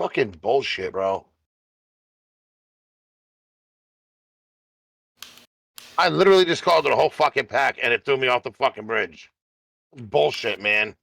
Fucking bullshit, bro. I literally just called it a whole fucking pack and it threw me off the fucking bridge. Bullshit, man.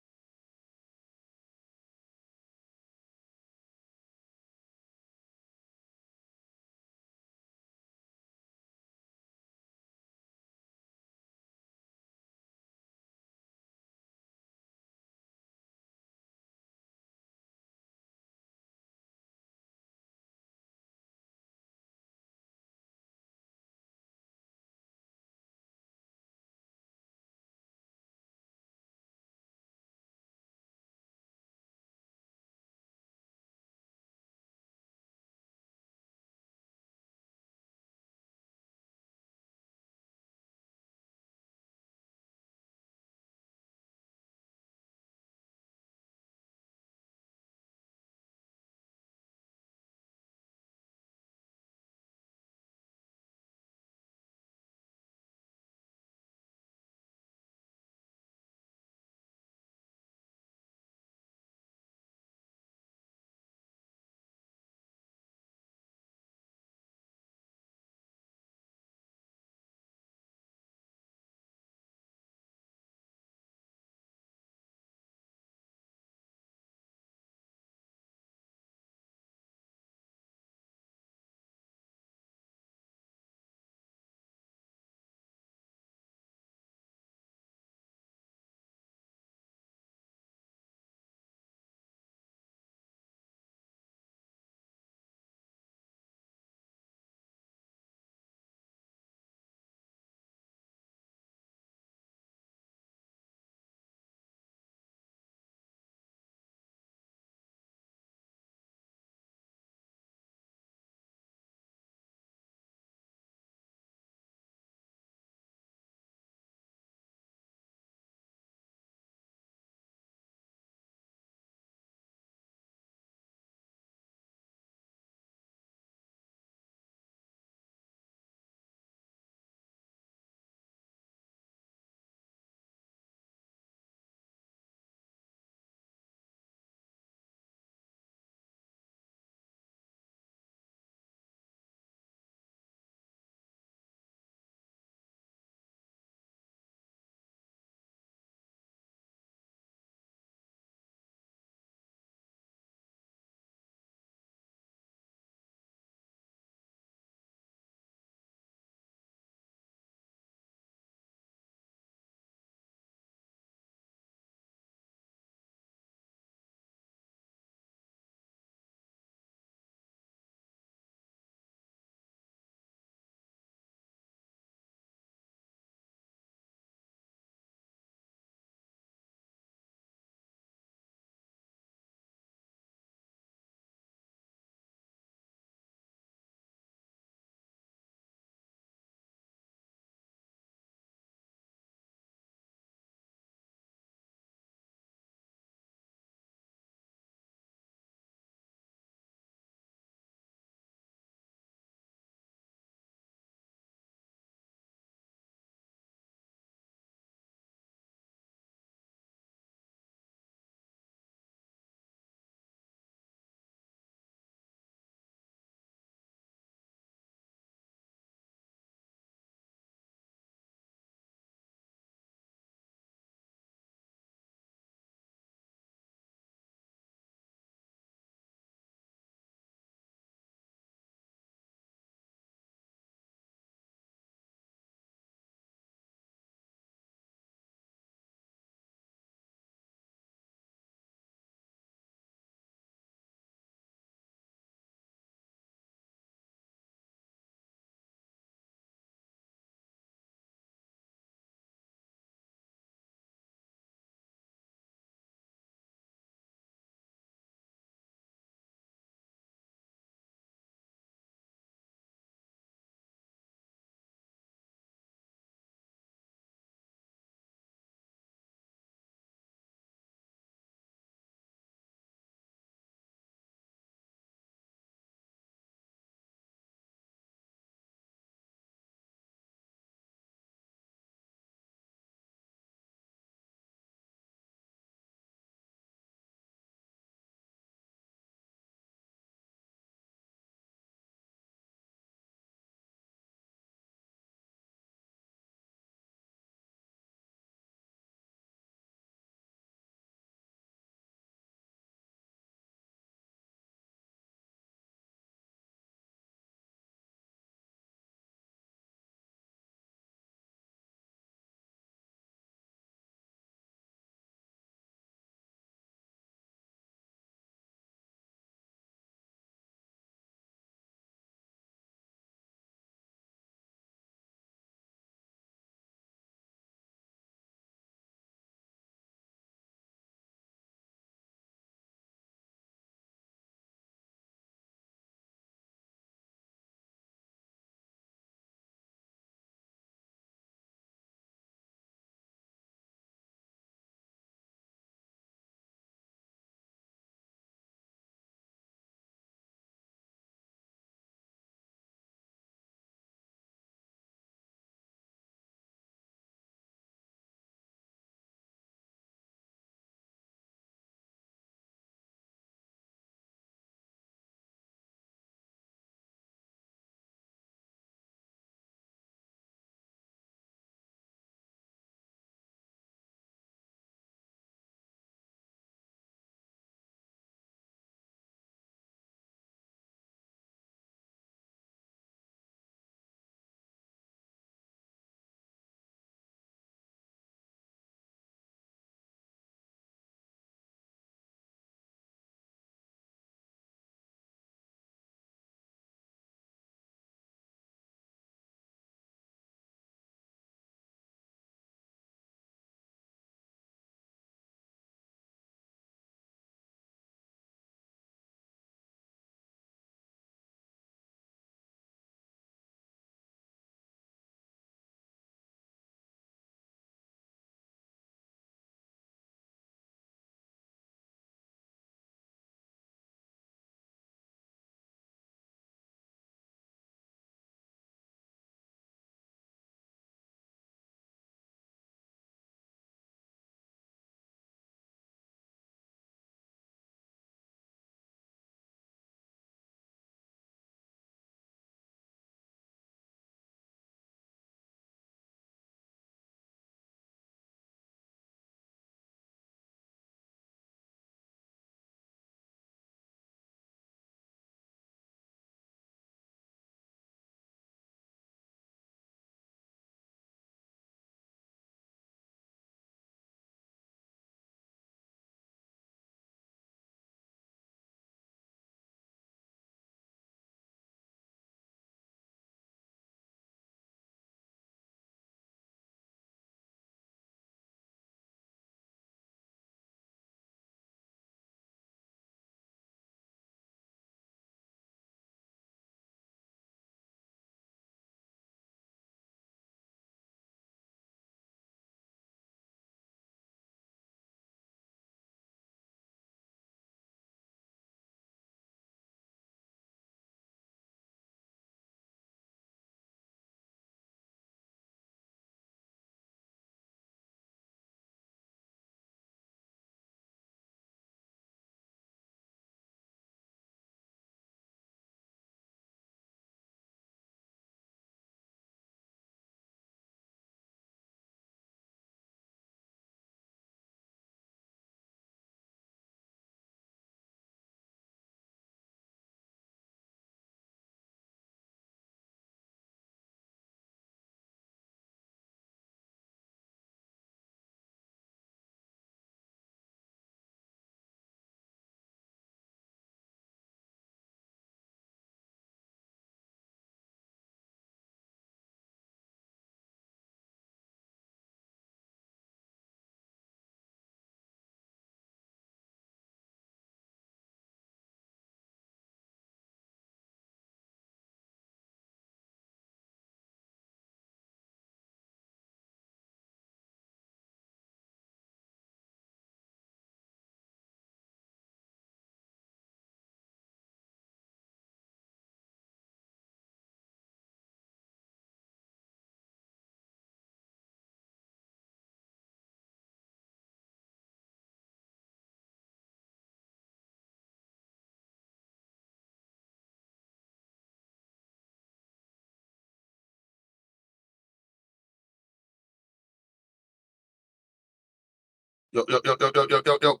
Yo, yo, yo, yo, yo, yo, yo, yo.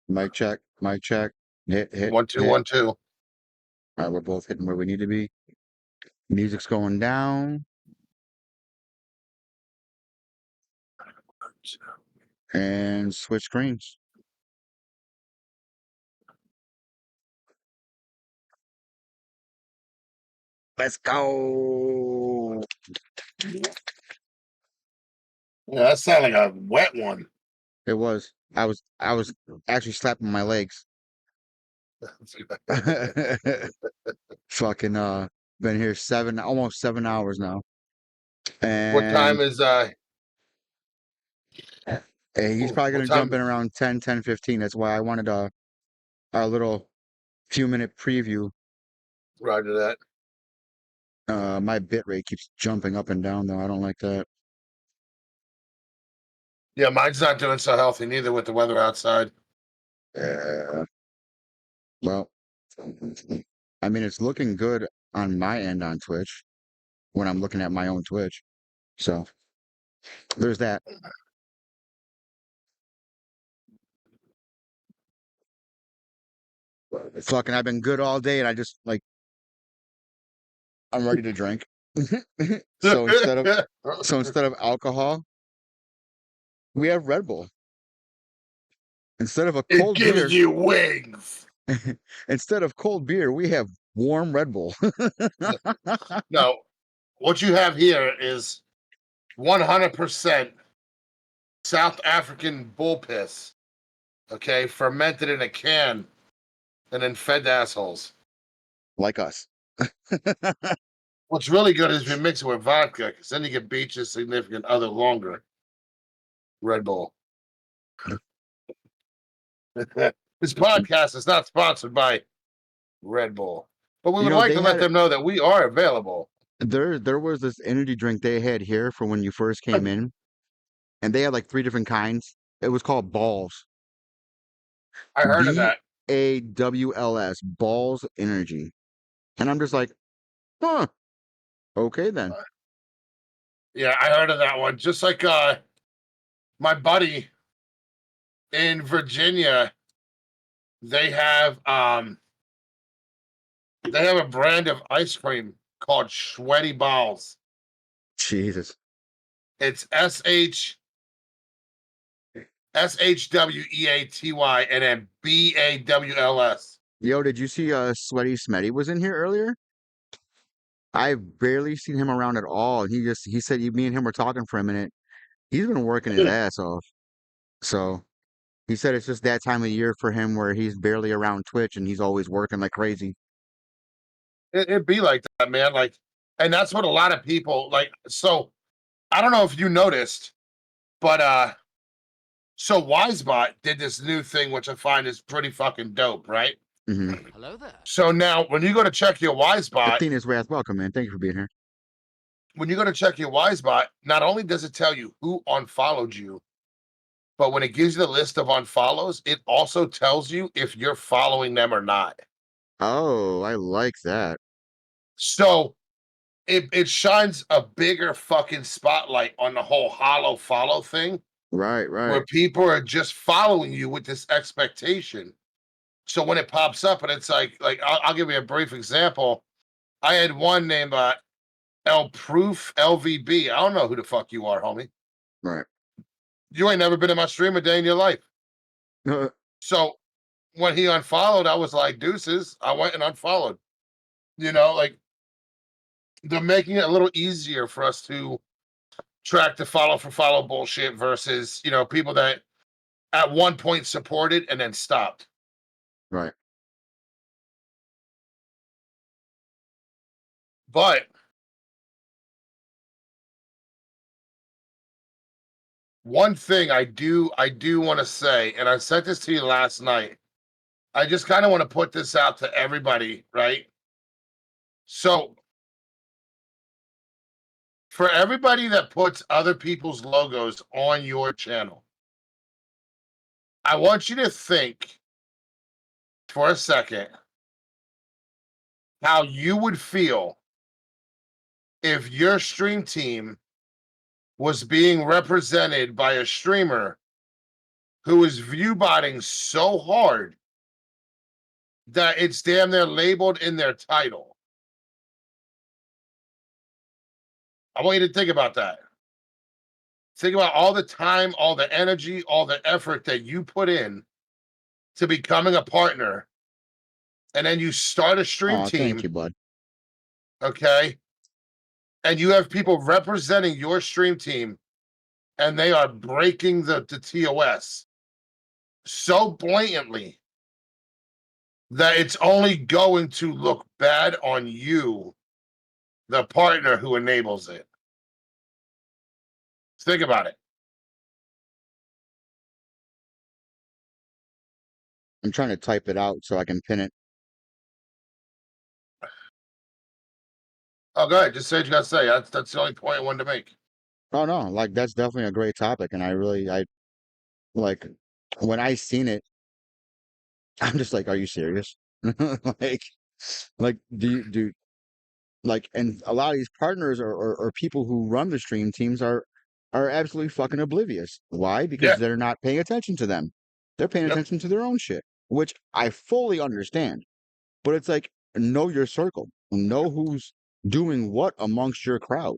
Mic check, mic check. Hit, hit, 1 2 hit. 1 2. All right, we're both hitting where we need to be. Music's going down. And switch screens. Let's go. Yeah, that sounded like a wet one. It was. I was actually slapping my legs. Fucking been here almost 7 hours now. What time And is he's probably what gonna time jump in is around 10:15. That's why I wanted our little few minute preview. Roger that? My bit rate keeps jumping up and down though. I don't like that. Yeah, mine's not doing so healthy neither with the weather outside. Uh, well, I mean it's looking good on my end on Twitch when I'm looking at my own Twitch. So there's that. Fucking I've been good all day and I just like I'm ready to drink. So instead of alcohol, we have Red Bull. Instead of a It cold gives beer, you wings. instead of cold beer, we have warm Red Bull. No, what you have here is 100% South African bull piss. Okay, fermented in a can and then fed to assholes. Like us. What's really good is if you mix it with vodka, because then you get Beach's significant other longer Red Bull. This podcast is not sponsored by Red Bull, but we You would know, like they to let had them know that we are available. there was this energy drink they had here for when you first came in, and they had like three different kinds. It was called Balls. I heard of that. BAWLS, Balls Energy. And I'm just like, huh, okay then. Yeah, I heard of that one. Just like my buddy in Virginia, they have a brand of ice cream called Sweaty Balls. Jesus. It's SHWEATY and then BAWLS. Yo, did you see Sweaty Smetty was in here earlier? I've barely seen him around at all. He said me and him were talking for a minute. He's been working his ass off. So he said it's just that time of year for him where he's barely around Twitch and he's always working like crazy. It'd be like that, man. Like, and that's what a lot of people like. So I don't know if you noticed, but so Wisebot did this new thing, which I find is pretty fucking dope, right? Hmm. Hello there. So now when you go to check your Wisebot, Athena's Wrath, welcome, man. Thank you for being here. when you go to check your Wisebot, not only does it tell you who unfollowed you, but when it gives you the list of unfollows, it also tells you if you're following them or not. Oh, I like that. So it shines a bigger fucking spotlight on the whole hollow follow thing, Right, right, where people are just following you with this expectation. So when it pops up and it's like I'll give you a brief example. I had one named El Proof LVB. I don't know who the fuck you are, homie. right. You ain't never been in my stream a day in your life. So when he unfollowed, I was like, deuces. I went and unfollowed. You know, like they're making it a little easier for us to track the follow for follow bullshit versus, people that at one point supported and then stopped. Right. But one thing I do want to say, and I sent this to you last night. I just kind of want to put this out to everybody, right? So for everybody that puts other people's logos on your channel, I want you to think for a second how you would feel if your stream team was being represented by a streamer who is viewbotting so hard that it's damn near labeled in their title. I want you to think about that. Think about all the time, all the energy, all the effort that you put in to becoming a partner, and then you start a stream Oh, thank team, you, bud. okay? And you have people representing your stream team, and they are breaking the TOS so blatantly that it's only going to look bad on you, the partner who enables it. Think about it. I'm trying to type it out so I can pin it. Oh, go ahead. Just say what you got to say. That's the only point I wanted to make. Oh no, like that's definitely a great topic, and I like when I seen it, I'm just like, are you serious? Like, like do like, and a lot of these partners or people who run the stream teams are absolutely fucking oblivious. Why? Because Yeah. they're not paying attention to them. They're paying Yep. attention to their own shit, which I fully understand. But it's like, know your circle, know who's doing what amongst your crowd.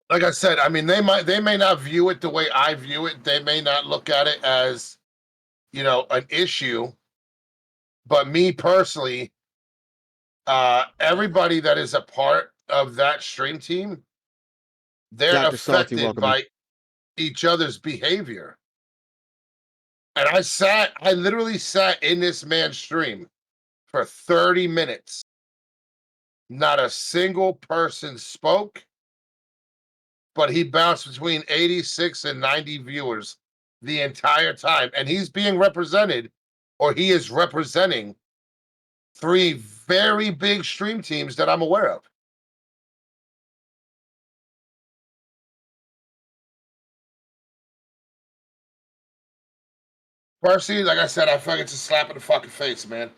Like I said, I mean, they may not view it the way I view it. They may not look at it as, an issue. But me personally, everybody that is a part of that stream team, they're Dr. Salty, affected welcome in. by each other's behavior. And I literally sat in this man's stream for 30 minutes. Not a single person spoke, but he bounced between 86 and 90 viewers the entire time. And he's being represented, or he is representing, 3 very big stream teams that I'm aware of. Personally, like I said, I feel like it's a slap in the fucking face, man.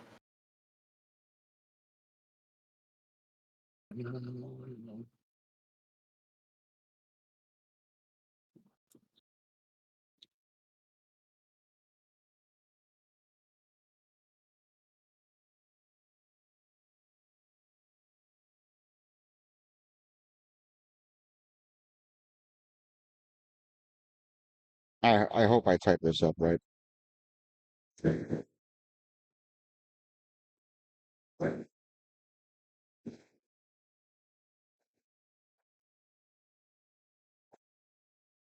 I hope I type this up right.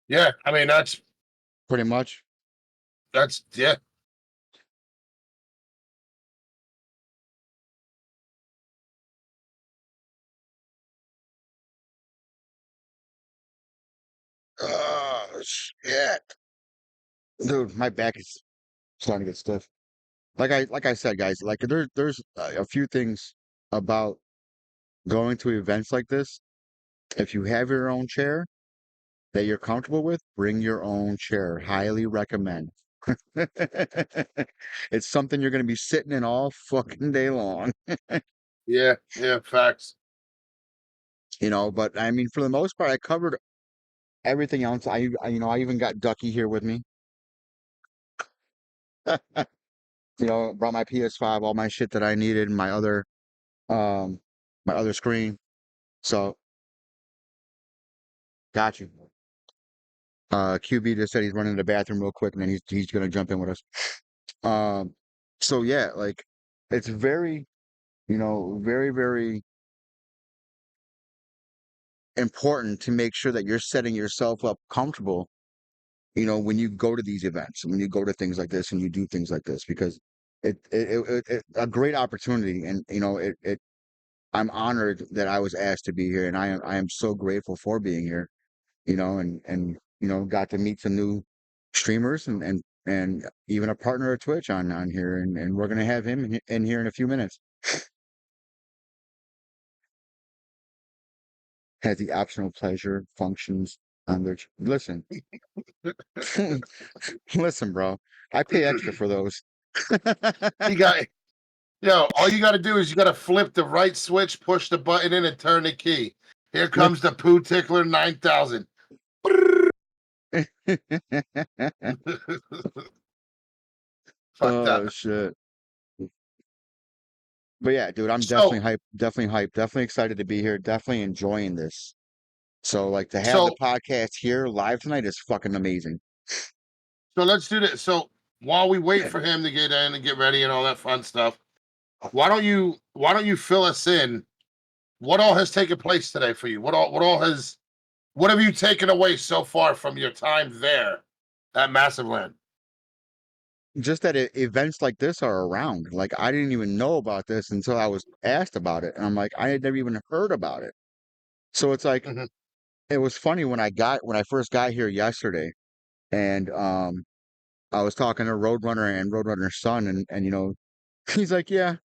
Yeah, I mean Pretty much. yeah. Oh shit, dude, my back is starting to get stiff. Like I said, guys, like there's a few things about going to events like this. If you have your own chair that you're comfortable with, bring your own chair. Highly recommend. It's something you're going to be sitting in all fucking day long, Yeah, yeah, facts. but I mean, for the most part, I covered everything else. I even got Ducky here with me. Brought my PS5, all my shit that I needed, um, my other screen. So, got you. QB just said he's running to the bathroom real quick, and then he's gonna jump in with us. Um, so yeah, like it's very, very, very important to make sure that you're setting yourself up comfortable, when you go to these events, when you go to things like this and you do things like this, because it a great opportunity, and I'm honored that I was asked to be here, and I am so grateful for being here, and got to meet some new streamers and even a partner at Twitch on here, and we're gonna have him in here in a few minutes. Has the optional pleasure functions on their listen. Listen, bro. I pay extra for those. He got all you got to do is you got to flip the right switch, push the button in, and turn the key. Here comes the poo tickler 9000. Fuck Oh that. shit. But yeah, dude, I'm So, definitely hyped, definitely excited to be here, definitely enjoying this. So like to have the so, podcast here live tonight is fucking amazing. so let's do this. So while we wait for him to get in and get ready and all that fun stuff, why don't you fill us in? What all has taken place today for you? What have you taken away so far from your time there at MassiveLAN? Just that events like this are around. Like I didn't even know about this until I was asked about it, and I'm like, I had never even heard about it. So it's like Mhm. it was funny when I first got here yesterday, and I was talking to Roadrunner and Roadrunner's son, and he's like, yeah,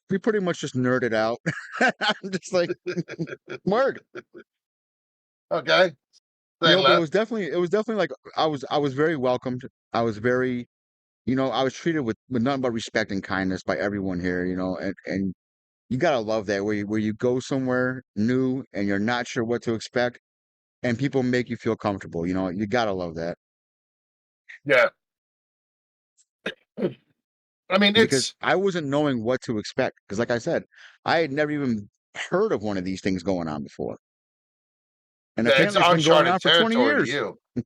we pretty much just nerded out. I'm just like, word. Okay, You say know, but less. it was definitely like I was very welcomed. I was very, I was treated with nothing but respect and kindness by everyone here, and you gotta love that where you go somewhere new and you're not sure what to expect and people make you feel comfortable, you gotta love that. Yeah, I mean Because it's I wasn't knowing what to expect. Because like I said, I had never even heard of one of these things going on before. And yeah, it's apparently it's been going on uncharted for 20 territory to years. you.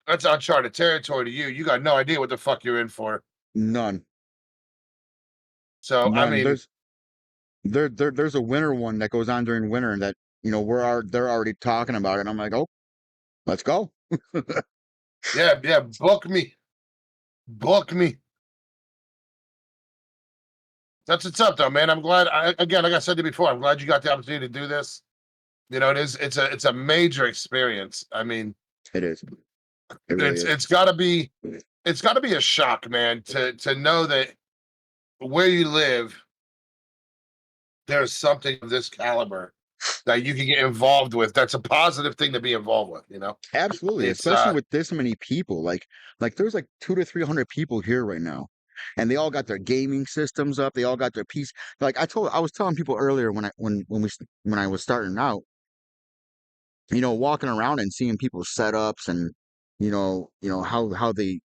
That's uncharted territory to you. You got no idea what the fuck you're in for. None. So I None. mean, There's a winter one that goes on during winter that, they're already talking about it. And I'm like, oh, let's go. yeah, yeah, book me. That's what's up, though, man. I'm glad. Again, like I said to you before, I'm glad you got the opportunity to do this. It's a major experience. I mean, It is. It really it's is. it's got to be it's got to be a shock, man, to know that where you live, there's something of this caliber that you can get involved with. That's a positive thing to be involved with. Absolutely, It's especially with this many people. Like there's like 200 to 300 people here right now, and they all got their gaming systems up. They all got their piece. Like I was telling people earlier when I was starting out, walking around and seeing people's setups and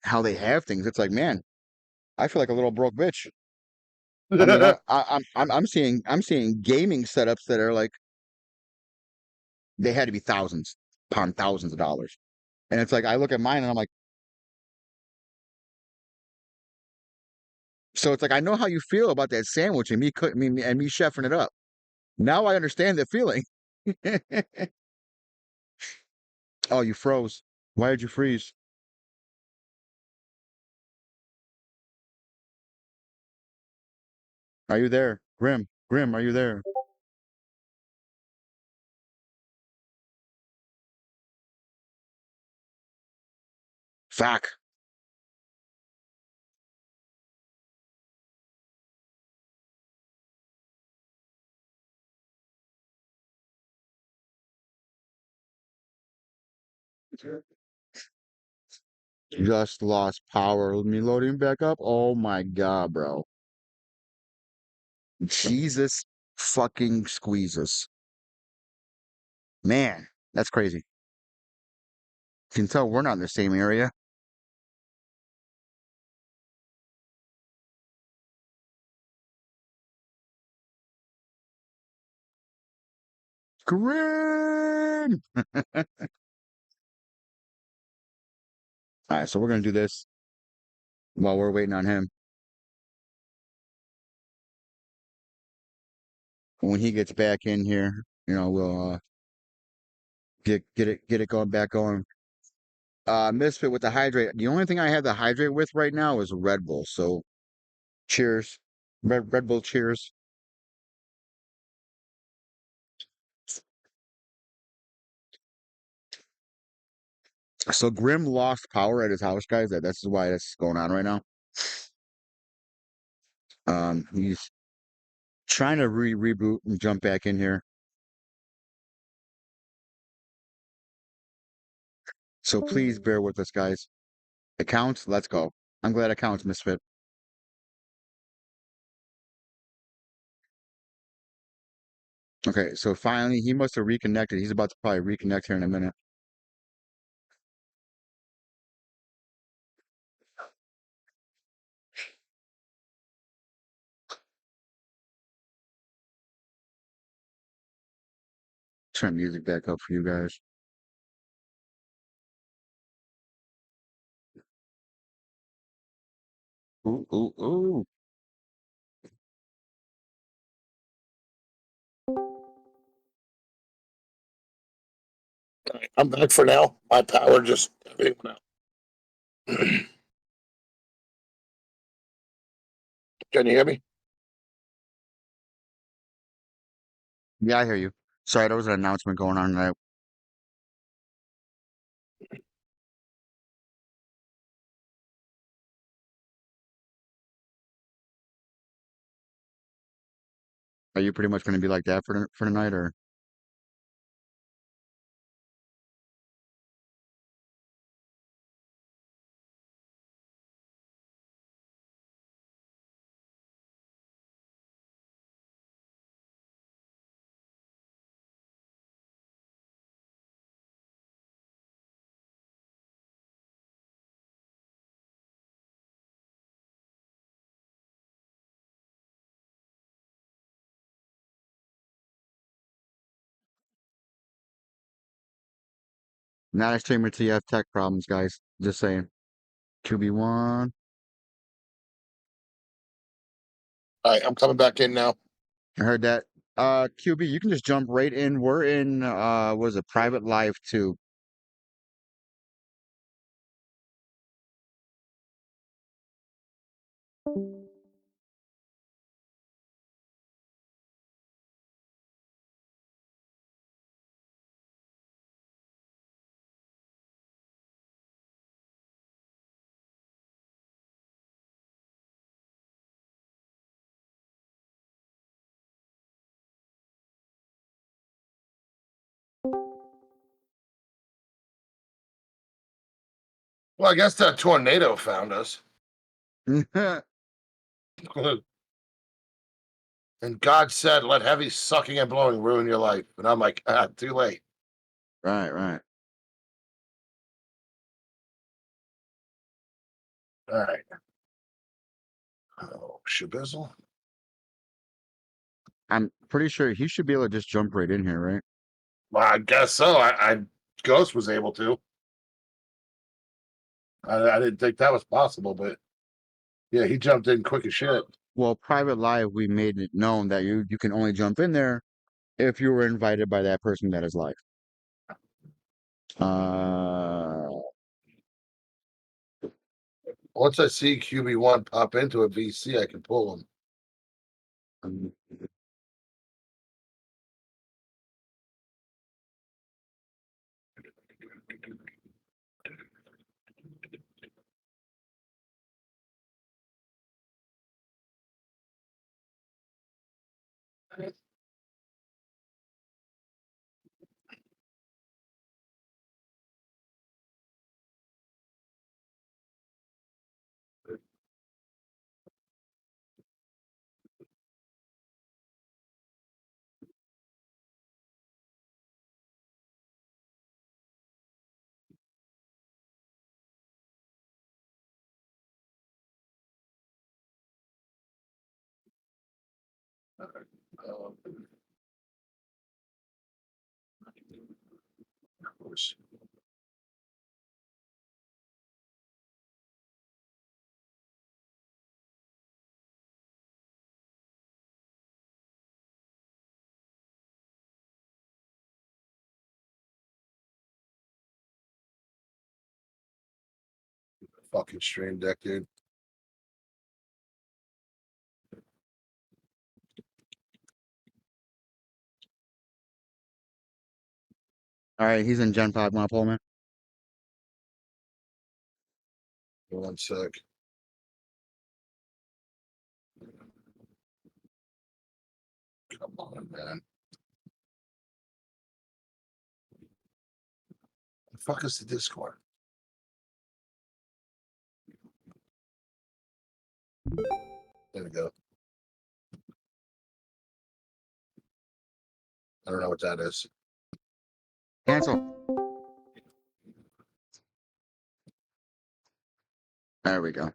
how they have things. It's like, man, I feel like a little broke bitch. I mean, I'm seeing gaming setups that are like they had to be thousands upon thousands of dollars, and it's like I look at mine and I'm like. So it's like I know how you feel about that sandwich and me cook me and me chefing it up. Now I understand the feeling. Oh, you froze. Why did you freeze? Are you there? Grim, Grim, are you there? Fuck. Just lost power. Me loading back up. Oh my god, bro. Jesus fucking squeezes. Man, that's crazy. You can tell we're not in the same area. Grim. All right, so we're gonna do this while we're waiting on him. When he gets back in here, we'll get it going back going. Misfit with the hydrate. The only thing I have to hydrate with right now is Red Bull. So cheers. Red Bull cheers. So Grim lost power at his house, guys. That's why that's going on right now. He's trying to reboot and jump back in here. So please bear with us, guys. Accounts, let's go. I'm glad accounts, Misfit. Okay, so finally he must have reconnected. He's about to probably reconnect here in a minute. Turn music back up for you guys. Ooh, ooh, ooh. All right, I'm back for now. My power just everything went out. Can you hear me? Yeah, I hear you. Sorry, there was an announcement going on tonight. Are you pretty much going to be like that for the night, or not a streamer till you have tech problems, guys? Just saying. 2B1. All right, I'm coming back in now. I heard that. QB, you can just jump right in. We're in what is it, private live too. Well, I guess that tornado found us. And God said, let heavy sucking and blowing ruin your life. And I'm like, too late. Right, right. All right. Oh, shabizzle. I'm pretty sure he should be able to just jump right in here, right? Well, I guess so. I Ghost was able to. I didn't think that was possible, but yeah, he jumped in quick as shit. Well, private live, we made it known that you can only jump in there if you were invited by that person that is live. Uh, Once I see QB1 pop into a VC, I can pull him. Um, of course. Fucking stream deck, dude. all right, he's in Gen 5. Want to pull him in? One sec. Come on, man. The fuck is the Discord? There we go. I don't know what that is. Cancel. There we go.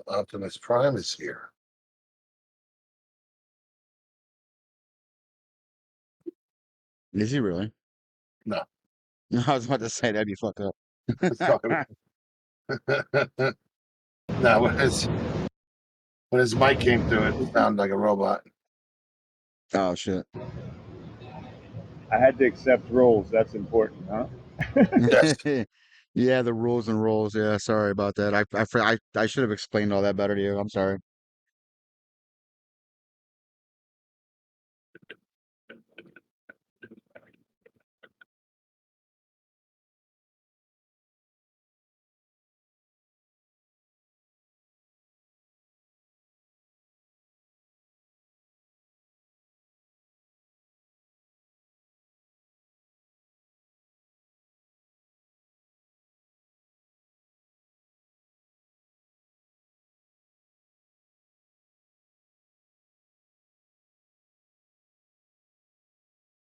Optimus Prime is here. Is he really? No. I was about to say that'd be fucked up. No, when his mic came through, it sounded like a robot. Oh shit. I had to accept roles. That's important, huh? Yes. Yeah, the rules and roles. Yeah, sorry about that. I should have explained all that better to you. I'm sorry.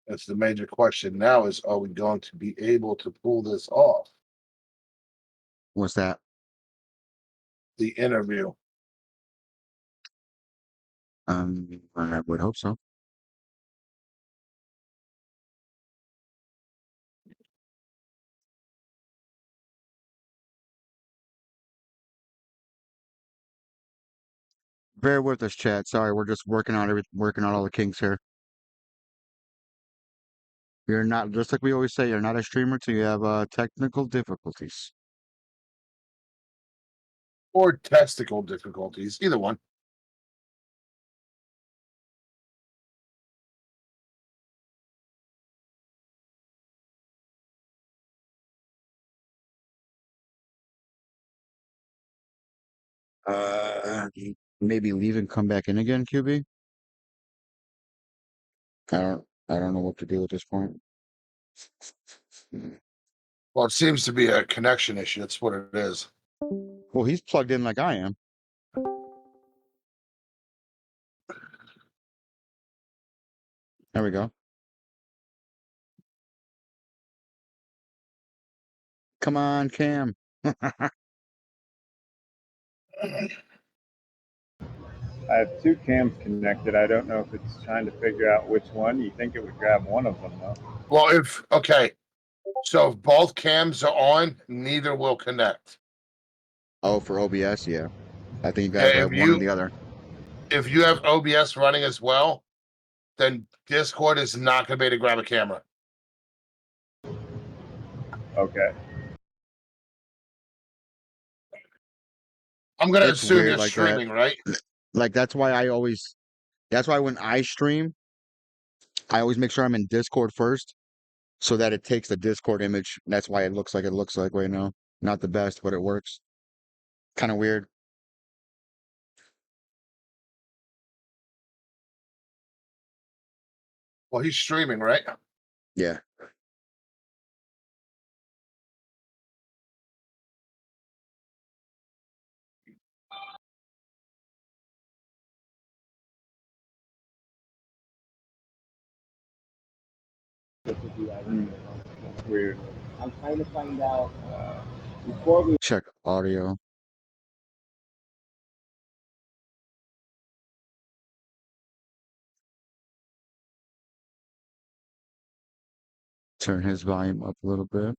That's the major question now is, are we going to be able to pull this off? What's that? The interview. I would hope so. Bear with us, chat. Sorry, we're just working on all the kinks here. You're not, just like we always say, you're not a streamer till you have technical difficulties. Or testicle difficulties. Either one. Uh, Maybe leave and come back in again, QB. I don't know what to do at this point. Well, it seems to be a connection issue. That's what it is. Well, he's plugged in like I am. There we go. Come on, Cam. I have two cams connected. I don't know if it's trying to figure out which one. You think it would grab one of them, though? Well, so if both cams are on, neither will connect. Oh, for OBS, yeah. I think you gotta Yeah, have one or the other. if you have OBS running as well, then Discord is not going to be able to grab a camera. Okay. I'm going to It's assume weird you're like that. streaming, right? Like that's why when I stream, I always make sure I'm in Discord first so that it takes the Discord image. That's why it looks like right now. Not the best, but it works. Kind of weird. Well, he's streaming, right? Yeah. Weird. I'm trying to find out before we. Check audio. Turn his volume up a little bit.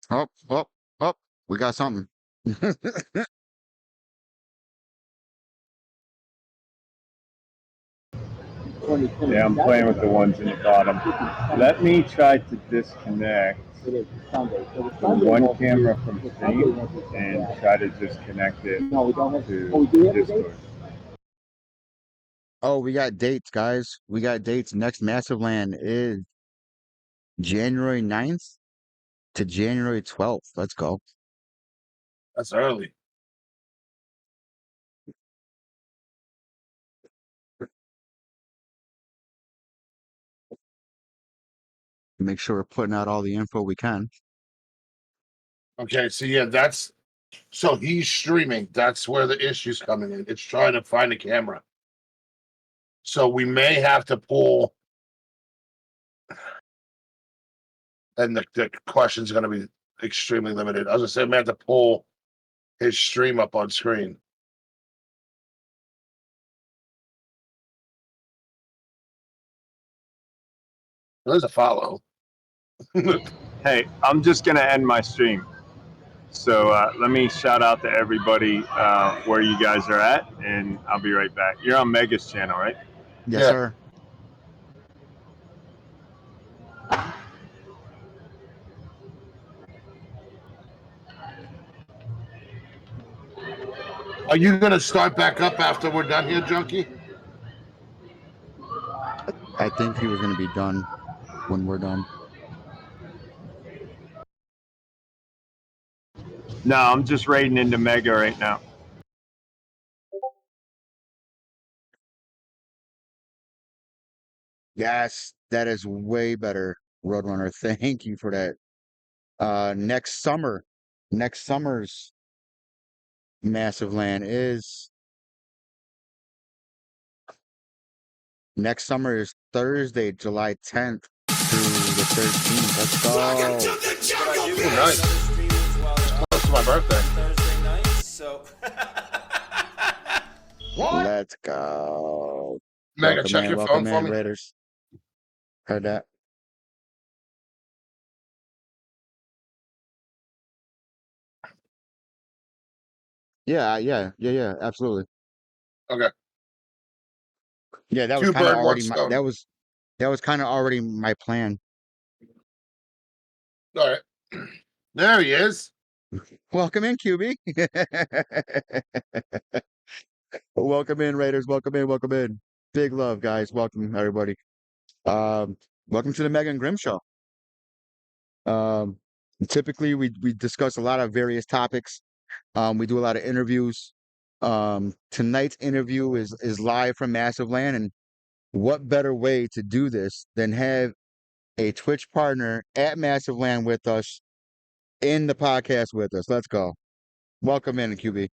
Oh, oh, oh, we got something. Yeah, I'm playing with the ones in the bottom. Let me try to disconnect It is Sunday. So the Sunday one won't be- camera from the Sunday Steam won't be- and try to just connect it No, we don't have. to Oh, we do have a date? Discord. Oh, we got dates, guys. We got dates. Next Massive LAN is January 9th to January 12th. Let's go. That's early. Make sure we're putting out all the info we can. Okay, so yeah, so he's streaming. That's where the issue's coming in. It's trying to find a camera. So we may have to pull, and the question's going to be extremely limited. I was going to say, we may have to pull his stream up on screen. There's a follow. Hey, I'm just going to end my stream. So let me shout out to everybody where you guys are at, and I'll be right back. You're on Mega's channel, right? Yes, Yeah. sir. Are you going to start back up after we're done here, Junkie? I think he was going to be done when we're done. No, I'm just raiding into Mega right now. Yes, that is way better, Roadrunner. Thank you for that. Next summer's MassiveLAN is next summer is Thursday, July 10th through the 13th. Let's go. Oh, nice. Close to my birthday. Thursday night, so Let's go. Mega, Welcome check in, your welcome phone for in, me. Raiders. Heard that. Yeah, absolutely. Okay. Yeah, that was Two kind of bird, one already stone. that was kind of already my plan. All right. There he is. Welcome in, QB. Welcome in, Raiders. Welcome in. Big love, guys. Welcome, everybody. Welcome to the Megan Grimm Show. Typically we discuss a lot of various topics. We do a lot of interviews. Tonight's interview is live from MassiveLAN, and what better way to do this than have a Twitch partner at MassiveLAN with us in the podcast with us. Let's go. Welcome in, QB.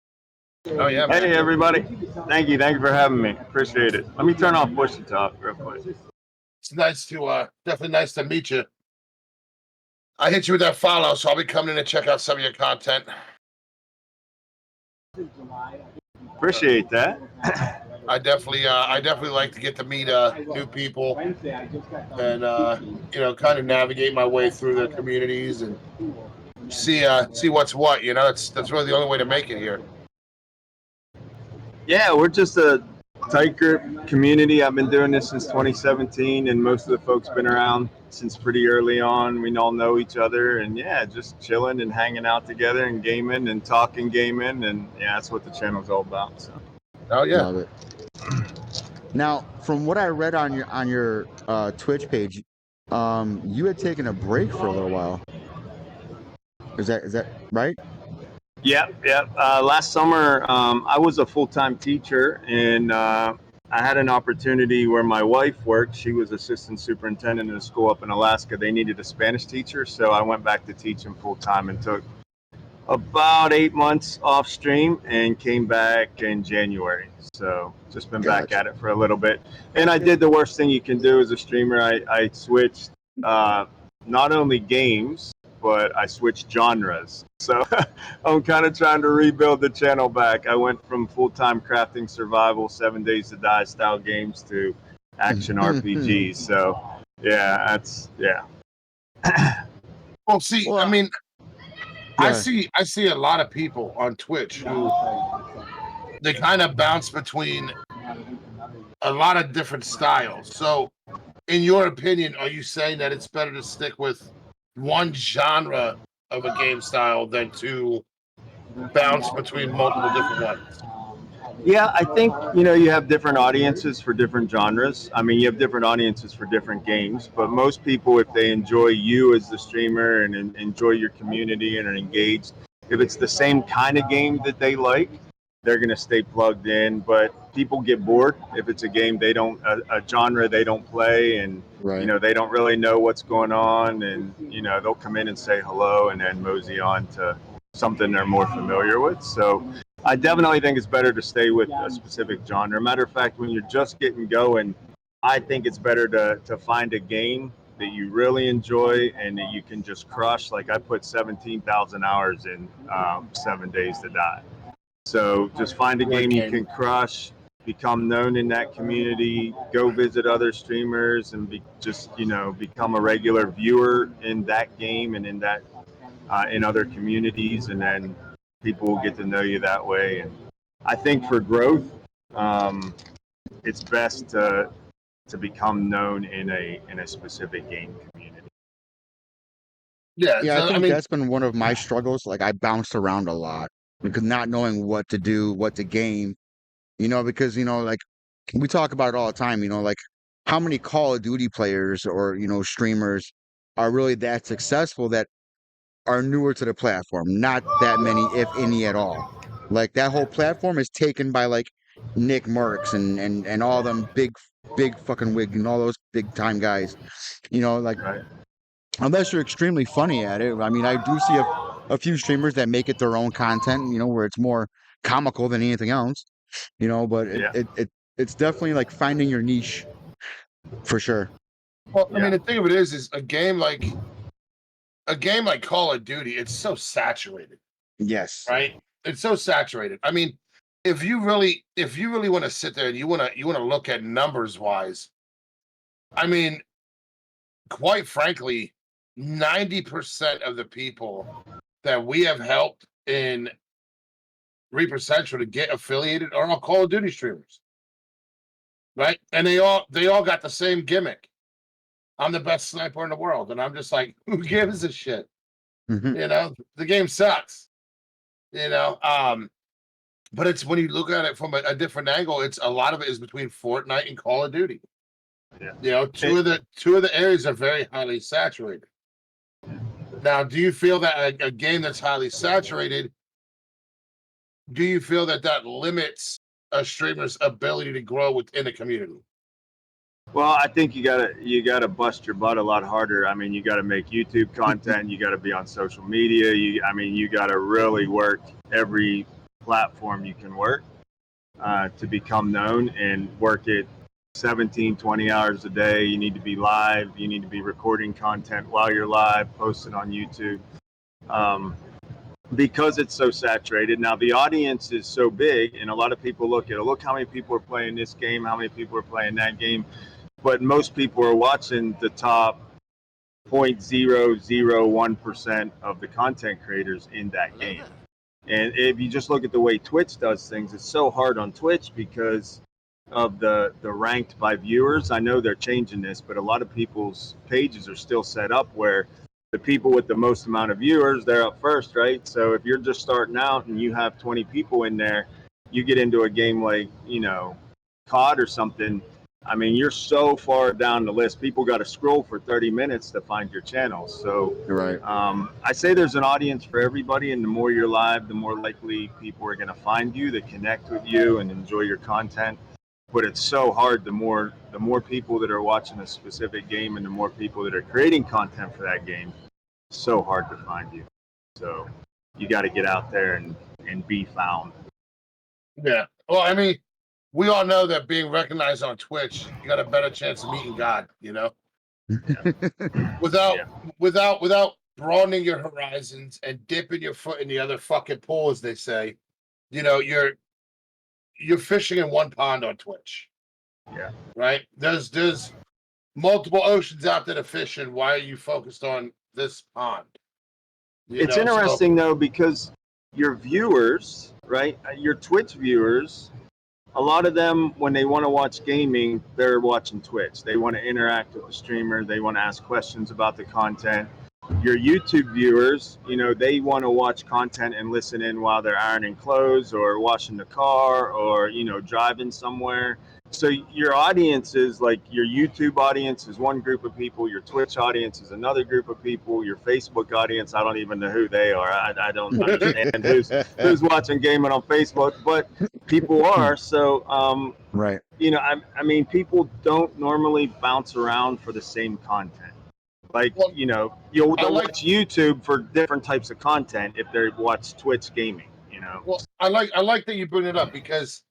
Oh, yeah, man. Hey, everybody. Thank you for having me. Appreciate it. Let me turn off push to talk real quick. It's nice to, definitely nice to meet you. I hit you with that follow, so I'll be coming in to check out some of your content. Appreciate that. I definitely like to get to meet new people and kind of navigate my way through the communities and see what's what. That's really the only way to make it here. Yeah, we're just a tight group community. I've been doing this since 2017, and most of the folks been around since pretty early on. We all know each other, and yeah, just chilling and hanging out together and gaming and talking gaming, and yeah, that's what the channel's all about. So. Oh yeah. Love it. Now, from what I read on your Twitch page, you had taken a break for a little while. Is that right? Yep. Last summer, I was a full-time teacher, and I had an opportunity where my wife worked. She was assistant superintendent in a school up in Alaska. They needed a Spanish teacher, so I went back to teaching full-time and took about 8 months off stream and came back in January. So just been back at it for a little bit. And I did the worst thing you can do as a streamer. I switched not only games, but I switched genres. So I'm kind of trying to rebuild the channel back. I went from full-time crafting survival, 7 Days to Die style games to action RPGs. So yeah, Well, see, Well, I mean, yeah. I see a lot of people on Twitch who they kind of bounce between a lot of different styles. So, in your opinion, are you saying that it's better to stick with one genre of a game style than to bounce between multiple different ones? Yeah, I think, you have different audiences for different genres. I mean, you have different audiences for different games, but most people, if they enjoy you as the streamer and enjoy your community and are engaged, If it's the same kind of game that they like, they're going to stay plugged in. But people get bored if it's a game they don't, a genre they don't play, and they don't really know what's going on, and they'll come in and say hello and then mosey on to something they're more familiar with. So I definitely think it's better to stay with a specific genre. Matter of fact, when you're just getting going, I think it's better to find a game that you really enjoy and that you can just crush. Like I put 17,000 hours in 7 Days to Die. So just find a game you can crush, become known in that community, go visit other streamers, and become a regular viewer in that game and in that in other communities, and then people will get to know you that way. And I think for growth, it's best to become known in a specific game community. Yeah, Yeah, I so, I think mean, that's been one of my struggles. Like I bounced around a lot because not knowing what to do, what to game, because like we talk about it all the time, like how many Call of Duty players or, streamers are really that successful that are newer to the platform. Not that many, if any at all. Like that whole platform is taken by like Nick Merckx and all them big fucking wig and all those big time guys. Like Right. unless you're extremely funny at it. I mean, I do see a few streamers that make it their own content, where it's more comical than anything else, but Yeah. it's definitely like finding your niche for sure. well, I mean, the thing of it is a game like Call of Duty, it's so saturated, Yes. right? It's so saturated. I mean, if you really want to sit there and you want to look at numbers wise, I mean, quite frankly, 90% of the people that we have helped in Reaper Central to get affiliated are all Call of Duty streamers, right? And they all got the same gimmick. I'm the best sniper in the world, and I'm just like, who gives a shit? Hmm. The game sucks. You know, but it's when you look at it from a different angle, it's a lot of it is between Fortnite and Call of Duty. Yeah. Two of the areas are very highly saturated. Now, do you feel that a game that's highly saturated, do you feel that limits a streamer's ability to grow within a community? Well, I think you gotta bust your butt a lot harder. I mean, you gotta make YouTube content. You gotta be on social media. You gotta really work every platform you can work to become known, and work it 17, 20 hours a day. You need to be live. You need to be recording content while you're live, posting on YouTube. Um, because it's so saturated. Now the audience is so big, and a lot of people look how many people are playing this game, how many people are playing that game, but most people are watching the top 0.001% of the content creators in that game. And if you just look at the way Twitch does things, it's so hard on Twitch because of the ranked by viewers. I know they're changing this, but a lot of people's pages are still set up where the people with the most amount of viewers, they're up first, right? So if you're just starting out and you have 20 people in there, you get into a game like, COD or something. I mean, you're so far down the list. People got to scroll for 30 minutes to find your channel. So Right. I say there's an audience for everybody, and the more you're live, the more likely people are going to find you, to connect with you and enjoy your content. But it's so hard. The more people that are watching a specific game, and the more people that are creating content for that game, it's so hard to find you. So you got to get out there and be found. Yeah. Well, I mean, we all know that being recognized on Twitch, you got a better chance of meeting God, without Yeah. without broadening your horizons and dipping your foot in the other fucking pool, as they say. You're fishing in one pond on Twitch. Yeah. Right? There's multiple oceans out there to fish in. Why are you focused on this pond? It's interesting though, because your viewers, right? Your Twitch viewers, a lot of them, when they want to watch gaming, they're watching Twitch. They want to interact with the streamer. They want to ask questions about the content. Your YouTube viewers, they want to watch content and listen in while they're ironing clothes or washing the car or, driving somewhere. So your audience is like your YouTube audience is one group of people, your Twitch audience is another group of people, your Facebook audience, I don't even know who they are. I don't understand who's watching gaming on Facebook, but people are. So Right. you know, I mean, people don't normally bounce around for the same content. Like, Well, you know, they'll watch YouTube for different types of content if they watch Twitch gaming, you know. Well, I like that you bring it up because,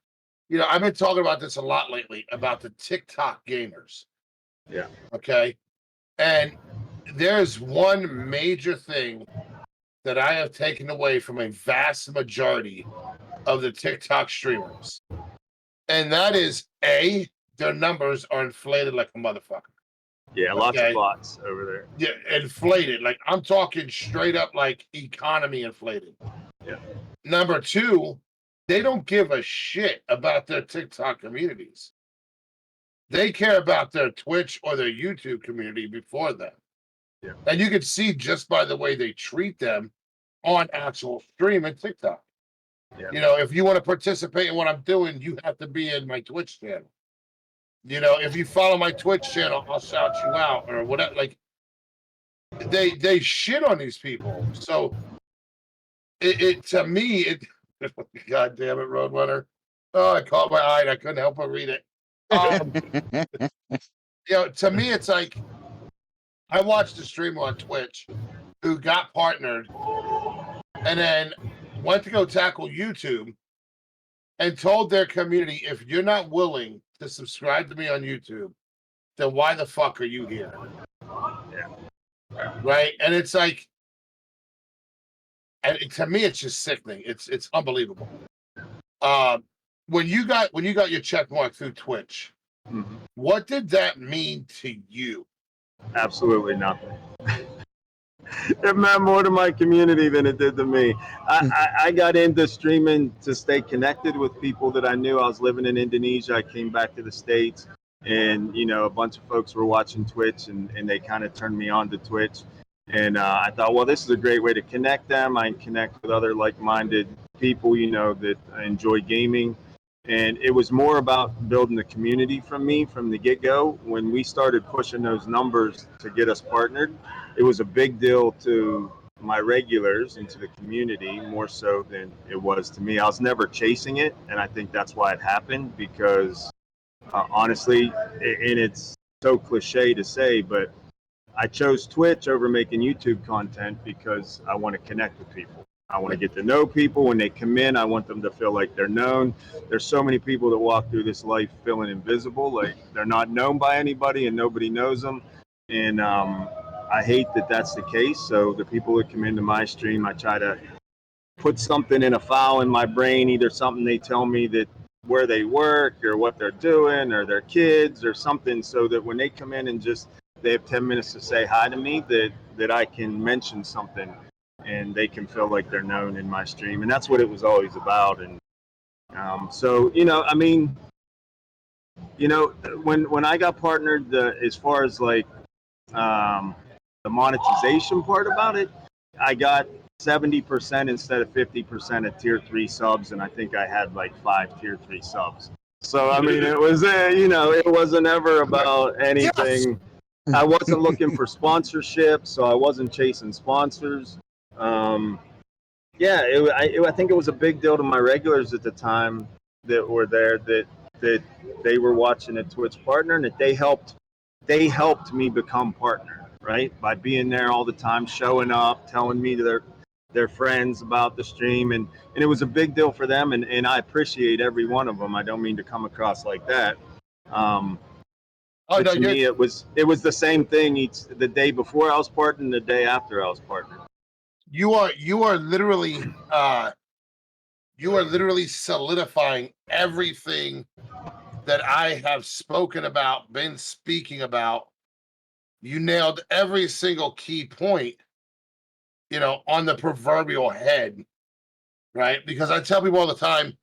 you know, I've been talking about this a lot lately about the TikTok gamers. Yeah. Okay. And there's one major thing that I have taken away from a vast majority of the TikTok streamers. And that is their numbers are inflated like a motherfucker. Yeah, lots of bots over there. Yeah, inflated. Like I'm talking straight up like economy inflated. Yeah. Number two, they don't give a shit about their TikTok communities. They care about their Twitch or their YouTube community before them. Yeah. And you can see just by the way they treat them on actual stream and TikTok. Yeah. You know, if you want to participate in what I'm doing, you have to be in my Twitch channel. You know, if you follow my Twitch channel, I'll shout you out or whatever. Like they shit on these people. So it to me, God damn it, Roadrunner. Oh, I caught my eye and I couldn't help but read it. You know, to me, it's like I watched a streamer on Twitch who got partnered and then went to go tackle YouTube and told their community, if you're not willing to subscribe to me on YouTube, then why the fuck are you here? Yeah. Right? And it's like, and to me, it's just sickening. It's unbelievable. When you got your check mark through Twitch, what did that mean to you? Absolutely nothing. It meant more to my community than it did to me. I got into streaming to stay connected with people that I knew. I was living in Indonesia. I came back to the States, and you know, a bunch of folks were watching Twitch, and they kind of turned me on to Twitch. And I thought, well, this is a great way to connect them. I can connect with other like-minded people, you know, that enjoy gaming. And it was more about building the community from me from the get-go. When we started pushing those numbers to get us partnered, it was a big deal to my regulars and to the community more so than it was to me. I was never chasing it, and I think that's why it happened because honestly, and it's so cliche to say, but I chose Twitch over making YouTube content because I want to connect with people. I want to get to know people. When they come in, I want them to feel like they're known. There's so many people that walk through this life feeling invisible, like they're not known by anybody and nobody knows them. And I hate that that's the case. So the people that come into my stream, I try to put something in a file in my brain, either something they tell me that where they work or what they're doing or their kids or something, so that when they come in and just they have 10 minutes to say hi to me, that I can mention something and they can feel like they're known in my stream. And that's what it was always about. And so, you know, I mean, you know, when I got partnered, as far as like the monetization part about it, I got 70% instead of 50% of tier 3 subs, and I think I had like 5 tier 3 subs. So I mean, it was you know, it wasn't ever about anything. Yes. I wasn't looking for sponsorship, so I wasn't chasing sponsors. Yeah, I think it was a big deal to my regulars at the time that were there that they were watching a Twitch partner, and that they helped me become partner, right? By being there all the time, showing up, telling me to their friends about the stream, and it was a big deal for them, and I appreciate every one of them. I don't mean to come across like that. To me, it was the same thing the day before I was partnered and the day after I was partnered. You are literally solidifying everything that I have spoken about, been speaking about. You nailed every single key point, you know, on the proverbial head, right? Because I tell people all the time,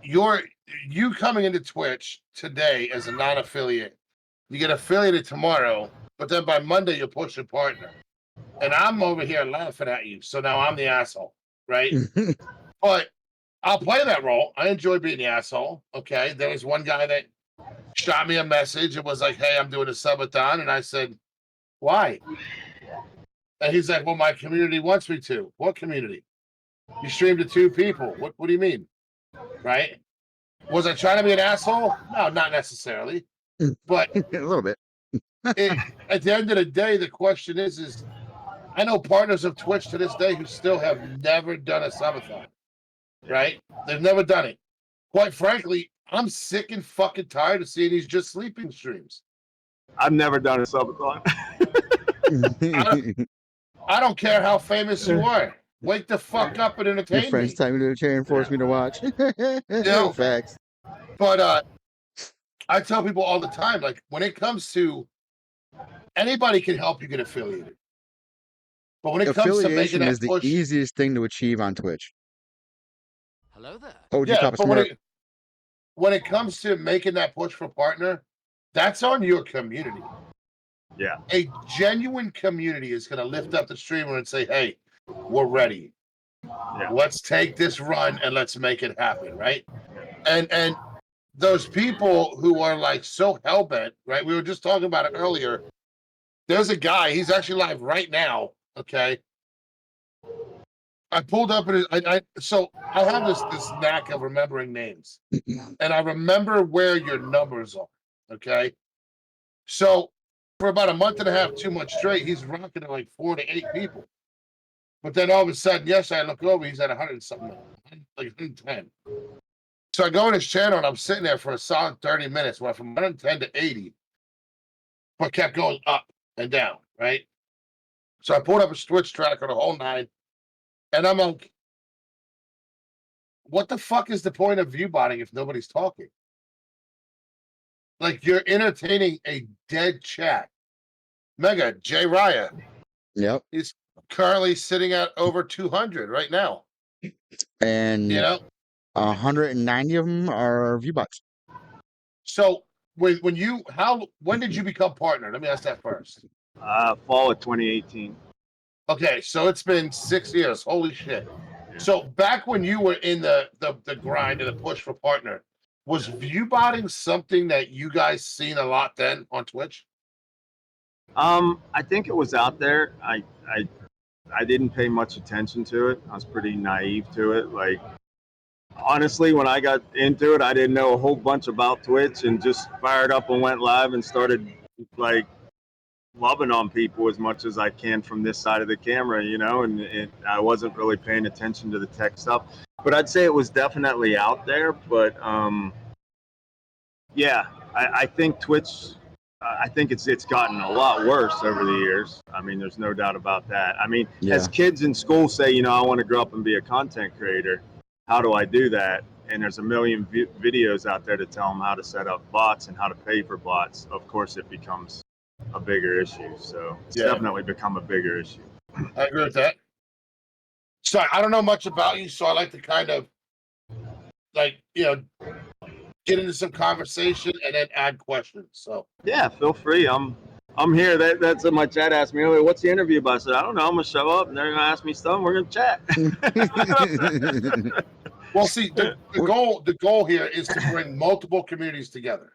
you coming into Twitch today as a non-affiliate, you get affiliated tomorrow, but then by Monday you'll push a partner. And I'm over here laughing at you. So now I'm the asshole, right? But I'll play that role. I enjoy being the asshole. Okay. There was one guy that shot me a message. It was like, hey, I'm doing a subathon. And I said, why? And he's like, well, my community wants me to. What community? You streamed to 2 people. What do you mean? Right? Was I trying to be an asshole? No, not necessarily. But A little bit. at the end of the day, the question is I know partners of Twitch to this day who still have never done a subathon. Right? They've never done it. Quite frankly, I'm sick and fucking tired of seeing these just sleeping streams. I've never done a subathon. I don't care how famous you are. Wake the fuck up and Your entertain friends me. tie me to the chair and force me to watch. know, Facts. But I tell people all the time, like when it comes to anybody can help you get affiliated. But when it comes to making Affiliation that is the push, easiest thing to achieve on Twitch. Hello there. OG yeah, Papa but Smart. when it comes to making that push for partner, that's on your community. Yeah. A genuine community is going to lift up the streamer and say, hey, we're ready. Yeah. Let's take this run and let's make it happen, right? And those people who are like so hell-bent, right? We were just talking about it earlier. There's a guy, he's actually live right now, okay? I pulled up and so I have this knack of remembering names. And I remember where your numbers are, okay? So for about a month and a half, 2 months straight, he's rocking at like 4 to 8 people. But then all of a sudden, yesterday I look over, he's at 100 something, like 110. So I go on his channel and I'm sitting there for a solid 30 minutes, went from 110 to 80, but kept going up and down, right? So I pulled up a Twitch tracker the whole 9, and I'm like, what the fuck is the point of view botting if nobody's talking? Like you're entertaining a dead chat. Mega, Jay Raya. Yep. He's currently sitting at over 200 right now. And you know, 190 of them are viewbots. So when did you become partner? Let me ask that first. Fall of 2018. Okay, so it's been 6 years. Holy shit. So back when you were in the grind and the push for partner, was viewbotting something that you guys seen a lot then on Twitch? I think it was out there. I didn't pay much attention to it. I was pretty naive to it. Like honestly, when I got into it, I didn't know a whole bunch about Twitch and just fired up and went live and started like loving on people as much as I can from this side of the camera, you know, and I wasn't really paying attention to the tech stuff. But I'd say it was definitely out there. But yeah, I think Twitch, I think it's gotten a lot worse over the years. I mean, there's no doubt about that. I mean, as kids in school say, you know, I want to grow up and be a content creator. How do I do that? And there's a million videos out there to tell them how to set up bots and how to pay for bots. Of course, it becomes a bigger issue. So it's definitely become a bigger issue. I agree with that. So I don't know much about you, so I like to kind of like, you know, get into some conversation and then add questions. So yeah, feel free. I'm here. That's what my chat asked me earlier. What's the interview about? I said, I don't know. I'm gonna show up and they're gonna ask me stuff. And we're gonna chat. Well, see, the goal here is to bring multiple communities together.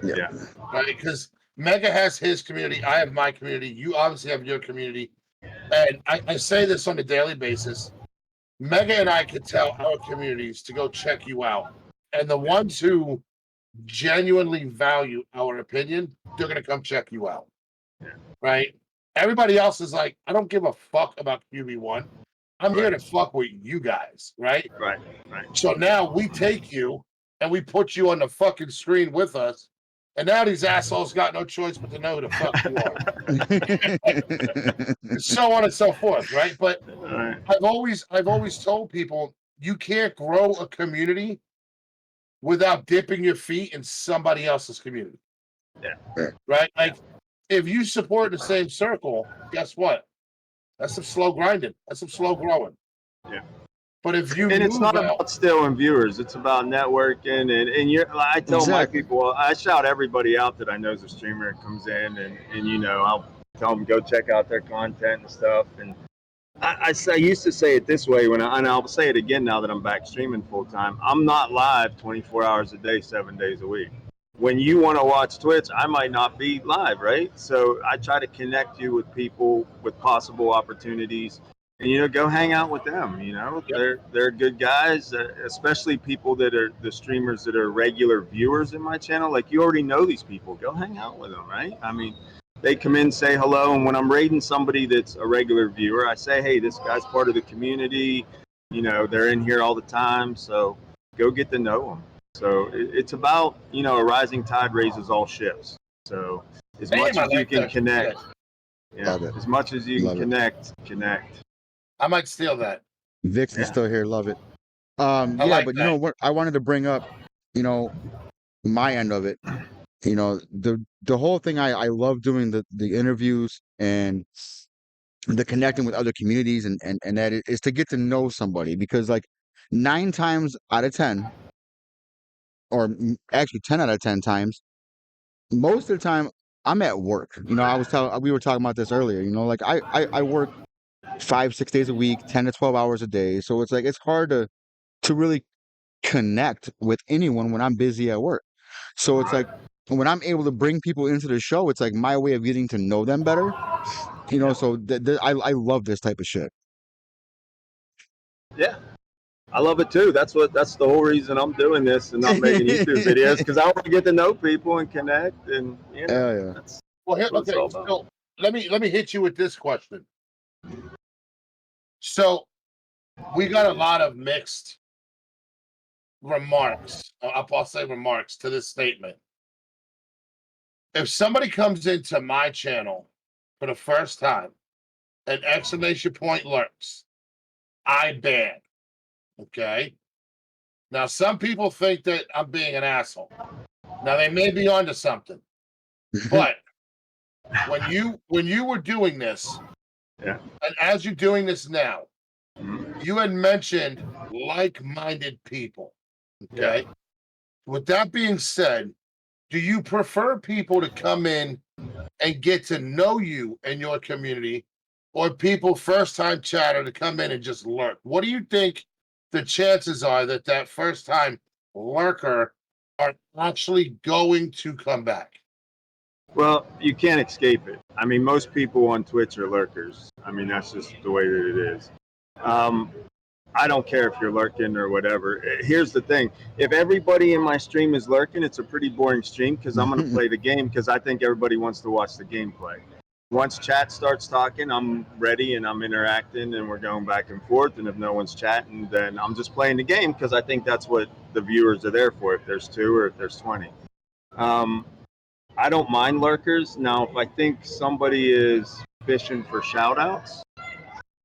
Yeah. Right, because Mega has his community, I have my community, you obviously have your community, and I say this on a daily basis. Mega and I can tell our communities to go check you out, and the ones who genuinely value our opinion, they're gonna come check you out. Yeah. Right? Everybody else is like, I don't give a fuck about QB1. I'm here to fuck with you guys, right? Right. So now we take you and we put you on the fucking screen with us. And now these assholes got no choice but to know who the fuck you are. So on and so forth, right? But I've always told people you can't grow a community without dipping your feet in somebody else's community. Yeah. Right? Like if you support the same circle, guess what? That's some slow grinding. That's some slow growing. Yeah. But if you and it's not about stealing viewers, it's about networking and I tell my people, I shout everybody out that I know is a streamer that comes in and you know, I'll tell them go check out their content and stuff and I used to say it this way and I'll say it again now that I'm back streaming full time. I'm not live 24 hours a day, 7 days a week. When you want to watch Twitch, I might not be live, right? So I try to connect you with people with possible opportunities, and go hang out with them. Yep. They're good guys, especially people that are the streamers that are regular viewers in my channel. Like you already know these people, go hang out with them, right? I mean, they come in, say hello, and when I'm raiding somebody that's a regular viewer, I say, hey, this guy's part of the community. They're in here all the time, so go get to know them. So it's about, a rising tide raises all ships. So as Damn, much I as you like can that connect, shit. yeah, Love it. as much as you can Love it. connect. I might steal that. Vixen's Yeah. still here. Love it. I Yeah, like but that. what I wanted to bring up, you know, my end of it. The whole thing. I love doing the interviews and the connecting with other communities and that is to get to know somebody because like 9 times out of 10, or actually 10 out of 10 times, most of the time I'm at work. We were talking about this earlier. Like I work 5 6 days a week, 10 to 12 hours a day. So it's like it's hard to really connect with anyone when I'm busy at work. So it's like when I'm able to bring people into the show, it's like my way of getting to know them better. So I love this type of shit. Yeah. I love it too. That's the whole reason I'm doing this and not making YouTube videos, because I want to get to know people and connect, and Hell yeah. that's Well, here, what it's okay. all about. So let me hit you with this question. So we got a lot of mixed remarks. I'll say remarks to this statement. If somebody comes into my channel for the first time, an exclamation point lurks, I ban. Okay. Now, some people think that I'm being an asshole. Now, they may be onto something, but when you were doing this, Yeah. and as you're doing this now, Mhm. you had mentioned like-minded people. Yeah. Okay. With that being said, do you prefer people to come in and get to know you and your community, or people first time chatter to come in and just lurk? What do you think the chances are that that first time lurker are actually going to come back? Well, you can't escape it. I mean, most people on Twitch are lurkers. I mean, that's just the way that it is. Um, I don't care if you're lurking or whatever. Here's the thing: if everybody in my stream is lurking, it's a pretty boring stream because I'm going to play the game because I think everybody wants to watch the gameplay. Once chat starts talking, I'm ready and I'm interacting and we're going back and forth. And if no one's chatting, then I'm just playing the game because I think that's what the viewers are there for. If there's 2 or if there's 20. Um, I don't mind lurkers. Now, if I think somebody is fishing for shout outs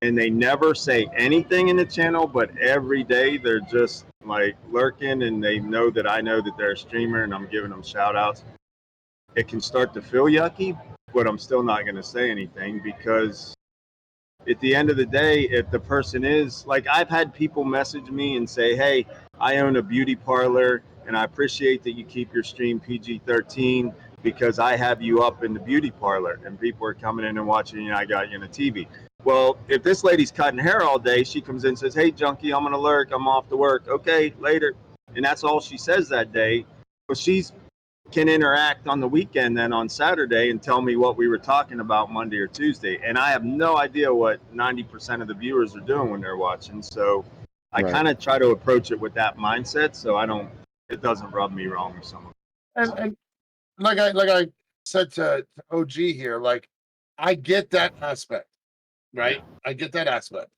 and they never say anything in the channel, but every day they're just like lurking and they know that I know that they're a streamer and I'm giving them shout outs, it can start to feel yucky, but I'm still not going to say anything because at the end of the day, if the person is like, I've had people message me and say, hey, I own a beauty parlor and I appreciate that you keep your stream PG-13 because I have you up in the beauty parlor and people are coming in and watching you and I got you on the TV. Well, if this lady's cutting hair all day, she comes in and says, hey, junkie, I'm going to lurk. I'm off to work. Okay, later. And that's all she says that day. But she's can interact on the weekend then on Saturday and tell me what we were talking about Monday or Tuesday. And I have no idea what 90% of the viewers are doing when they're watching. So I Right. kind of try to approach it with that mindset so it doesn't rub me wrong with someone. And like I said to OG here, like I get that aspect, right? I get that aspect.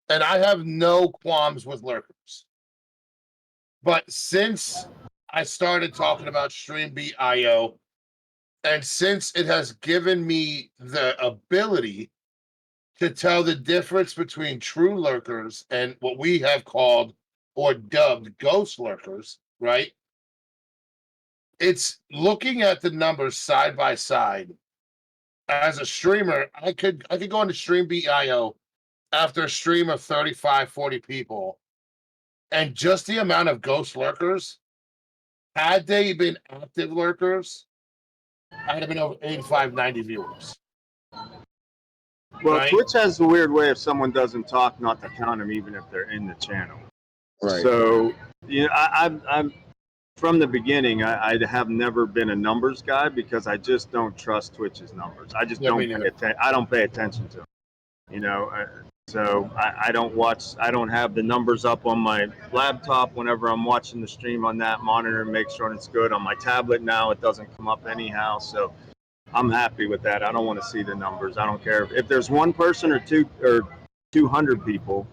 And I have no qualms with lurkers. But since I started talking about StreamBeat.io, and since it has given me the ability to tell the difference between true lurkers and what we have called or dubbed ghost lurkers, right? It's looking at the numbers side by side. As a streamer, I could go into StreamBeat.io after a stream of 35, 40 people, and just the amount of ghost lurkers, had they been active lurkers, I'd have been over 85, 90 viewers. Well, right? Twitch has a weird way if someone doesn't talk, not to count them, even if they're in the channel. Right. So, you know, I'm from the beginning. I have never been a numbers guy because I just don't trust Twitch's numbers. I just Yeah, me don't pay neither. attention. I don't pay attention to them. You know, so I don't watch. I don't have the numbers up on my laptop whenever I'm watching the stream on that monitor and make sure it's good. On my tablet now, it doesn't come up anyhow. So I'm happy with that. I don't want to see the numbers. I don't care if there's one person or two or 200 people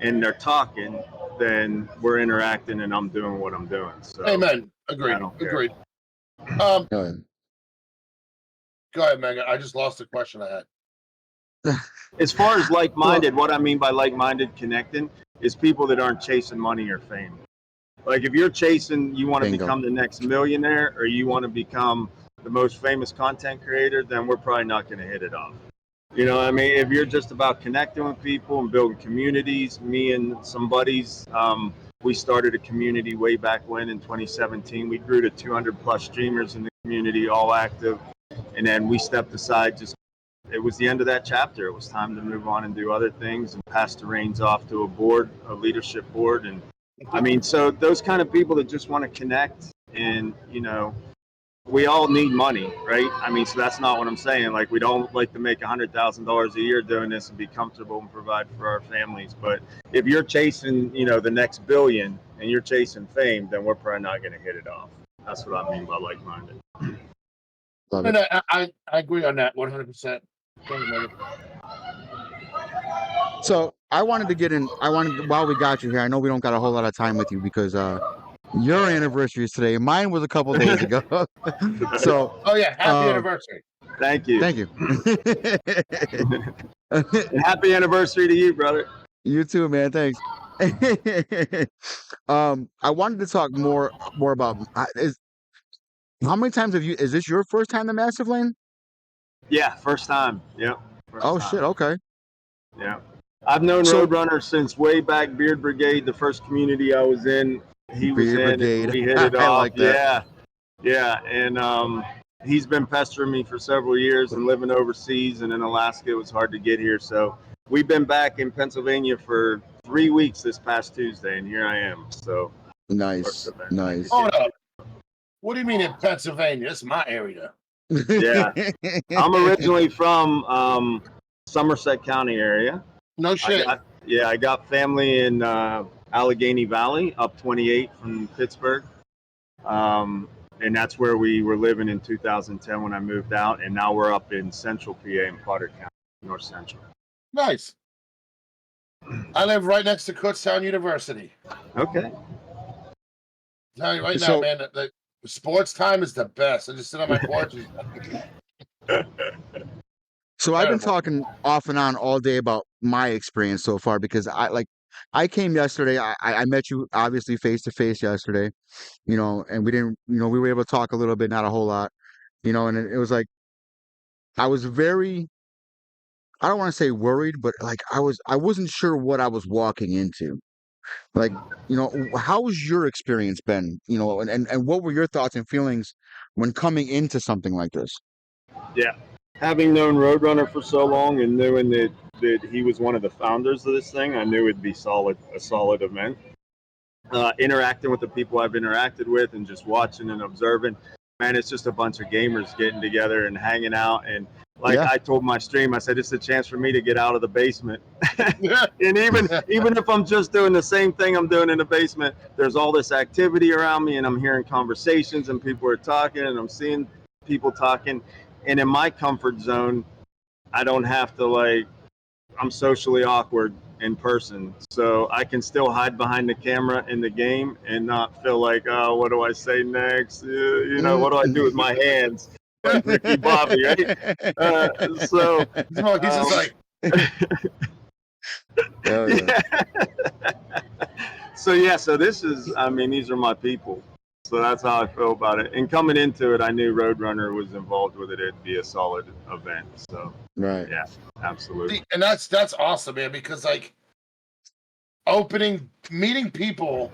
and they're talking, then we're interacting and I'm doing what I'm doing. So Amen. Agreed. I don't care. Agreed. Go ahead. Go ahead, Megan. I just lost the question I had. As far as like-minded, what I mean by like-minded connecting is people that aren't chasing money or fame. Like if you're chasing, you want to Bingo. become the next millionaire or you want to become the most famous content creator, then we're probably not going to hit it off. You know what I mean? If you're just about connecting with people and building communities, me and some buddies, we started a community way back when in 2017. We grew to 200 plus streamers in the community, all active. And then we stepped aside. It was the end of that chapter. It was time to move on and do other things and pass the reins off to a board, a leadership board. And I mean, so those kind of people that just want to connect and, you know, we all need money, right? I mean, so that's not what I'm saying. Like, we don't like to make $100,000 a year doing this and be comfortable and provide for our families. But if you're chasing, you know, the next billion and you're chasing fame, then we're probably not going to hit it off. That's what I mean by like-minded. Love And it. I agree on that 100%. So I wanted to get in. While we got you here, I know we don't got a whole lot of time with you because your anniversary is today. Mine was a couple days ago. So Oh yeah, happy anniversary. Thank you. thank you. And happy anniversary to you, brother. You too, man. Thanks. I wanted to talk more about how many times have you? Is this your first time to MassiveLAN? Yeah, first time. Yep. Oh shit. Okay. Yeah. I've known So- Roadrunner since way back Beard Brigade, the first community I was in. He was Beard in Brigade. and we hit it I off. like that. Yeah. And he's been pestering me for several years and living overseas and in Alaska. It was hard to get here. So we've been back in Pennsylvania for 3 weeks this past Tuesday, and here I am. So Nice. Nice. Hold up. What do you mean in Pennsylvania? It's my area. Yeah. I'm originally from Somerset County area. No shit. I got family in Allegheny Valley, up 28 from Pittsburgh. And that's where we were living in 2010 when I moved out. And now we're up in Central PA in Potter County, North Central. Nice. I live right next to Kutztown University. Okay. I'm telling you right now, So- man, the sports time is the best. I just sit on my porch. So I've been Terrible. talking off and on all day about my experience so far because I came yesterday. I met you obviously face to face yesterday, you know, and we didn't, you know, we were able to talk a little bit, not a whole lot, you know, and it was like I was very, I don't want to say worried, but like I wasn't sure what I was walking into. Like, you know, how has your experience been, you know, and what were your thoughts and feelings when coming into something like this? Yeah. Having known Roadrunner for so long and knowing that he was one of the founders of this thing, I knew it'd be a solid event. Interacting with the people I've interacted with and just watching and observing, man, it's just a bunch of gamers getting together and hanging out. And like Yeah. I told my stream, I said, it's a chance for me to get out of the basement. And even if I'm just doing the same thing I'm doing in the basement, there's all this activity around me and I'm hearing conversations and people are talking and I'm seeing people talking. And in my comfort zone, I don't have to I'm socially awkward in person. So I can still hide behind the camera in the game and not feel like, oh, what do I say next? You know, what do I do with my hands? Like Ricky Bobby, right? So He's just like, Hell yeah. So this is, I mean, these are my people. So that's how I feel about it. And coming into it, I knew Roadrunner was involved with it. It'd be a solid event. So Right. yeah, absolutely. and that's awesome, man, because like meeting people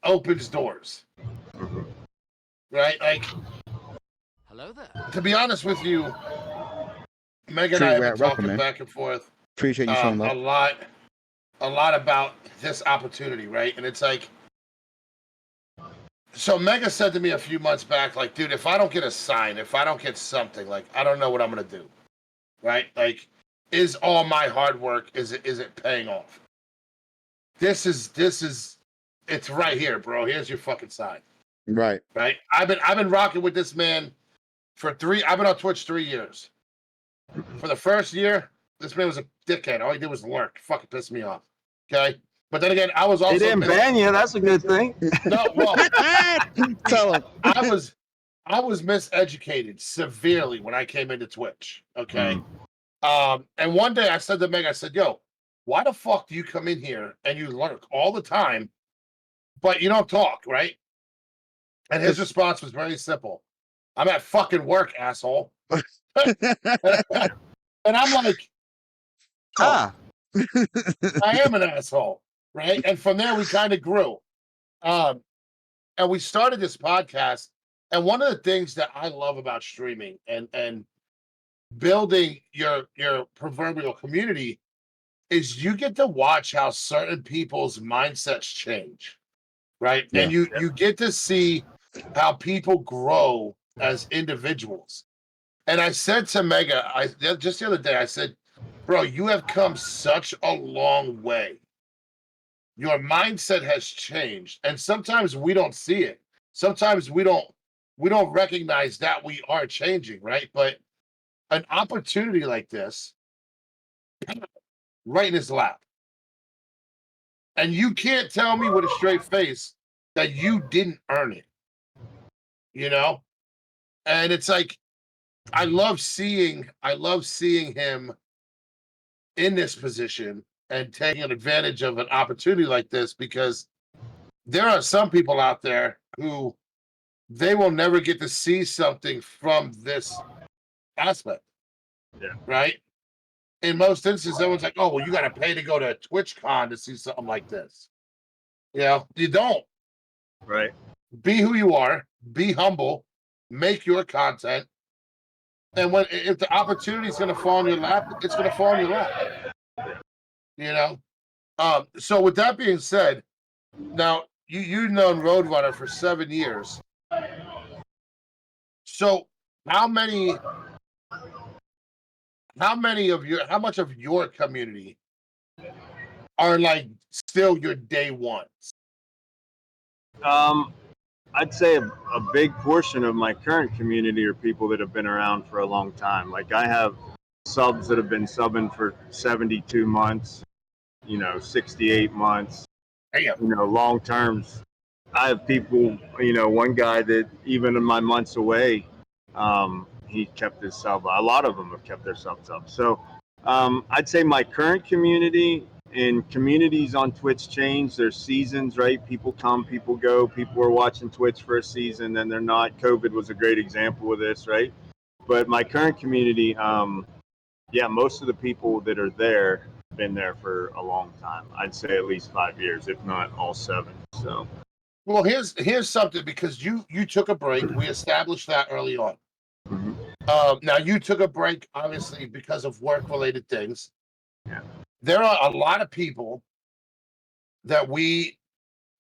opens doors. Mhm. Right? Like, Hello there. to be honest with you, Meg and Sure, I have we're been welcome, talking man. back and forth Appreciate you showing a love. lot about this opportunity, right? And it's like, so Mega said to me a few months back, like, dude, if I don't get a sign, if I don't get something, like, I don't know what I'm gonna do, right? Like, is all my hard work, is it paying off? This is it's right here, bro. Here's your fucking sign. Right. Right? I've been rocking with this man for I've been on Twitch 3 years. For the first year, this man was a dickhead. All he did was lurk. Fucking pissed me off. Okay? But then again, I was They also didn't ban you. That's a good thing. no, well, Tell him. I was miseducated severely when I came into Twitch. Okay. And one day I said to Meg, I said, yo, why the fuck do you come in here and you lurk all the time, but you don't talk, right? And his response was very simple. I'm at fucking work, asshole. And I'm like, oh, I am an asshole, right? And from there, we kind of grew. And we started this podcast. And one of the things that I love about streaming and building your proverbial community is you get to watch how certain people's mindsets change, right? Yeah. And you get to see how people grow as individuals. And I said to Mega, just the other day, I said, bro, you have come such a long way. Your mindset has changed. And sometimes we don't see it. Sometimes we don't recognize that we are changing, right? But an opportunity like this, right in his lap. And you can't tell me with a straight face that you didn't earn it. You know? And it's like, I love seeing him in this position and taking advantage of an opportunity like this, because there are some people out there who they will never get to see something from this aspect. Yeah. Right? In most instances, everyone's like, oh, well, you got to pay to go to TwitchCon to see something like this. You know, you don't. Right. Be who you are, be humble, make your content. And if the opportunity is going to fall in your lap, it's going to fall in your lap. You know? So with that being said, now you've known Roadrunner for 7 years. So how much of your community are like still your day ones? I'd say a big portion of my current community are people that have been around for a long time. Like I have subs that have been subbing for 72 months, 68 months, long terms. I have people, one guy that even in my months away, he kept his sub. A lot of them have kept their subs up. So I'd say my current community and communities on Twitch change. There's seasons, right? People come, people go. People are watching Twitch for a season, then they're not. COVID was a great example of this, right? But my current community, most of the people that are there have been there for a long time. I'd say at least 5 years, if not all 7. So. Well, here's something, because you took a break. We established that early on. Mm-hmm. Now you took a break, obviously, because of work-related things. Yeah. There are a lot of people that we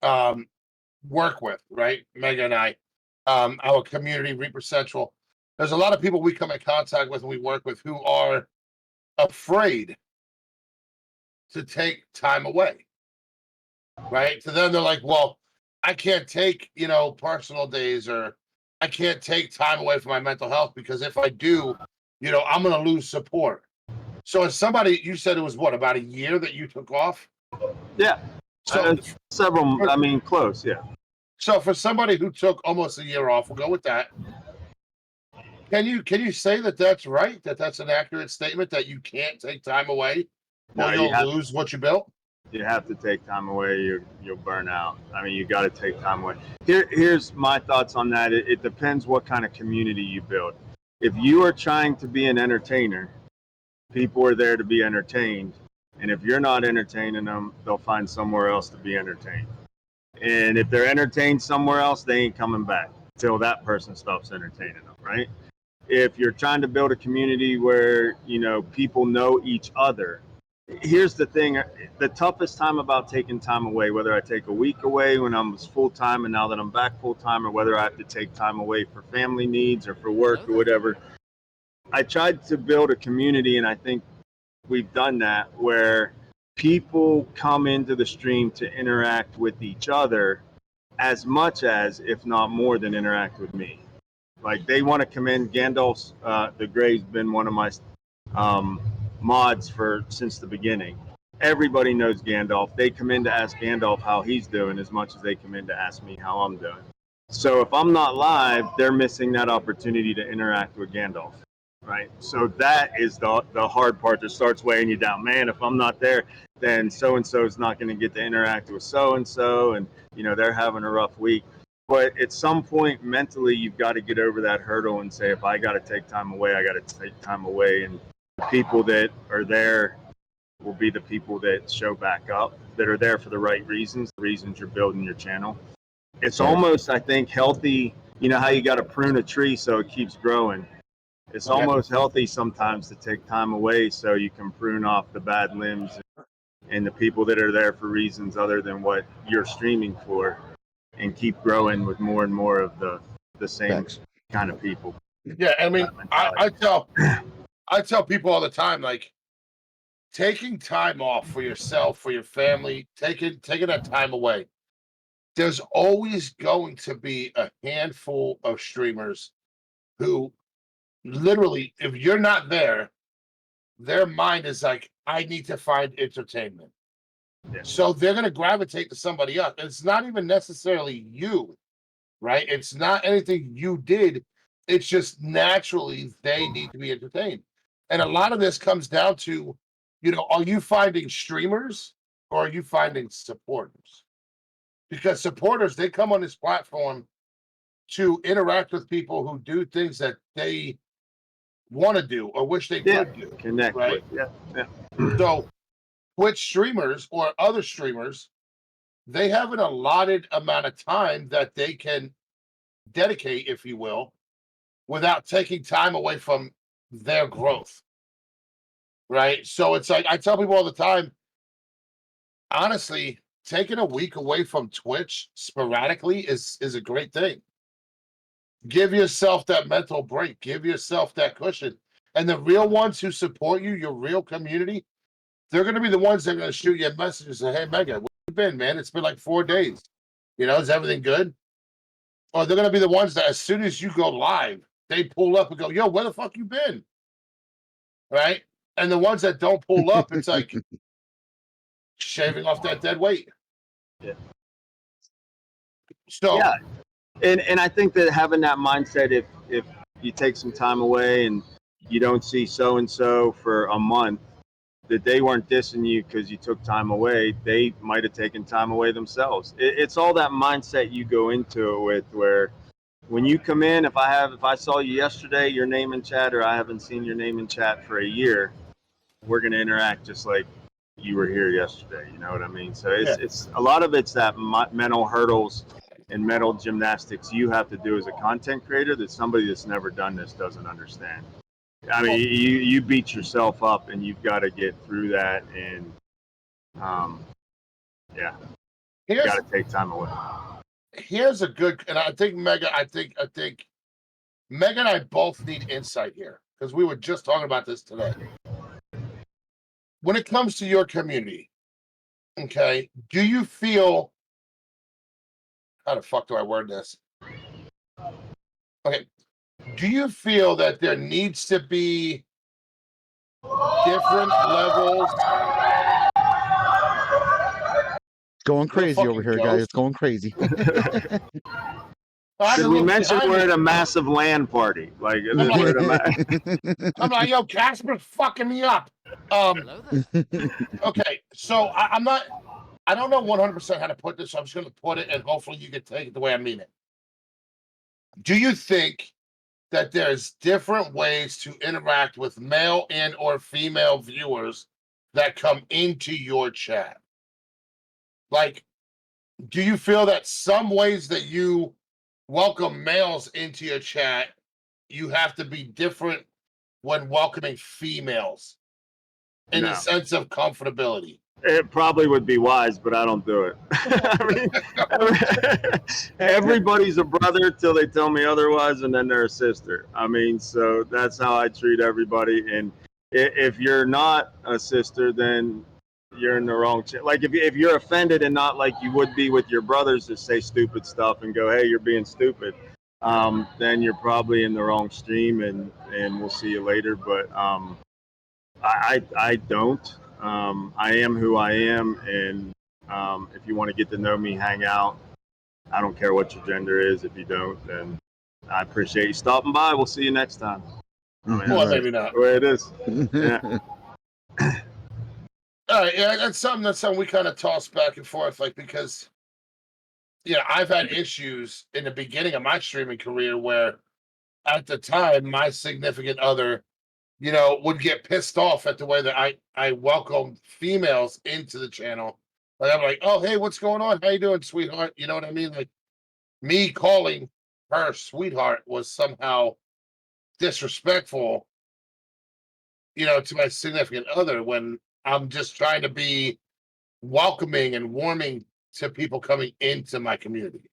work with, right? Mega and I, our community, Reaper Central. There's a lot of people we come in contact with and we work with who are afraid to take time away, right? So then they're like, well, I can't take, personal days, or I can't take time away from my mental health, because if I do, I'm going to lose support. So as somebody, you said it was what, about a year that you took off? Yeah. So several, close, yeah. So for somebody who took almost a year off, we'll go with that. Can you say that that's right? That's an accurate statement, that you can't take time away or you'll lose what you built? You have to take time away. You'll burn out. I mean, you got to take time away. Here's my thoughts on that. It depends what kind of community you build. If you are trying to be an entertainer, people are there to be entertained. And if you're not entertaining them, they'll find somewhere else to be entertained. And if they're entertained somewhere else, they ain't coming back until that person stops entertaining them, right? if you're trying to build a community where, you know, people know each other, here's the thing. The toughest time about taking time away, whether I take a week away when I was full-time and now that I'm back full-time, or whether I have to take time away for family needs or for work or whatever, I tried to build a community, and I think we've done that, where people come into the stream to interact with each other as much as, if not more than, interact with me. Like, they want to come in. Gandalf's the Gray's been one of my mods since the beginning. Everybody knows Gandalf. They come in to ask Gandalf how he's doing as much as they come in to ask me how I'm doing. So if I'm not live, they're missing that opportunity to interact with Gandalf, right? So that is the hard part that starts weighing you down. Man, if I'm not there, then so-and-so is not going to get to interact with so-and-so, and, you know, they're having a rough week. But at some point, mentally, you've got to get over that hurdle and say, if I got to take time away, I got to take time away. And the people that are there will be the people that show back up, that are there for the right reasons, the reasons you're building your channel. It's almost, I think, healthy. You know how you got to prune a tree so it keeps growing? It's almost healthy sometimes to take time away so you can prune off the bad limbs and the people that are there for reasons other than what you're streaming for, and keep growing with more and more of the same kind of people. Yeah, I mean, I tell people all the time, like, taking time off for yourself, for your family, taking that time away. There's always going to be a handful of streamers who literally, if you're not there, their mind is like, I need to find entertainment. Yeah. So they're going to gravitate to somebody else. It's not even necessarily you, right? It's not anything you did. It's just naturally they need to be entertained. And a lot of this comes down to, you know, are you finding streamers or are you finding supporters? Because supporters, they come on this platform to interact with people who do things that they want to do or wish they could do. Connect right? with. Yeah. So Twitch streamers or other streamers, they have an allotted amount of time that they can dedicate, if you will, without taking time away from their growth. Right. So it's like I tell people all the time, honestly, taking a week away from Twitch sporadically is a great thing. Give yourself that mental break, give yourself that cushion. And the real ones who support you, your real community, they're going to be the ones that are going to shoot you a message and say, hey, Mega, where you been, man? It's been like 4 days. You know, is everything good? Or they're going to be the ones that as soon as you go live, they pull up and go, yo, where the fuck you been? Right? And the ones that don't pull up, it's like shaving off that dead weight. Yeah. So, yeah. And I think that having that mindset, if you take some time away and you don't see so-and-so for a month, that they weren't dissing you because you took time away. They might have taken time away themselves. It's all that mindset you go into it with, where when you come in, if I saw you yesterday, your name in chat, or I haven't seen your name in chat for a year, we're going to interact just like you were here yesterday. You know what I mean? So it's a lot of it's that mental hurdles and mental gymnastics you have to do as a content creator that somebody that's never done this doesn't understand. I mean, you beat yourself up, and you've got to get through that, and you got to take time away. Here's a good, and I think Mega, I think Mega and I both need insight here because we were just talking about this today. When it comes to your community, okay, do you feel, how the fuck do I word this? Okay, do you feel that there needs to be different levels? Going crazy over here, guys. It's going crazy. Did we mention we're at a massive LAN party? Like, I'm like, yo, Casper's fucking me up. Okay, so I don't know 100% how to put this, so I'm just going to put it, and hopefully you can take it the way I mean it. Do you think that there's different ways to interact with male and or female viewers that come into your chat? Like, do you feel that some ways that you welcome males into your chat you have to be different when welcoming females in the No. sense of comfortability. It probably would be wise, but I don't do it. I mean, everybody's a brother till they tell me otherwise, and then they're a sister. I mean, so that's how I treat everybody. And if you're not a sister, then you're in the wrong. Like if you're offended and not like you would be with your brothers to say stupid stuff and go, "Hey, you're being stupid," then you're probably in the wrong stream, and we'll see you later. But I don't. I am who I am, and if you want to get to know me, hang out. I don't care what your gender is. If you don't, then I appreciate you stopping by. We'll see you next time. I mean, Well, that's maybe not. the way it is. Yeah. All right, yeah, that's something we kind of toss back and forth, like because I've had issues in the beginning of my streaming career where at the time my significant other, would get pissed off at the way that I welcome females into the channel. Like I'm like, oh hey, what's going on? How you doing, sweetheart? You know what I mean? Like me calling her sweetheart was somehow disrespectful, to my significant other when I'm just trying to be welcoming and warming to people coming into my community.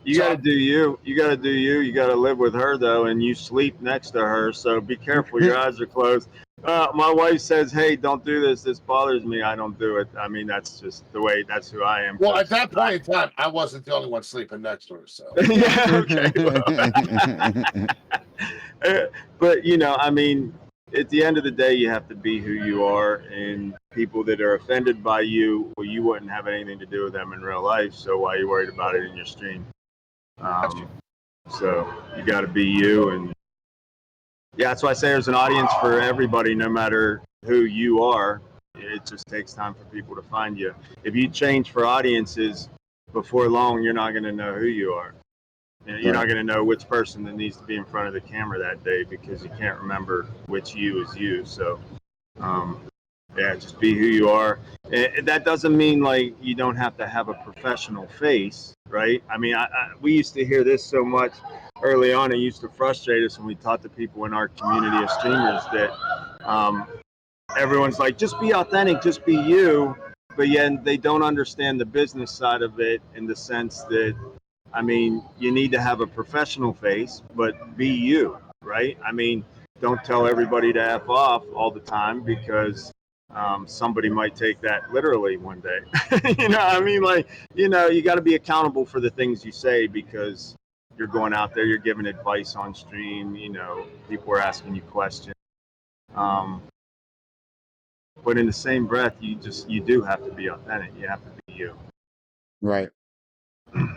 You got to do you. You got to do you. You got to live with her though, and you sleep next to her. So be careful. Your eyes are closed. My wife says, "Hey, don't do this. This bothers me." I don't do it. I mean, that's just the way. That's who I am. Well, at that point in time, I wasn't the only one sleeping next to her. So yeah. Okay. But I mean, at the end of the day, you have to be who you are, and people that are offended by you, well, you wouldn't have anything to do with them in real life. So why are you worried about it in your stream? So you got to be you, and yeah, that's why I say there's an audience for everybody, no matter who you are. It just takes time for people to find you. If you change for audiences, before long, you're not going to know who you are. You're not going to know which person that needs to be in front of the camera that day because you can't remember which you is you. So, yeah, just be who you are. And that doesn't mean like you don't have to have a professional face, right? I mean, we used to hear this so much early on. It used to frustrate us when we taught the people in our community of streamers that everyone's like, just be authentic, just be you. But yet they don't understand the business side of it in the sense that, I mean, you need to have a professional face, but be you, right? I mean, don't tell everybody to F off all the time because somebody might take that literally one day. I mean, like, you got to be accountable for the things you say because you're going out there, you're giving advice on stream, people are asking you questions. But in the same breath, you do have to be authentic. You have to be you. Right.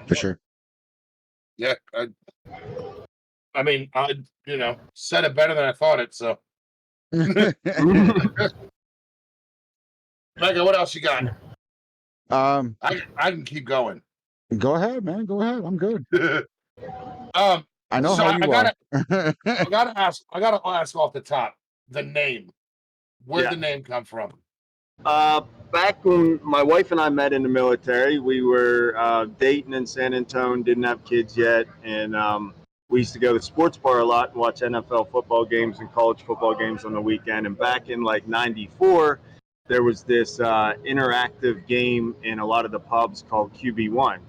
For sure. Yeah. I mean, I said it better than I thought it. So, Mega, what else you got? I can keep going. Go ahead, man. Go ahead. I'm good. I know so how you are. I gotta ask off the top the name. Where'd the name come from? Back when my wife and I met in the military, we were dating in San Antonio, didn't have kids yet, and we used to go to the sports bar a lot and watch NFL football games and college football games on the weekend. And back in like '94, there was this interactive game in a lot of the pubs called QB1.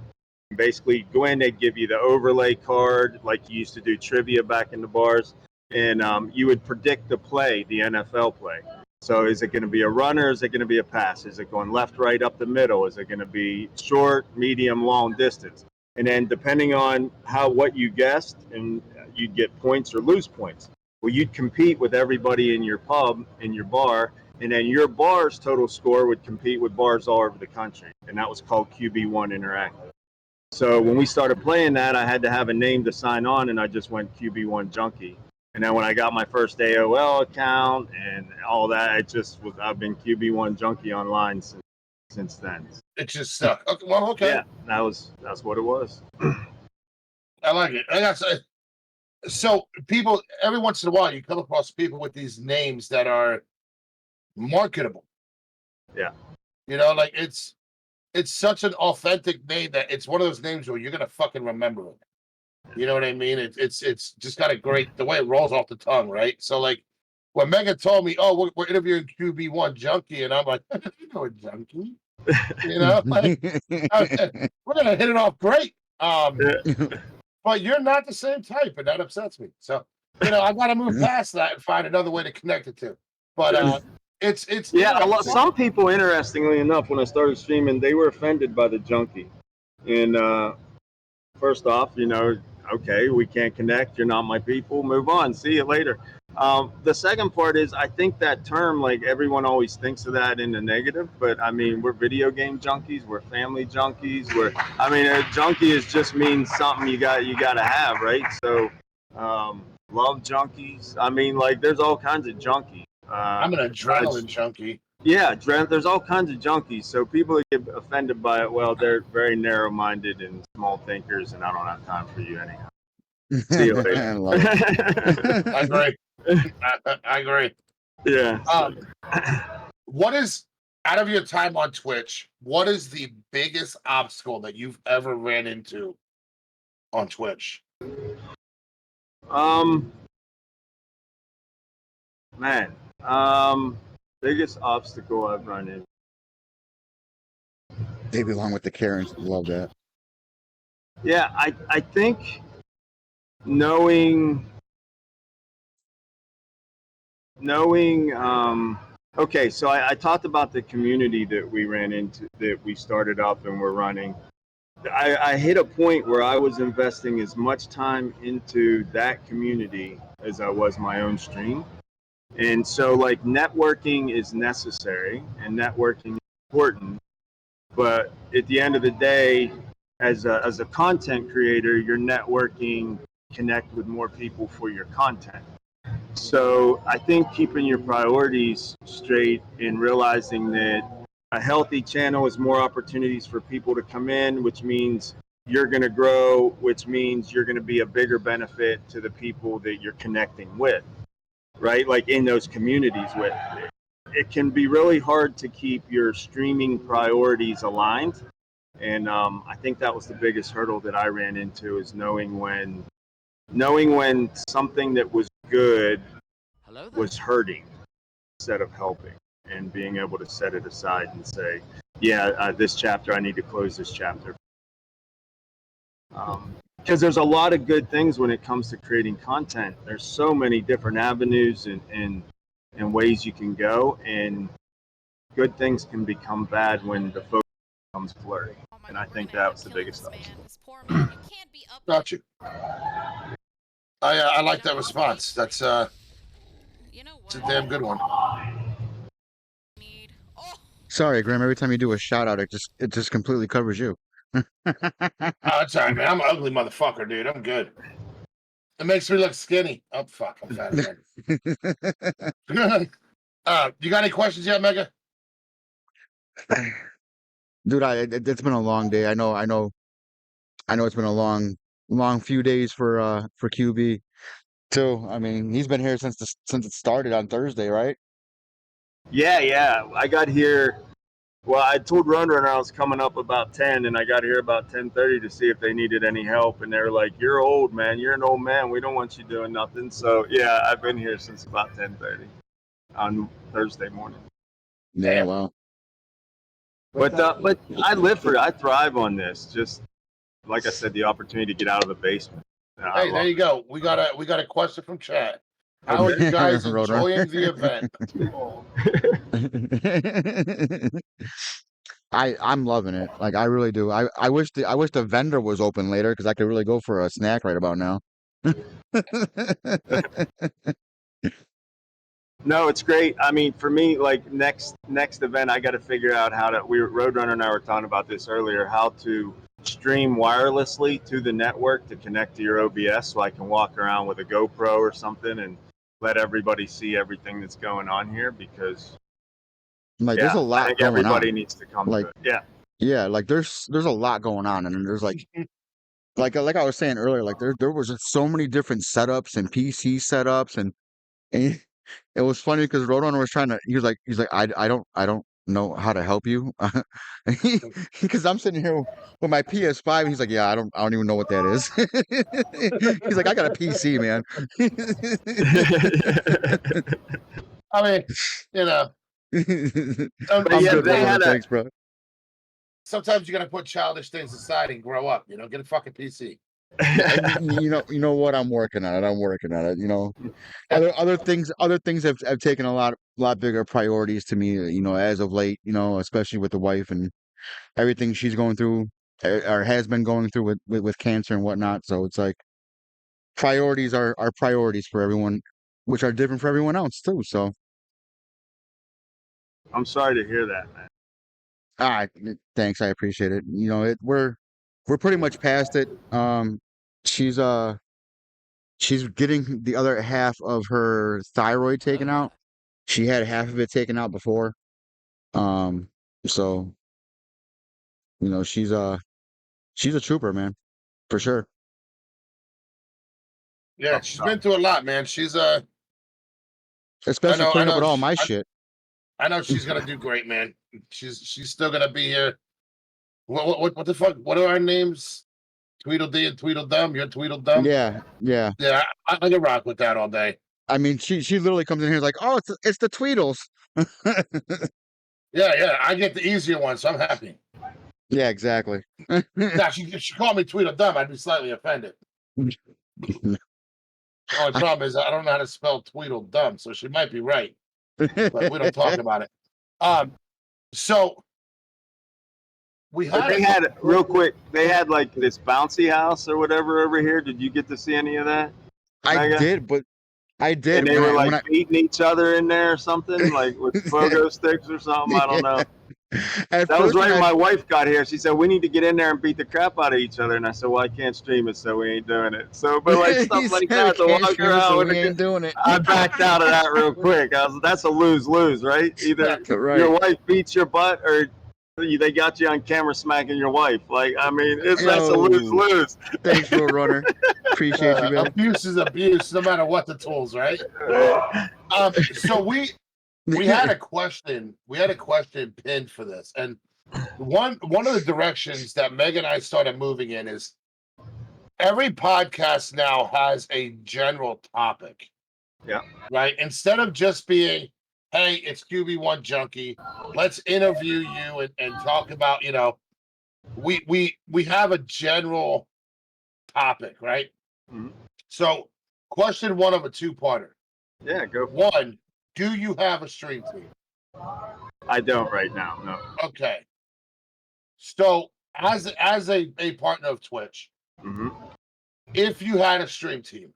Basically, go in, they'd give you the overlay card like you used to do trivia back in the bars, and you would predict the play, the NFL play. So is it going to be a runner? Is it going to be a pass? Is it going left, right, up the middle? Is it going to be short, medium, long distance? And then depending on what you guessed, and you'd get points or lose points. Well, you'd compete with everybody in your pub, in your bar, and then your bar's total score would compete with bars all over the country. And that was called QB1 Interactive. So when we started playing that, I had to have a name to sign on, and I just went QB1 Junkie. And then when I got my first AOL account and all that, I've been QB1 Junkie online since then. It just stuck. Okay, well, okay. Yeah, that's what it was. I like it. So people, every once in a while, you come across people with these names that are marketable. Yeah. Like it's such an authentic name that it's one of those names where you're gonna fucking remember it. You know what I mean? It's just got a great the way it rolls off the tongue, right? So like when Megan told me, "Oh, we're interviewing QB1 Junkie," and I'm like, "You know a junkie?" You know, like we're gonna hit it off great. But you're not the same type, and that upsets me. So I got to move past that and find another way to connect it to. But it's Yeah, interesting. some people, interestingly enough, when I started streaming, they were offended by the junkie. And first off, okay, we can't connect. You're not my people. Move on. See you later. The second part is, I think that term, like everyone always thinks of that in the negative, but I mean, we're video game junkies. We're family junkies. A junkie just means something you got to have, right? So, love junkies. I mean, like, there's all kinds of junkies. I'm an adrenaline junkie. Yeah, there's all kinds of junkies. So people that get offended by it, well, they're very narrow-minded and small thinkers, and I don't have time for you anyhow. See you later. I love it. I agree. I agree. Yeah. What is out of your time on Twitch? What is the biggest obstacle that you've ever ran into on Twitch? Man, biggest obstacle I've run into. They belong with the Karens. Love that. Yeah, I think knowing okay, so I talked about the community that we ran into, that we started up and we're running. I hit a point where I was investing as much time into that community as I was my own stream. And so, like, networking is necessary and networking is important. But at the end of the day, as a content creator, you're networking, connect with more people for your content. So I think keeping your priorities straight and realizing that a healthy channel is more opportunities for people to come in, which means you're going to grow, which means you're going to be a bigger benefit to the people that you're connecting with, right? Like in those communities with. It can be really hard to keep your streaming priorities aligned. And I think that was the biggest hurdle that I ran into, is knowing when something that was good Hello there. was hurting instead of helping, and being able to set it aside and say, yeah, this chapter, I need to close this chapter. Because there's a lot of good things when it comes to creating content. There's so many different avenues and ways you can go, and good things can become bad when the focus becomes blurry. Oh my And God, I we're think gonna end that up was the killing biggest this man. obstacle. This poor man. You can't be up. Got you. I like You know that what? response. That's You know it's what? a damn good one. Need. Oh, Sorry, Graham. Every time you do a shout out, it just completely covers you. Oh, that's all right, man. I'm an ugly motherfucker, dude. I'm good. It makes me look skinny. Oh fuck, I'm fat again. You got any questions yet, Mega? Dude, it's been a long day. I know. It's been a long few days for QB too. I mean, he's been here since it started on Thursday, right? Yeah. I got here. Well, I told Runrunner I was coming up about 10, and I got here about 10:30 to see if they needed any help. And they're like, "You're old, man. You're an old man. We don't want you doing nothing." So yeah, I've been here since about 10:30 on Thursday morning. Yeah, well. But I live for it. I thrive on this. Just like I said, the opportunity to get out of the basement. Hey, there you go. We got a question from chat. How are you guys enjoying the event? I'm loving it. Like, I really do. I wish the vendor was open later because I could really go for a snack right about now. No, it's great. I mean, for me, like next event, I got to figure out how to. Roadrunner and I were talking about this earlier. How to stream wirelessly to the network to connect to your OBS, so I can walk around with a GoPro or something and let everybody see everything that's going on here. Because Like, there's a I lot think going everybody on. needs to come Like, to it. yeah, like there's a lot going on, and then there's like I was saying earlier, like there was just so many different setups and PC setups, and it was funny because Roadrunner was trying to. He was like, I don't know how to help you because I'm sitting here with my PS5 and he's like, yeah, I don't even know what that is. He's like, I got a PC, man. I mean, you know, But I'm yeah, good, they brother. had a Thanks, bro. sometimes you gotta put childish things aside and grow up. You know, get a fucking PC. You know what? I'm working on it. I'm working on it. You know, Yeah, other things have taken a lot bigger priorities to me. You know, as of late. You know, especially with the wife and everything she's going through or has been going through with cancer and whatnot. So it's like priorities are priorities for everyone, which are different for everyone else too. So I'm sorry to hear that, man. ah, thanks, I appreciate it. You know, we're pretty much past it. She's she's getting the other half of her thyroid Hello taken out. there. She had half of it taken out before. Um, so you know, she's a trooper, man, for sure. yeah, Tough she's stuff. been through a lot, man. She's Especially I putting up know, with all my shit. I know she's gonna do great, man. She's still gonna be here. What the fuck? What are our names? Tweedledee and Tweedledum. You're Tweedledum. Yeah, yeah. Yeah, I can rock with that all day. I mean, she literally comes in here like, oh, it's the Tweedles. Yeah, yeah, I get the easier one, so I'm happy. Yeah, exactly. Now, if she called me Tweedledum, I'd be slightly offended. The only problem is I don't know how to spell Tweedledum, so she might be right, but we don't talk about it. So we But had they had real quick. They had like this bouncy house or whatever over here. Did you get to see any of that, I Mega? did, but I did And they were like when I beating each other in there or something, like with pogo sticks or something. I don't know. At That was first when right when I my wife got here. She said we need to get in there and beat the crap out of each other. And I said, well, I can't stream it, so we ain't doing it. So, but like he stuff like said we that to can't walk stream it, so around we with ain't doing it. I backed out of that real quick. That's a lose-lose, right? Either Right. your wife beats your butt or they got you on camera smacking your wife. Like, I mean, that's a Yo, lose-lose. thanks, Real Runner. Appreciate you, man. abuse is abuse, no matter what the tools, right? So we had a question. We had a question pinned for this, and one of the directions that Meg and I started moving in is every podcast now has a general topic. Yeah. Right. Instead of just being, hey, it's QB1 Junkie, let's interview you and talk about, you know, we have a general topic, right? Mhm. So question one of a two-parter. Yeah, go. One, do you have a stream team? I don't right now. No. Okay. So as a partner of Twitch, Mm-hmm. if you had a stream team,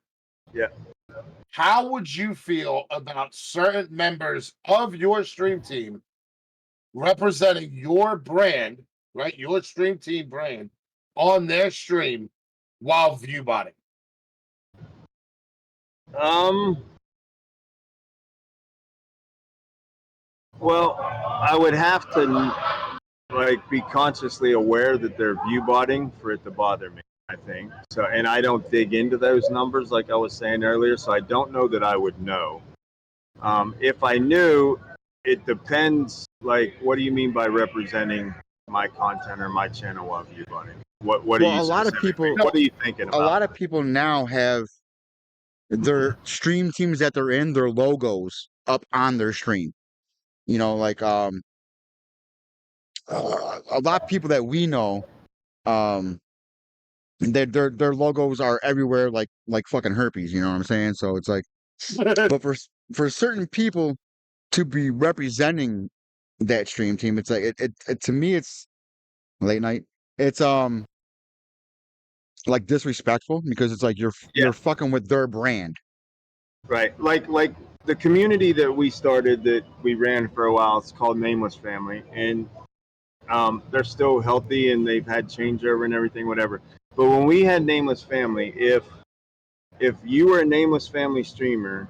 Yeah. how would you feel about certain members of your stream team representing your brand, right? Your stream team brand on their stream while viewbotting? Well, I would have to like be consciously aware that they're view botting for it to bother me. I think so, and I don't dig into those numbers like I was saying earlier, so I don't know that I would know. If I knew, it depends. Like, what do you mean by representing my content or my channel while view botting? What are Well, you a lot of specifically? people, What are you thinking a about? lot of people now have their stream teams that they're in, their logos up on their stream. You know, like a lot of people that we know, um, their logos are everywhere, like fucking herpes. You know what I'm saying? So it's like, but for certain people to be representing that stream team, it's like it to me, it's late night. It's like disrespectful because it's like Yeah, you're fucking with their brand. right. Like the community that we started that we ran for a while. It's called Nameless Family, and they're still healthy and they've had changeover and everything, whatever. But when we had Nameless Family, if you were a Nameless Family streamer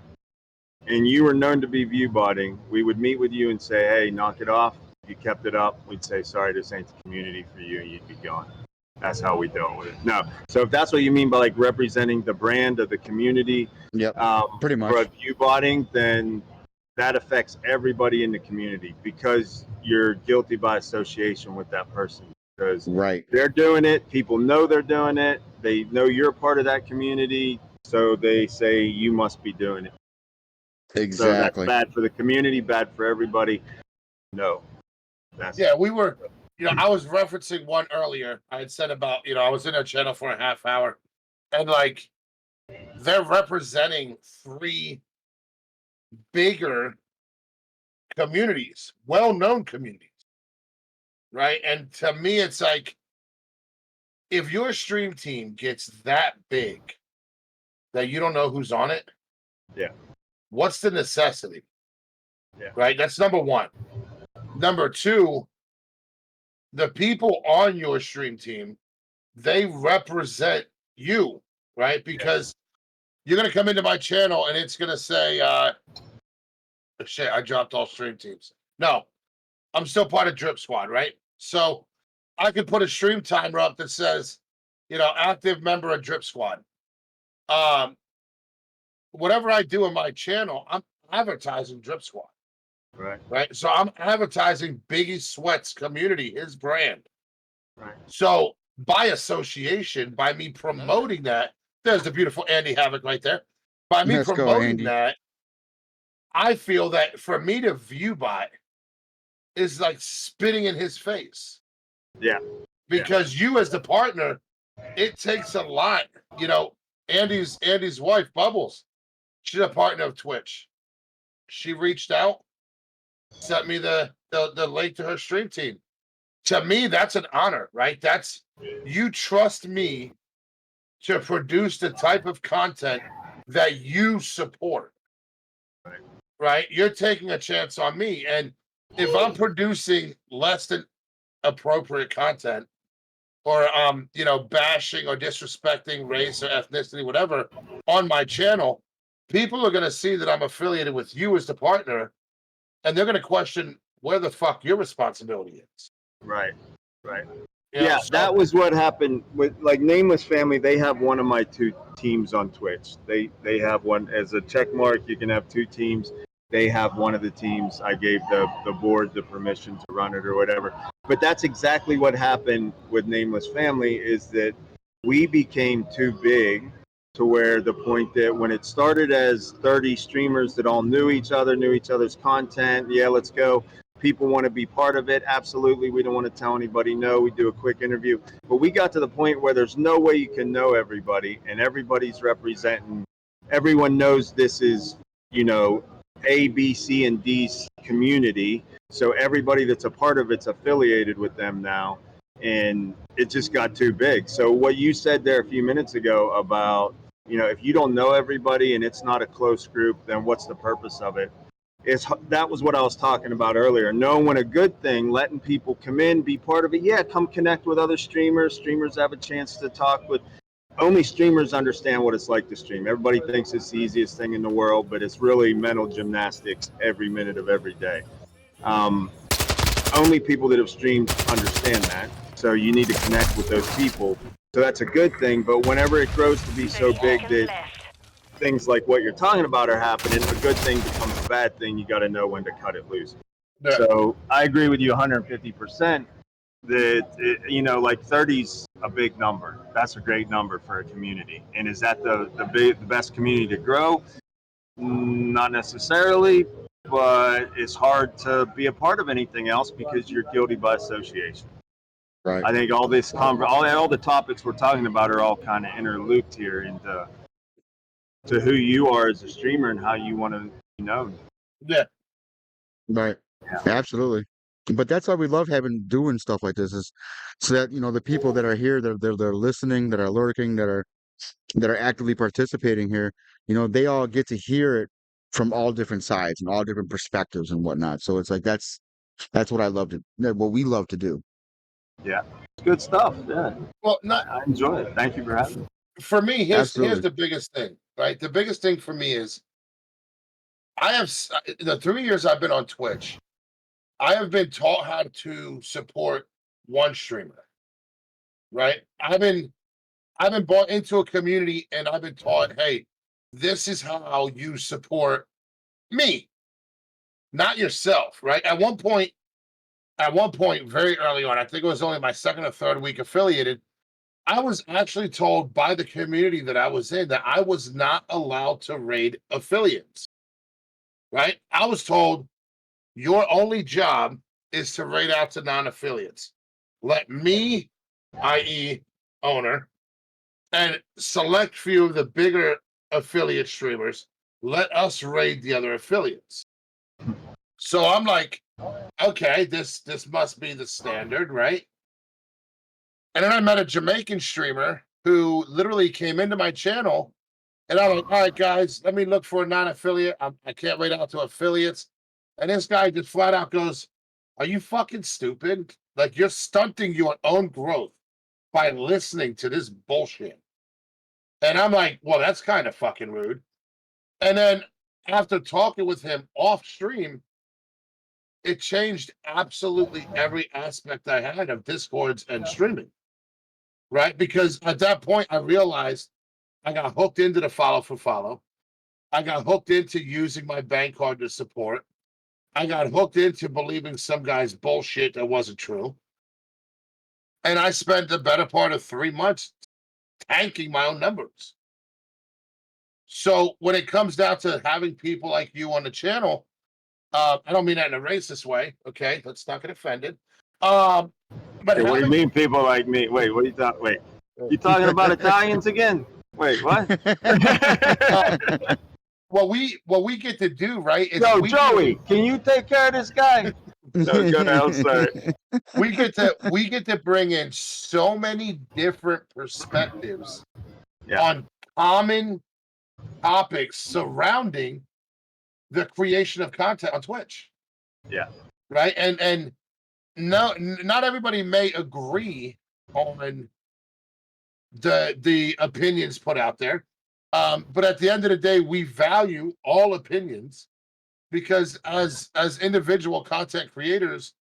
and you were known to be view botting, we would meet with you and say, hey, knock it off. If you kept it up, we'd say, sorry, this ain't the community for you, and you'd be gone. That's how we dealt with it. No. So if that's what you mean by like representing the brand of the community Yep, pretty for much. view botting, then that affects everybody in the community because you're guilty by association with that person. Because Right. they're doing it, people know they're doing it, they know you're a part of that community, so they say you must be doing it. So that's Exactly. bad for the community, bad for everybody. No, that's Yeah, we were, I was referencing one earlier. I had said about, I was in a channel for a half hour, and like they're representing three bigger communities, well-known communities, right? And to me, it's like if your stream team gets that big that you don't know who's on it, yeah, what's the necessity? yeah, Right? That's number one. Number two, the people on your stream team, they represent you, right? Because you're gonna come into my channel and it's gonna say, shit, I dropped all stream teams. No, I'm still part of Drip Squad, right? So I could put a stream timer up that says, active member of Drip Squad. Um, whatever I do in my channel, I'm advertising Drip Squad, right, right? So I'm advertising Biggie Sweat's community, his brand. right. So by association, by me Hello there. promoting that, there's the beautiful Andy Havoc right there. By me Let's go, promoting Andy. that, I feel that for me to view bot is like spitting in his face. Yeah. Because you as the partner, it takes a lot. Andy's wife, Bubbles, she's a partner of Twitch. She reached out, sent me the link to her stream team. To me, that's an honor, right? That's you trust me to produce the type of content that you support. Right? You're taking a chance on me. And if I'm producing less than appropriate content or bashing or disrespecting race or ethnicity, whatever, on my channel, people are gonna see that I'm affiliated with you as the partner, and they're gonna question where the fuck your responsibility is. Right, right. Yeah, That was what happened with like Nameless Family. They have one of my two teams on Twitch. They have one as a check mark. You can have two teams. They have one of the teams. I gave the board the permission to run it or whatever. But that's exactly what happened with Nameless Family is that we became too big to where the point that when it started as 30 streamers that all knew each other, knew each other's content, yeah, let's go. People want to be part of it. Absolutely. We don't want to tell anybody no. We do a quick interview. But we got to the point where there's no way you can know everybody and everybody's representing. Everyone knows this is, A, B, C, and D's community. So everybody that's a part of it's affiliated with them now. And it just got too big. So what you said there a few minutes ago about, if you don't know everybody and it's not a close group, then what's the purpose of it? That was what I was talking about earlier. Knowing when a good thing, letting people come in, be part of it. Yeah, come connect with other streamers. Streamers have a chance to talk with. Only streamers understand what it's like to stream. Everybody thinks it's the easiest thing in the world, but it's really mental gymnastics every minute of every day. Only people that have streamed understand that. So you need to connect with those people. So that's a good thing. But whenever it grows to be so big that things like what you're talking about are happening, a good thing becomes a bad thing. You got to know when to cut it loose. Yeah. So I agree with you 150% that, like 30's a big number. That's a great number for a community. And is that the best community to grow? Not necessarily, but it's hard to be a part of anything else because you're guilty by association. Right. I think all this all the topics we're talking about are all kind of interlooped here into to who you are as a streamer and how you want to be known. Yeah. Right. Yeah. Absolutely. But that's why we love doing stuff like this is so that, the people that are here, they're listening, that are lurking, that are actively participating here, they all get to hear it from all different sides and all different perspectives and whatnot. So it's like that's what what we love to do. Yeah. It's good stuff. Yeah. Well, not I enjoy it. Thank you for having me. for me. Here's Absolutely. the biggest thing, right? The biggest thing for me is I have the 3 years I've been on Twitch. I have been taught how to support one streamer, right? I've been brought into a community and I've been taught, hey, this is how you support me. not yourself, right? At one point, very early on, I think it was only my second or third week affiliated, I was actually told by the community that I was in that I was not allowed to raid affiliates, right? I was told your only job is to raid out to non-affiliates. Let me, i.e., owner, and select few of the bigger affiliate streamers, let us raid the other affiliates. So I'm like, okay, this must be the standard, right? And then I met a Jamaican streamer who literally came into my channel, and I'm like, all right, guys, let me look for a non-affiliate. I can't raid out to affiliates. And this guy just flat out goes, are you fucking stupid? Like, you're stunting your own growth by listening to this bullshit. And I'm like, well, that's kind of fucking rude. And then after talking with him off stream, it changed absolutely every aspect I had of Discords and streaming, right? Because at that point, I realized I got hooked into the follow for follow. I got hooked into using my bank card to support. I got hooked into believing some guy's bullshit that wasn't true. And I spent the better part of 3 months tanking my own numbers. So when it comes down to having people like you on the channel, I don't mean that in a racist way, okay? Let's not get offended. But Hey, what do you mean, people like me? Wait, what are you talking? Wait, you talking about Italians again? Wait, what? what we get to do, right? Is Yo, Joey, can you take care of this guy? No, go to outside. We get to bring in so many different perspectives on common topics surrounding the creation of content on Twitch. Yeah. Right. And no, not everybody may agree on the opinions put out there. But at the end of the day, we value all opinions because as individual content creators,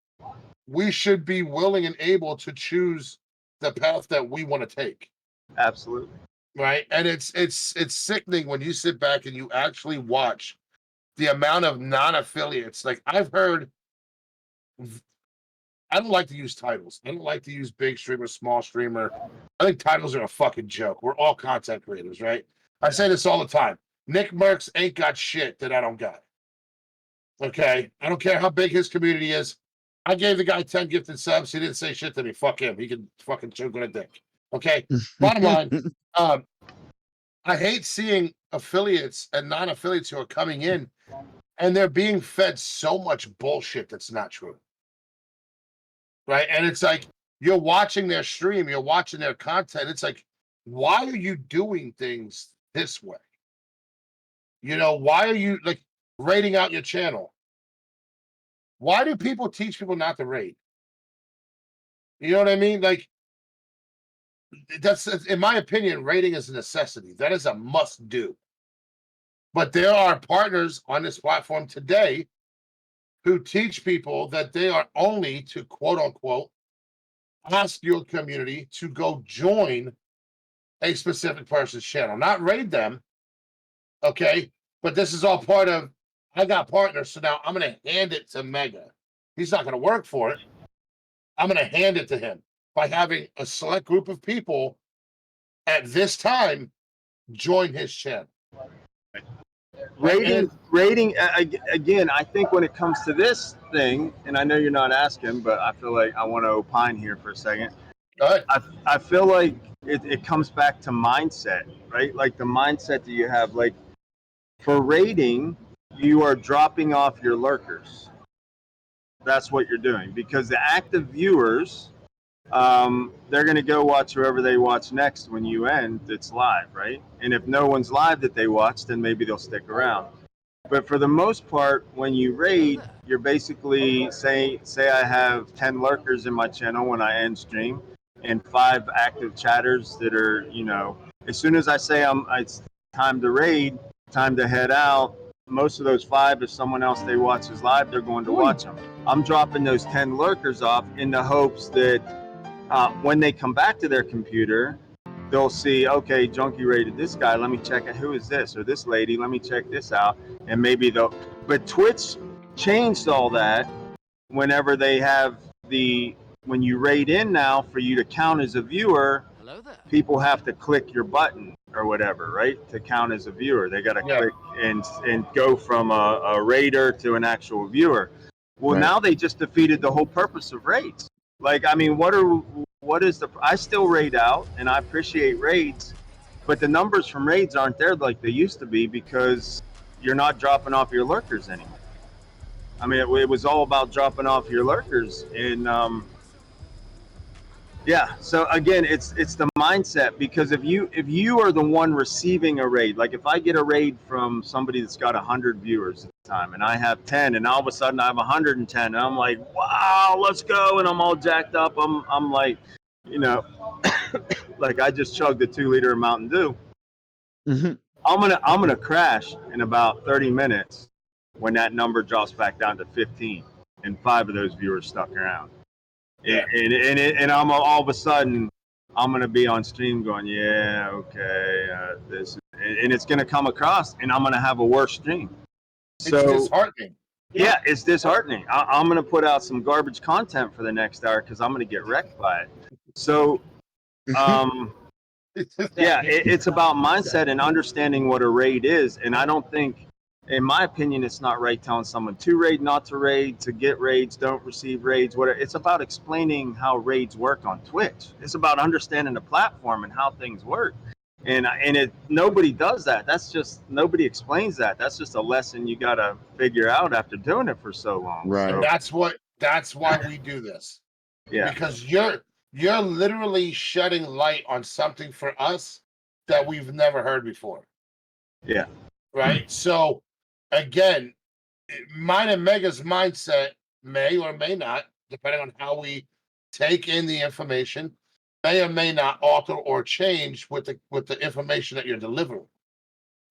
we should be willing and able to choose the path that we want to take. Absolutely. Right. And it's sickening when you sit back and you actually watch the amount of non-affiliates. Like I've heard, I don't like to use titles. I don't like to use big streamer, small streamer. I think titles are a fucking joke. We're all content creators, right? I say this all the time. Nick Merckx ain't got shit that I don't got. Okay? I don't care how big his community is. I gave the guy 10 gifted subs. He didn't say shit to me. Fuck him. He can fucking choke on a dick. Okay? Bottom line, I hate seeing affiliates and non-affiliates who are coming in and they're being fed so much bullshit that's not true. Right? And it's like, you're watching their stream, you're watching their content. It's like, why are you doing things this way? You know, why are you like raiding out your channel? Why do people teach people not to raid? You know what I mean? Like, that's, in my opinion, raiding is a necessity. That is a must do. But there are partners on this platform today who teach people that they are only to quote unquote ask your community to go join a specific person's channel, not raid them. Okay. But this is all part of, I got partners, so now I'm going to hand it to Mega. He's not going to work for it. I'm going to hand it to him by having a select group of people at this time join his channel. Rating again, I think when it comes to this thing, and I know you're not asking, but I feel like I want to opine here for a second. Go ahead. I feel like it comes back to mindset, right? Like the mindset that you have. Like for rating, you are dropping off your lurkers. That's what you're doing, because the active viewers, they're going to go watch whoever they watch next when you end. It's live, right? And if no one's live that they watch, then maybe they'll stick around. But for the most part, when you raid, you're basically say I have 10 lurkers in my channel when I end stream, and 5 active chatters that are, you know, as soon as I say it's time to raid, time to head out, most of those 5, if someone else they watch is live, they're going to watch them. I'm dropping those 10 lurkers off in the hopes that when they come back to their computer, they'll see, okay, Junkie rated this guy. Let me check it. Who is this? Or this lady? Let me check this out. And maybe they'll. But Twitch changed all that whenever they have when you raid in now, for you to count as a viewer, Hello there. people have to click your button or whatever, right? To count as a viewer. They got to click and go from a raider to an actual viewer. Well, Right. now they just defeated the whole purpose of raids. Like, I mean, what is I still raid out and I appreciate raids, but the numbers from raids aren't there like they used to be because you're not dropping off your lurkers anymore. I mean, it was all about dropping off your lurkers, and yeah. So again, it's the mindset, because if you are the one receiving a raid, like if I get a raid from somebody that's got 100 viewers at the time, and I have 10, and all of a sudden I have 110, and I'm like, wow, let's go, and I'm all jacked up. I'm like, you know, like I just chugged a 2 liter of Mountain Dew. Mm-hmm. I'm gonna crash in about 30 minutes when that number drops back down to 15, and 5 of those viewers stuck around. Yeah. And I'm all of a sudden I'm gonna be on stream going, yeah, okay, and it's gonna come across, and I'm gonna have a worse stream. It's So disheartening. yeah, it's disheartening. I'm gonna put out some garbage content for the next hour because I'm gonna get wrecked by it. So yeah, it's about mindset and understanding what a raid is. And I don't think, in my opinion, it's not right telling someone to raid, not to raid, to get raids, don't receive raids. It's about explaining how raids work on Twitch. It's about understanding the platform and how things work. And nobody does that. Nobody explains that. That's just a lesson you got to figure out after doing it for so long. Right. And that's why we do this. Yeah. Because you're literally shedding light on something for us that we've never heard before. Yeah. Right. So again, mine and Mega's mindset may or may not, depending on how we take in the information, may or may not alter or change with the information that you're delivering.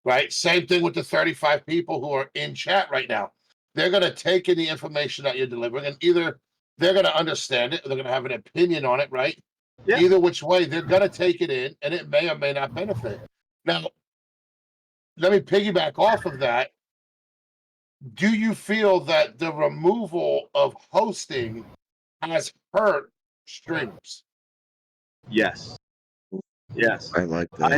Right. Same thing with the 35 people who are in chat right now. They're going to take in the information that you're delivering, and either they're going to understand it or they're going to have an opinion on it. Right. Yeah. Either which way, they're going to take it in, and it may or may not benefit. Now, let me piggyback off of that. Do you feel that the removal of hosting has hurt streamers? Yes. Yes. I like that.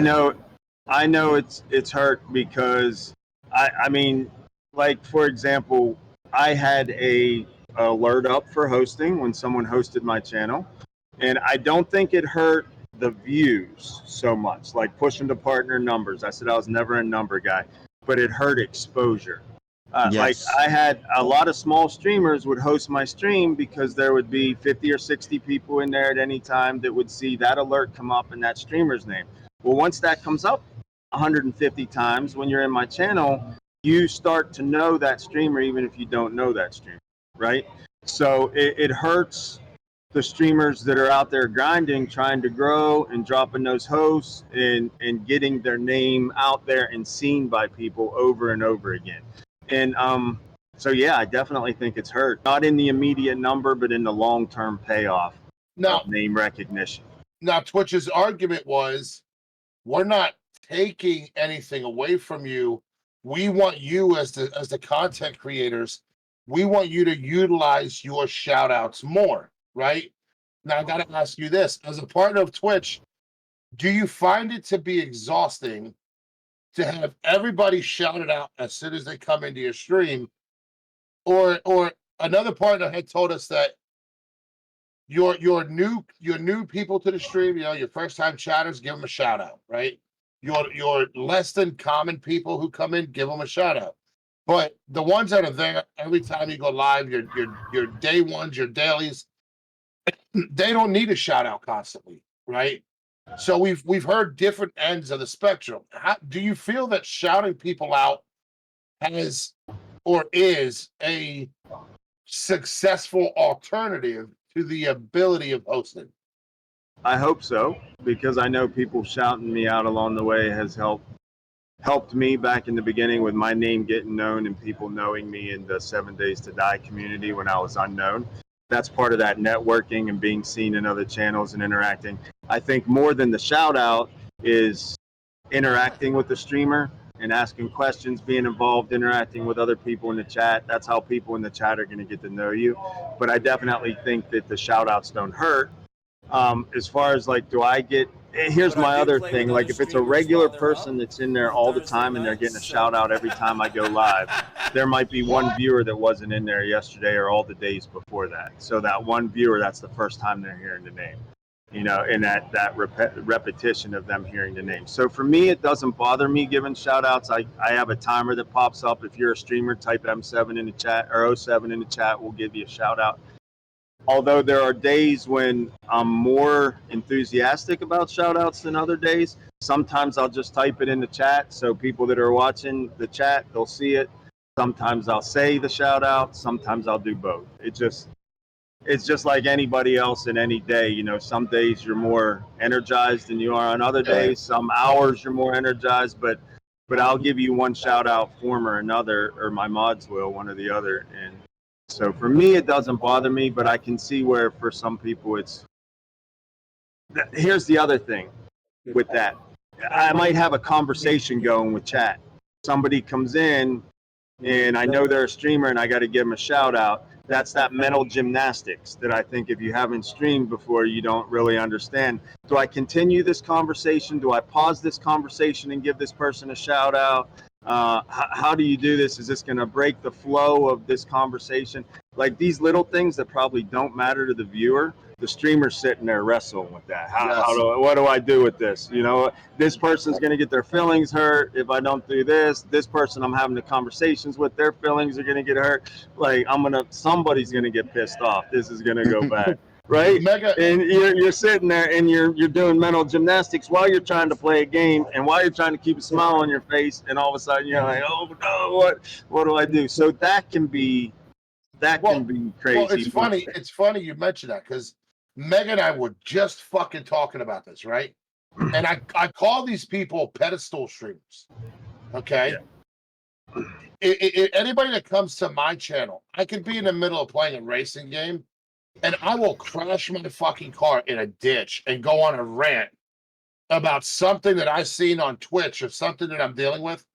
I know it's hurt because I mean, like, for example, I had a alert up for hosting when someone hosted my channel, and I don't think it hurt the views so much, like pushing to partner numbers. I said I was never a number guy, but it hurt exposure. Like, Yes. I had a lot of small streamers would host my stream because there would be 50 or 60 people in there at any time that would see that alert come up in that streamer's name. Well, once that comes up 150 times when you're in my channel, you start to know that streamer even if you don't know that streamer, right? So it hurts the streamers that are out there grinding, trying to grow and dropping those hosts and getting their name out there and seen by people over and over again. And so yeah, I definitely think it's hurt. Not in the immediate number, but in the long-term payoff of name recognition. Now, Twitch's argument was, we're not taking anything away from you. We want you as the content creators, we want you to utilize your shout outs more, right? Now, I got to ask you this. As a partner of Twitch, do you find it to be exhausting to have everybody shout it out as soon as they come into your stream? Or another partner had told us that your new people to the stream, your first time chatters, give them a shout out, right? Your less than common people who come in, give them a shout out. But the ones that are there every time you go live, your day ones, your dailies, they don't need a shout out constantly, right? So we've heard different ends of the spectrum. How do you feel that shouting people out has or is a successful alternative to the ability of hosting? I hope so, because I know people shouting me out along the way has helped me back in the beginning with my name getting known and people knowing me in the 7 Days to Die community when I was unknown. That's part of that networking and being seen in other channels and interacting. I think more than the shout out is interacting with the streamer and asking questions, being involved, interacting with other people in the chat. That's how people in the chat are going to get to know you. But I definitely think that the shout outs don't hurt. As far as like, do I get, here's my other thing, like if it's a regular person that's in there all the time and they're getting a shout out every time I go live, there might be one viewer that wasn't in there yesterday or all the days before that. So that one viewer, that's the first time they're hearing the name, you know, and that repetition of them hearing the name. So for me, it doesn't bother me giving shout outs. I have a timer that pops up. If you're a streamer, type M7 in the chat or 07 in the chat, we'll give you a shout out. Although there are days when I'm more enthusiastic about shout outs than other days, sometimes I'll just type it in the chat. So people that are watching the chat, they'll see it. Sometimes I'll say the shout out. Sometimes I'll do both. It's just like anybody else in any day. You know, some days you're more energized than you are on other days. Some hours you're more energized, but I'll give you one shout out form or another, or my mods will, one or the other. And so for me, it doesn't bother me, but I can see where for some people it's. Here's the other thing with that. I might have a conversation going with chat. Somebody comes in and I know they're a streamer and I got to give them a shout out. That's that mental gymnastics that I think if you haven't streamed before, you don't really understand. Do I continue this conversation? Do I pause this conversation and give this person a shout out? How do you do this? Is this going to break the flow of this conversation? Like these little things that probably don't matter to the viewer, the streamer's sitting there wrestling with that. What do I do with this? You know, this person's going to get their feelings hurt if I don't do this. This person I'm having the conversations with, their feelings are going to get hurt. Like somebody's going to get pissed off. This is going to go bad. Right? And you're sitting there and you're doing mental gymnastics while you're trying to play a game and while you're trying to keep a smile on your face, and all of a sudden you're like, oh no, what do I do? So that can be crazy. Well, it's funny. It's funny you mentioned that because Meg and I were just fucking talking about this, right? And I call these people pedestal streamers. Okay. Yeah. Anybody that comes to my channel, I could be in the middle of playing a racing game and I will crash my fucking car in a ditch and go on a rant about something that I've seen on Twitch or something that I'm dealing with.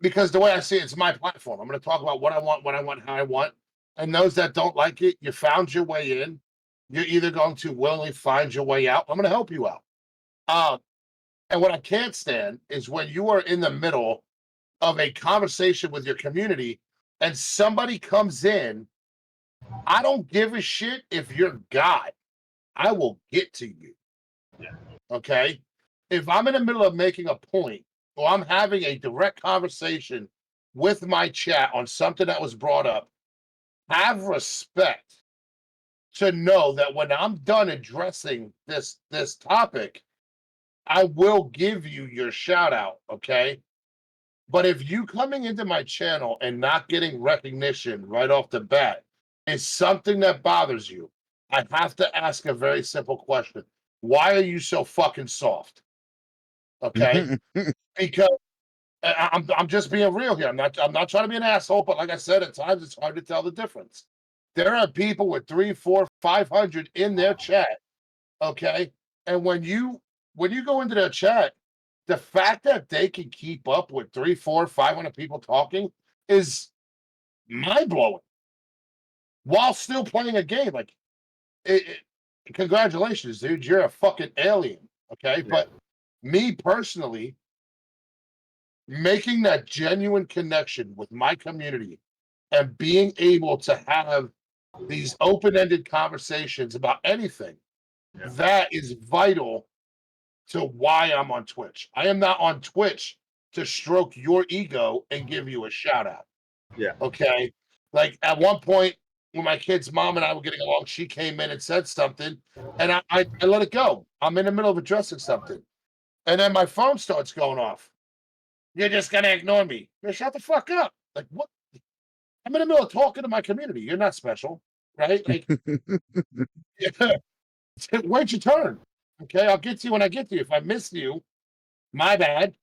Because the way I see it, it's my platform. I'm going to talk about what I want, when I want, how I want. And those that don't like it, you found your way in. You're either going to willingly find your way out. I'm going to help you out. And what I can't stand is when you are in the middle of a conversation with your community and somebody comes in. I don't give a shit if you're God. I will get to you. Yeah. Okay? If I'm in the middle of making a point or I'm having a direct conversation with my chat on something that was brought up, have respect to know that when I'm done addressing this topic, I will give you your shout out, okay? But if you coming into my channel and not getting recognition right off the bat is something that bothers you, I have to ask a very simple question. Why are you so fucking soft? Okay? Because I'm just being real here. I'm not trying to be an asshole, but like I said, at times it's hard to tell the difference. There are people with 3, 4, 500 in their chat, okay? And when you go into their chat, the fact that they can keep up with 3, 4, 500 people talking is mind-blowing while still playing a game. Like, congratulations, dude. You're a fucking alien, okay? Yeah. But me personally, making that genuine connection with my community and being able to have these open-ended conversations about anything, that is vital to why I'm on Twitch. I am not on Twitch to stroke your ego and give you a shout out. Yeah. Okay. Like at one point when my kid's mom and I were getting along, she came in and said something and I let it go. I'm in the middle of addressing something. And then my phone starts going off. You're just going to ignore me. Man, shut the fuck up. Like what? I'm in the middle of talking to my community. You're not special, right? Like, wait your turn. Okay, I'll get to you when I get to you. If I miss you, my bad.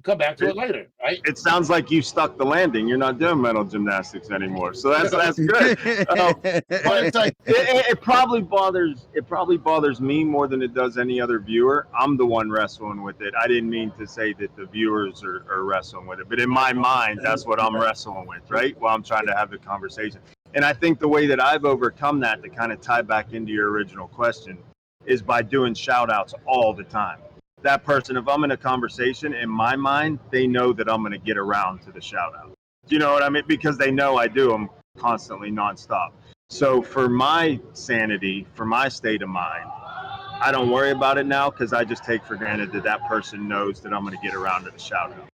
Come back to it later, right? It sounds like you stuck the landing. You're not doing mental gymnastics anymore, so that's good. But it's like It probably bothers me more than it does any other viewer. I'm the one wrestling with it. I didn't mean to say that the viewers are wrestling with it, but in my mind, that's what I'm wrestling with, right? While I'm trying to have the conversation. And I think the way that I've overcome that, to kind of tie back into your original question, is by doing shout outs all the time. That person, if I'm in a conversation, in my mind, they know that I'm going to get around to the shout out. Do you know what I mean? Because they know I do them constantly, nonstop. So for my sanity, for my state of mind, I don't worry about it now because I just take for granted that that person knows that I'm going to get around to the shout out.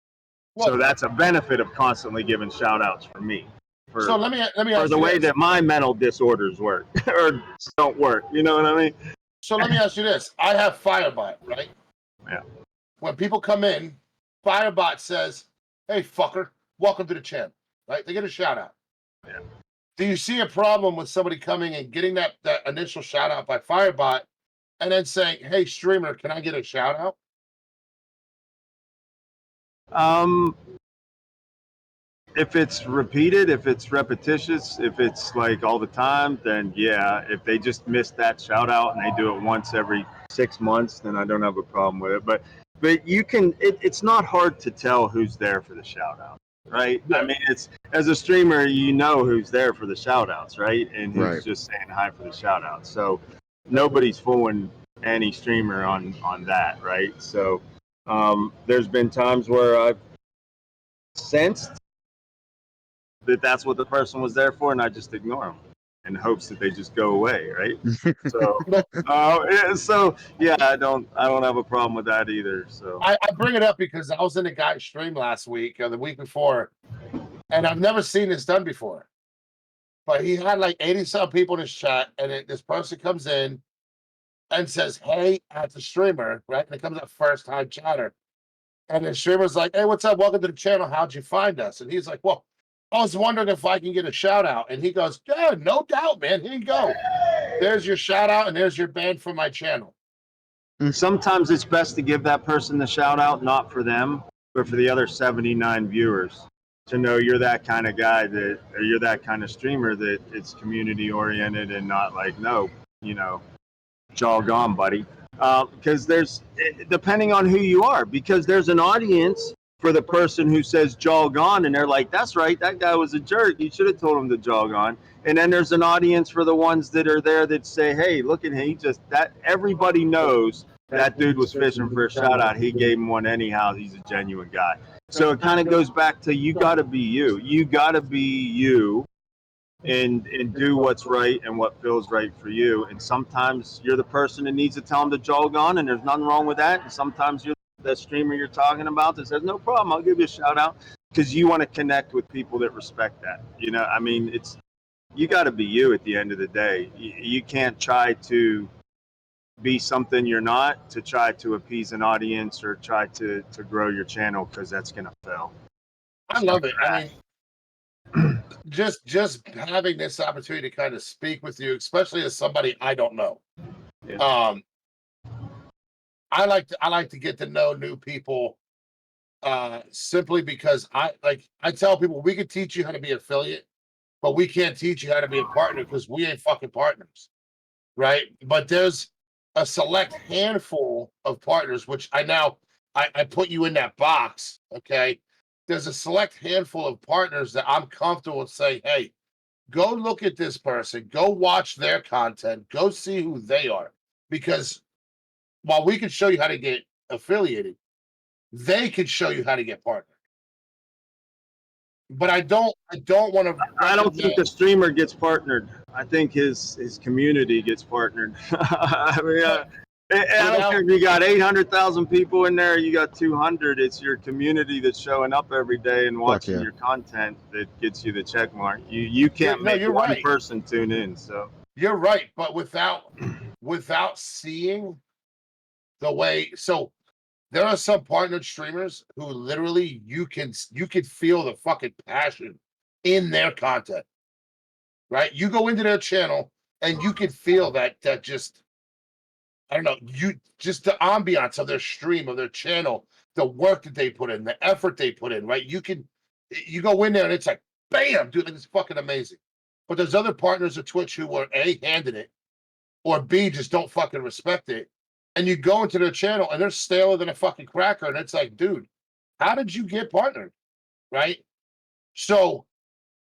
well, So that's a benefit of constantly giving shout outs for me. so let me ask For you the way this. that my mental disorders work or don't work. You know what I mean? So let me ask you this. I have Firebot, right? Yeah. When people come in, Firebot says, "Hey, fucker, welcome to the channel." Right? They get a shout out. Yeah. Do you see a problem with somebody coming and getting that initial shout out by Firebot and then saying, "Hey, streamer, can I get a shout out?" If it's repeated, if it's repetitious, if it's like all the time, then yeah. If they just miss that shout out and they do it once every 6 months, then I don't have a problem with it. But you can. It's not hard to tell who's there for the shout out, right? Yeah. I mean, it's as a streamer, you know who's there for the shout outs, right? And who's Right. just saying hi for the shout out. So nobody's fooling any streamer on that, right? So there's been times where I've sensed that that's what the person was there for, and I just ignore them in hopes that they just go away, right? So, I don't have a problem with that either. So, I bring it up because I was in a guy's stream last week or the week before, and I've never seen this done before. But he had like 80 some people in his chat, and this person comes in and says, "Hey," at the streamer, right? And it comes up first time chatter. And the streamer's like, "Hey, what's up? Welcome to the channel. How'd you find us?" And he's like, "Well, I was wondering if I can get a shout out." And he goes, "Yeah, no doubt, man. Here you go. There's your shout out, and there's your band for my channel." sometimes it's best to give that person the shout out, not for them, but for the other 79 viewers to know you're that kind of guy or you're that kind of streamer that it's community oriented and not like, no, jaw gone, buddy. Because depending on who you are, because there's an audience for the person who says jaw gone, and they're like, that's right, that guy was a jerk. You should have told him to jaw gone. And then there's an audience for the ones that are there that say, hey, look at him. Everybody knows that dude was fishing for a shout out. He gave him one anyhow. He's a genuine guy. So it kind of goes back to you got to be you. You got to be you and do what's right and what feels right for you. And sometimes you're the person that needs to tell them to jog on, and there's nothing wrong with that. And sometimes you're the streamer you're talking about that says, no problem, I'll give you a shout out, because you want to connect with people that respect that. I mean, you got to be you at the end of the day. You can't try to be something you're not to try to appease an audience or try to grow your channel, because that's going to fail. I love it. I mean, just having this opportunity to kind of speak with you, especially as somebody I don't know. Yeah. I like to get to know new people simply because I tell people we can teach you how to be affiliate, but we can't teach you how to be a partner because we ain't fucking partners, right? But there's a select handful of partners, which I put you in that box, okay? There's a select handful of partners that I'm comfortable with saying, hey, go look at this person, go watch their content, go see who they are. Because while we can show you how to get affiliated, they can show you how to get partnered. But I don't want to. I don't think the streamer gets partnered. I think his community gets partnered. I mean, I don't care if you got 800,000 people in there, you got 200. It's your community that's showing up every day and watching your content that gets you the check mark. You can't make one person tune in. So you're right, but without seeing the way, so there are some partnered streamers who literally you can feel the fucking passion in their content, right? You go into their channel and you can feel that just, I don't know, you just the ambiance of their stream, of their channel, the work that they put in, the effort they put in, right? You go in there and it's like, bam, dude, like, it's fucking amazing. But there's other partners of Twitch who are A, handing it, or B, just don't fucking respect it. And you go into their channel and they're staler than a fucking cracker. And it's like, dude, how did you get partnered? Right? So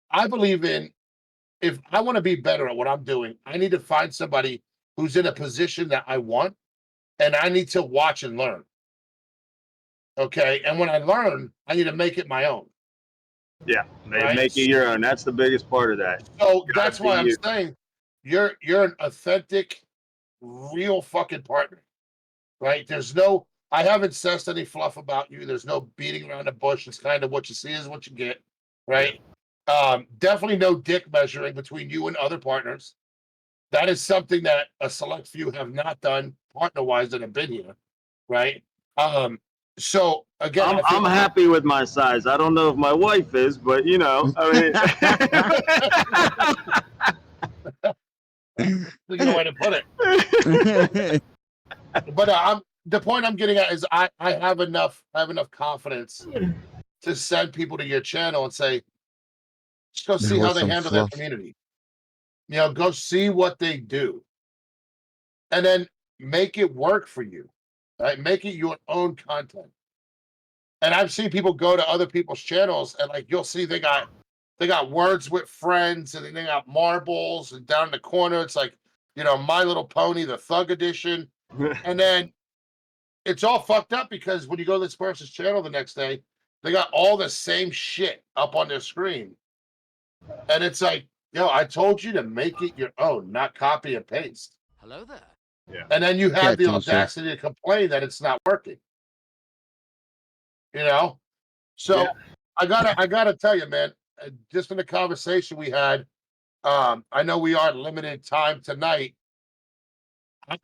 I believe in, if I want to be better at what I'm doing, I need to find somebody who's in a position that I want, and I need to watch and learn. Okay. And when I learn, I need to make it my own. Yeah, Right? make it your own. That's the biggest part of that. So that's be why I'm you. saying you're an authentic, real fucking partner. Right? I haven't sussed any fluff about you. There's no beating around the bush. It's kind of what you see is what you get. Right? Definitely no dick measuring between you and other partners. That is something that a select few have not done partner-wise that have been here. Right? So again, I'm happy with my size. I don't know if my wife is, but you know, I mean, there's no way to put it. But the point I'm getting at is I have enough confidence to send people to your channel and say, just go see how they handle their community. You know, go see what they do, and then make it work for you. Right? Make it your own content. And I've seen people go to other people's channels and like you'll see they got words with friends, and then they got marbles, and down in the corner it's like, you know, My Little Pony, the Thug Edition. And then it's all fucked up because when you go to this person's channel the next day, they got all the same shit up on their screen. And it's like, yo, I told you to make it your own, not copy and paste. Hello there. Yeah. And then you have the audacity to complain that it's not working. You know? So Yeah. I gotta tell you, man, just in the conversation we had, I know we are limited time tonight.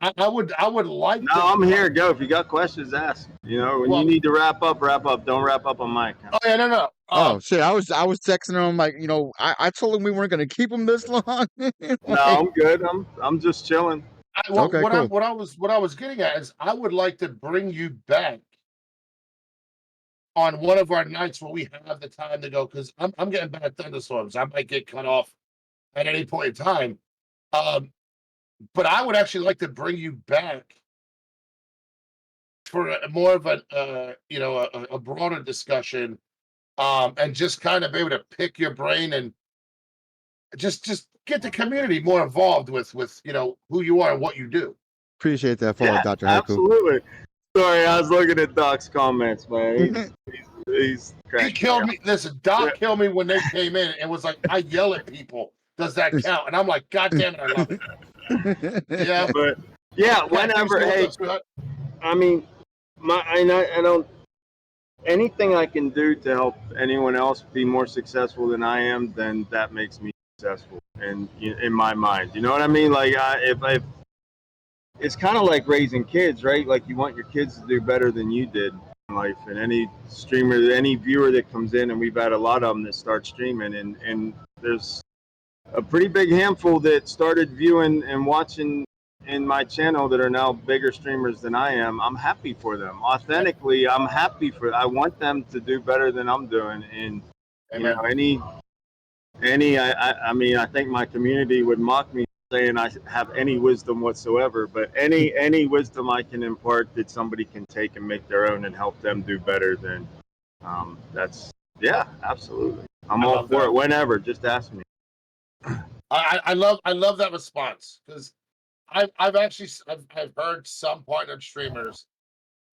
I would like No, I'm here. Go. If you got questions, ask. You know, when you need to wrap up, wrap up. Don't wrap up on my account. Oh yeah, no. Oh shit! I was texting him like, you know, I told him we weren't gonna keep him this long. No, I'm good. I'm just chilling. Okay, cool. What I was getting at is I would like to bring you back on one of our nights where we have the time to go, because I'm getting bad thunderstorms. I might get cut off at any point in time. But I would actually like to bring you back for more of a broader discussion, and just kind of be able to pick your brain and just get the community more involved with you know who you are and what you do. Appreciate that follow, Dr. Haiku. Absolutely. Sorry, I was looking at Doc's comments, man. He's He killed me. Listen, Doc killed me when they came in and was like, I yell at people. Does that count? And I'm like, God damn it, I love it. Yeah. But yeah, whenever, hey, I mean, I don't, anything I can do to help anyone else be more successful than I am, then that makes me successful. And in my mind, you know what I mean? Like, if it's kind of like raising kids, right? Like you want your kids to do better than you did in life. And any streamer, any viewer that comes in, and we've had a lot of them that start streaming, and there's a pretty big handful that started viewing and watching in my channel that are now bigger streamers than I am. I'm happy for them. Authentically, I'm happy I want them to do better than I'm doing. And you know, I mean, I think my community would mock me saying I have any wisdom whatsoever, but any wisdom I can impart that somebody can take and make their own and help them do better, then that's, yeah, absolutely. I'm all for it. Whenever, just ask me. I love that response, because I've heard some partnered streamers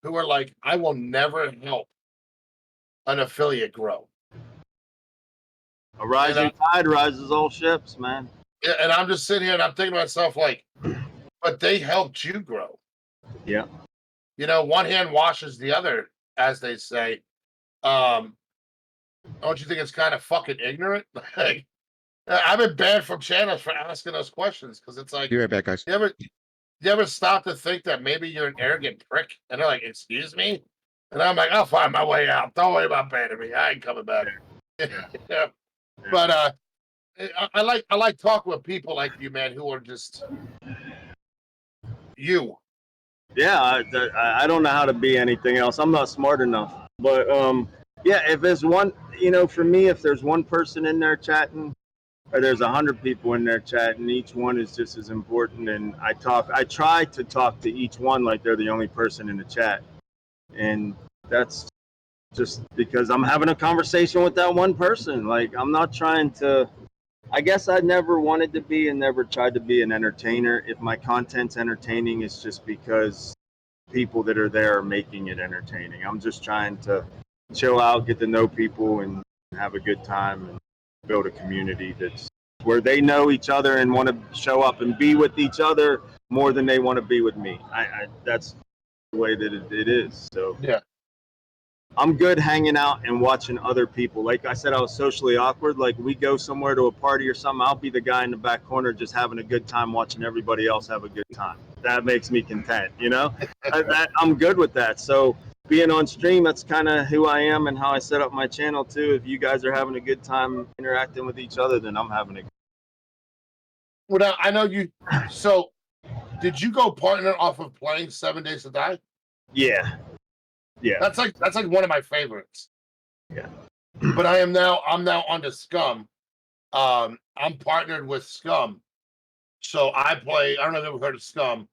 who are like, I will never help an affiliate grow. A rising tide rises all ships, man. And I'm just sitting here and I'm thinking to myself, like, but they helped you grow. Yeah. You know, one hand washes the other, as they say. Don't you think it's kind of fucking ignorant? Like, I've been banned from channels for asking those questions, because it's like, Be right back, guys. You ever stop to think that maybe you're an arrogant prick? And they're like, excuse me? And I'm like, I'll find my way out. Don't worry about banning me. I ain't coming back. Yeah. But I like talking with people like you, man, who are just you. Yeah, I don't know how to be anything else. I'm not smart enough. But yeah, if there's one, for me, if there's one person in there chatting, or there's 100 people in there chatting, each one is just as important. And I try to talk to each one like they're the only person in the chat, and that's just because I'm having a conversation with that one person. Like, I'm not trying to. I guess I never wanted to be and never tried to be an entertainer. If my content's entertaining, it's just because people that are there are making it entertaining. I'm just trying to chill out, get to know people, and have a good time and build a community that's where they know each other and want to show up and be with each other more than they want to be with me. That's the way that it is. So Yeah. I'm good hanging out and watching other people. Like I said, I was socially awkward. Like, we go somewhere to a party or something, I'll be the guy in the back corner just having a good time watching everybody else have a good time. That makes me content, I'm good with that. So being on stream, that's kind of who I am and how I set up my channel too. If you guys are having a good time interacting with each other, then I'm having a good time. Well, now, I know you. So, did you go partner off of playing 7 Days to Die? Yeah. That's like one of my favorites. Yeah. But I'm now on to Scum. I'm partnered with Scum, so I play. I don't know if you've ever heard of Scum.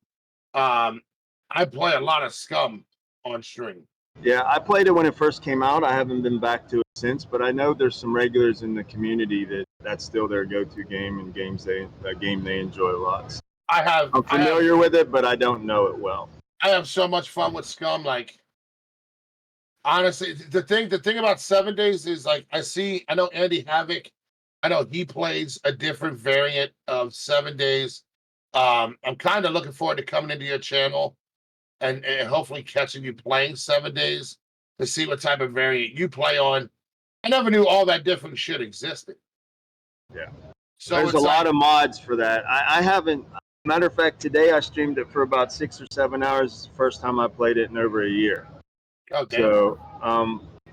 I play a lot of Scum on stream. Yeah, I played it when it first came out. I haven't been back to it since, but I know there's some regulars in the community that's still their go-to game and a game they enjoy a lot. So I'm familiar with it, but I don't know it well. I have so much fun with Scum. Like, honestly, the thing about 7 Days is, like, I know Andy Havoc. I know he plays a different variant of 7 Days. I'm kind of looking forward to coming into your channel and hopefully catching you playing 7 Days to see what type of variant you play on. I never knew all that different shit existed. Yeah. So there's a lot of mods for that. I haven't. Matter of fact, today I streamed it for about 6 or 7 hours. First time I played it in over a year. Oh, damn. So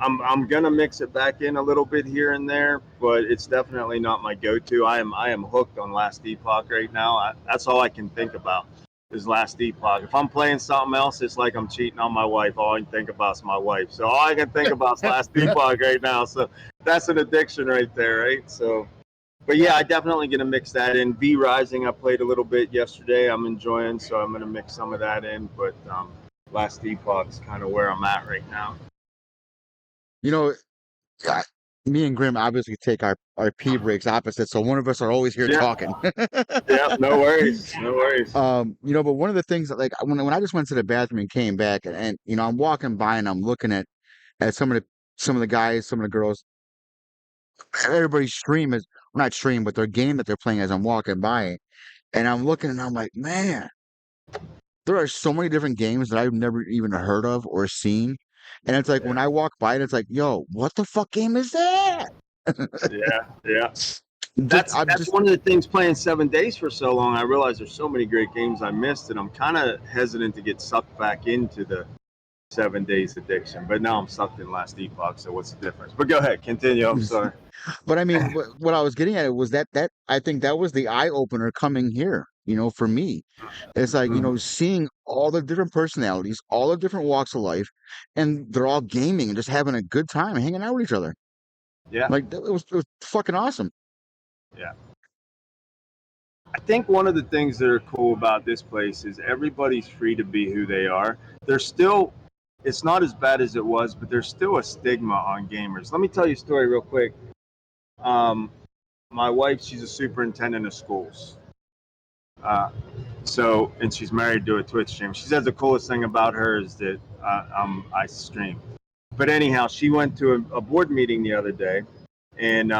I'm gonna mix it back in a little bit here and there, but it's definitely not my go-to. I am hooked on Last Epoch right now. That's all I can think about is Last Epoch. If I'm playing something else, it's like I'm cheating on my wife. All I can think about is my wife. So all I can think about is Last Epoch right now. So that's an addiction right there, right? So, but yeah, I definitely gonna mix that in. V Rising, I played a little bit yesterday. I'm enjoying, so I'm gonna mix some of that in. But Last Epoch is kind of where I'm at right now. Me and Grim obviously take our pee breaks opposite, so one of us are always here talking. Yeah, no worries. But one of the things that, like, when I just went to the bathroom and came back, and I'm walking by and I'm looking at some of the guys, some of the girls, everybody's stream is not stream, but their game that they're playing as I'm walking by, and I'm looking and I'm like, man, there are so many different games that I've never even heard of or seen. And it's like, when I walk by it, it's like, yo, what the fuck game is that? Yeah. That's one of the things playing 7 Days for so long. I realized there's so many great games I missed, and I'm kind of hesitant to get sucked back into the 7 Days addiction. But now I'm sucked in Last Epoch, so what's the difference? But go ahead, continue. I'm sorry. But I mean, what I was getting at it was that I think that was the eye opener coming here. For me, it's like, seeing all the different personalities, all the different walks of life, and they're all gaming and just having a good time, hanging out with each other. Yeah, like it was fucking awesome. Yeah. I think one of the things that are cool about this place is everybody's free to be who they are. It's not as bad as it was, but there's still a stigma on gamers. Let me tell you a story real quick. My wife, she's a superintendent of schools. And she's married to a Twitch stream. She says the coolest thing about her is that I stream. But anyhow, she went to a board meeting the other day, and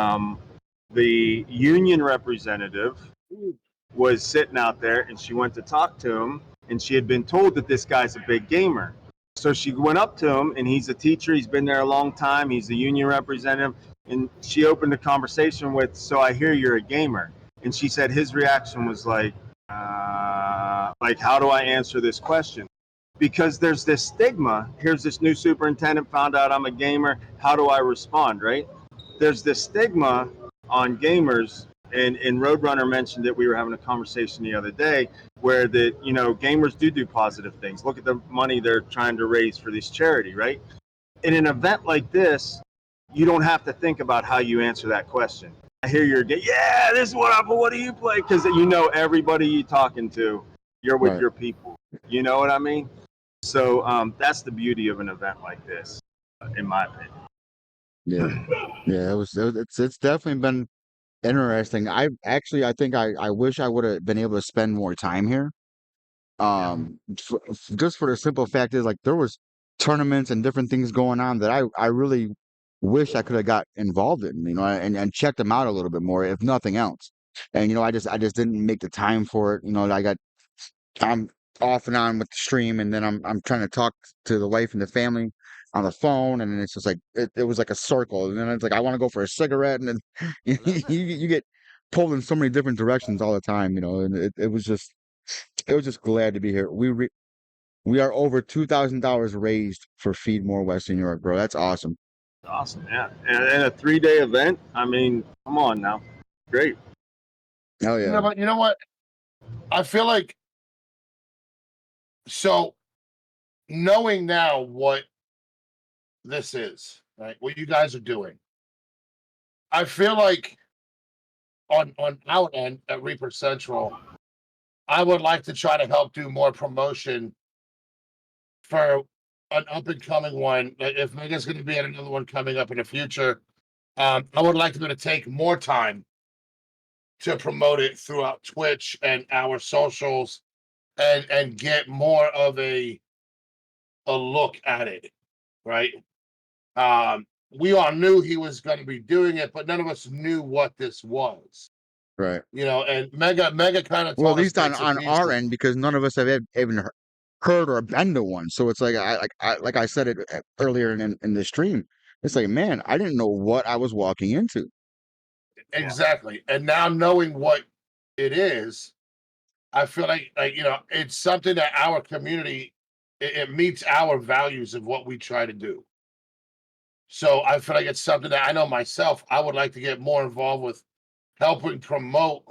the union representative was sitting out there, and she went to talk to him, and she had been told that this guy's a big gamer. So she went up to him, and he's a teacher. He's been there a long time. He's the union representative. And she opened the conversation with, "So I hear you're a gamer." And she said his reaction was like, how do I answer this question? Because there's this stigma. Here's this new superintendent, found out I'm a gamer. How do I respond, right? There's this stigma on gamers And Roadrunner mentioned it. We were having a conversation the other day where gamers do positive things. Look at the money they're trying to raise for this charity, right? In an event like this, you don't have to think about how you answer that question. I hear yeah, this is what do you play? Because everybody you're talking to, you're with Right. your people. You know what I mean? So that's the beauty of an event like this, in my opinion. Yeah. Yeah, it's definitely been interesting. I think I wish I would have been able to spend more time here. Just for the simple fact is, like, there was tournaments and different things going on that I really wish I could have got involved in, and checked them out a little bit more, if nothing else. And I just didn't make the time for it. I'm off and on with the stream, and then I'm trying to talk to the wife and the family on the phone, and then it's just like it was like a circle, and then it's like I want to go for a cigarette, and then Hello you there. you get pulled in so many different directions all the time, and it was just glad to be here. We are over $2,000 raised for Feed More Western Europe, bro. That's awesome. Awesome, yeah. And a 3-day event. I mean, come on now, great. Hell yeah. But you know what? I feel like, so knowing now what this is, right? What you guys are doing, I feel like on our end at Reaper Central, I would like to try to help do more promotion for an up and coming one. If Mega's going to be at another one coming up in the future, I would like to be able to take more time to promote it throughout Twitch and our socials, and get more of a look at it, right? We all knew he was going to be doing it, but none of us knew what this was, Right. and Mega kind of Well, at told us least on bits and on our pieces. end, because none of us have even heard or been to one. So it's like I said it earlier in the stream. It's like, man, I didn't know what I was walking into. Yeah. Exactly. And now knowing what it is, I feel like it's something that our community, it meets our values of what we try to do. So I feel like it's something that I know myself, I would like to get more involved with, helping promote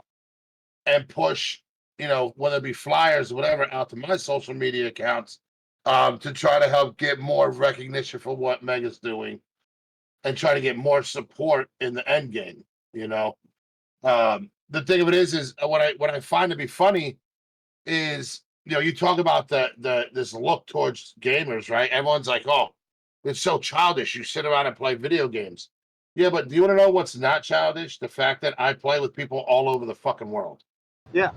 and push, whether it be flyers or whatever, out to my social media accounts, to try to help get more recognition for what Mega's doing, and try to get more support in the end game. The thing of it is what I find to be funny is, you talk about this look towards gamers, right? Everyone's like, oh, it's so childish. You sit around and play video games. Yeah, but do you want to know what's not childish? The fact that I play with people all over the fucking world. Yeah.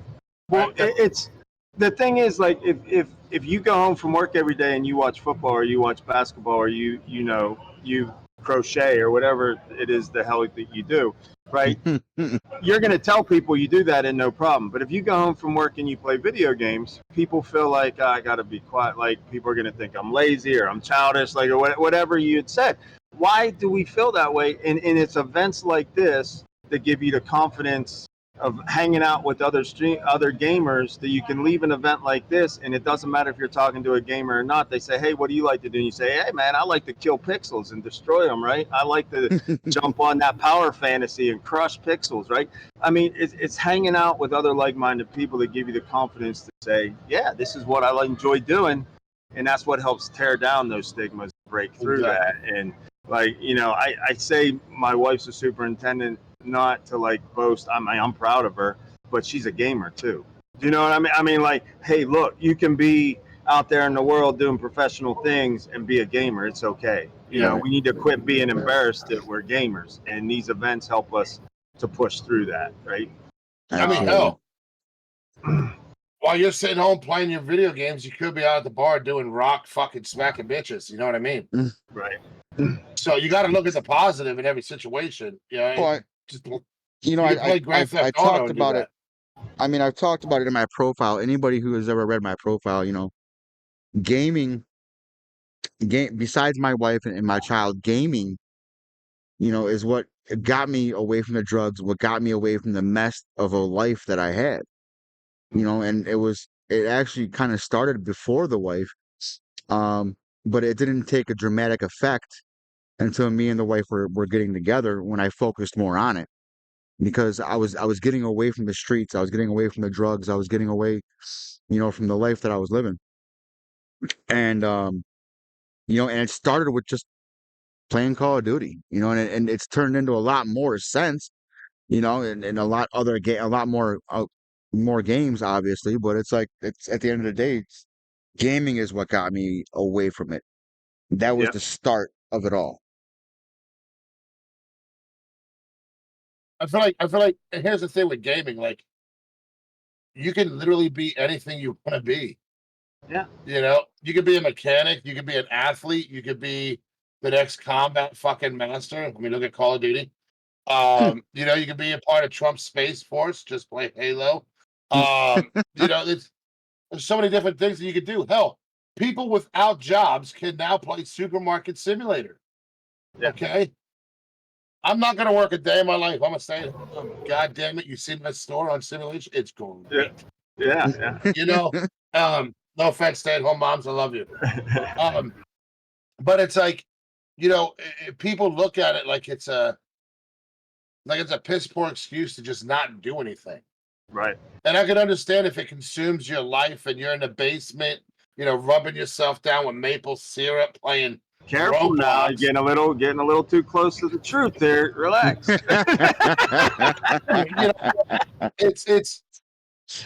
Well, Right? it's the thing is, like, if you go home from work every day and you watch football or you watch basketball or you crochet or whatever it is the hell that you do, right? You're going to tell people you do that and no problem. But if you go home from work and you play video games, people feel like, "Oh, I got to be quiet." Like, people are going to think I'm lazy or I'm childish, like, or whatever you had said. Why do we feel that way? And it's events like this that give you the confidence of hanging out with other gamers, that you can leave an event like this and it doesn't matter if you're talking to a gamer or not. They say, "Hey, what do you like to do?" And you say, "Hey, man, I like to kill pixels and destroy them, right? I like to jump on that power fantasy and crush pixels, right?" I mean, it's hanging out with other like-minded people that give you the confidence to say, "Yeah, this is what I enjoy doing," and that's what helps tear down those stigmas, break through that. And, like, I say my wife's a superintendent, not to, like, boast. I'm proud of her, but she's a gamer too. Do you know what I mean? I mean, like, hey, look, you can be out there in the world doing professional things and be a gamer. It's okay. Yeah. We need to quit being embarrassed that we're gamers, and these events help us to push through that, right? I mean, hell, while you're sitting home playing your video games, you could be out at the bar doing rock fucking smacking bitches. You know what I mean? Right. So you got to look at the positive in every situation. Well, Just you know, you can play Grand I Theft Auto talked and do about it. that. I mean, I've talked about it in my profile. Anybody who has ever read my profile, gaming, besides my wife and my child, gaming, is what got me away from the drugs, what got me away from the mess of a life that I had. And it actually kind of started before the wife, but it didn't take a dramatic effect until me and the wife were getting together, when I focused more on it. because I was getting away from the streets, I was getting away from the drugs, I was getting away, from the life that I was living. And and it started with just playing Call of Duty, and it's turned into a lot more sense, and a lot a lot more games, obviously, but it's like it's at the end of the day, gaming is what got me away from it. That was Yeah. the start of it all. I feel like and here's the thing with gaming, like you can literally be anything you want to be. Yeah. You could be a mechanic, you could be an athlete, you could be the next combat fucking master. I mean, look at Call of Duty. You could be a part of Trump's Space Force, just play Halo. There's so many different things that you could do. Hell, people without jobs can now play Supermarket Simulator. Yeah. Okay. I'm not gonna work a day in my life. I'm gonna stay at home. God damn it. You see my store on simulation? It's great. Yeah. No offense, stay-at-home moms, I love you. But it's like, people look at it like it's a piss poor excuse to just not do anything. Right. And I can understand if it consumes your life and you're in the basement, rubbing yourself down with maple syrup, playing Careful now, Roblox. getting a little too close to the truth there. Relax.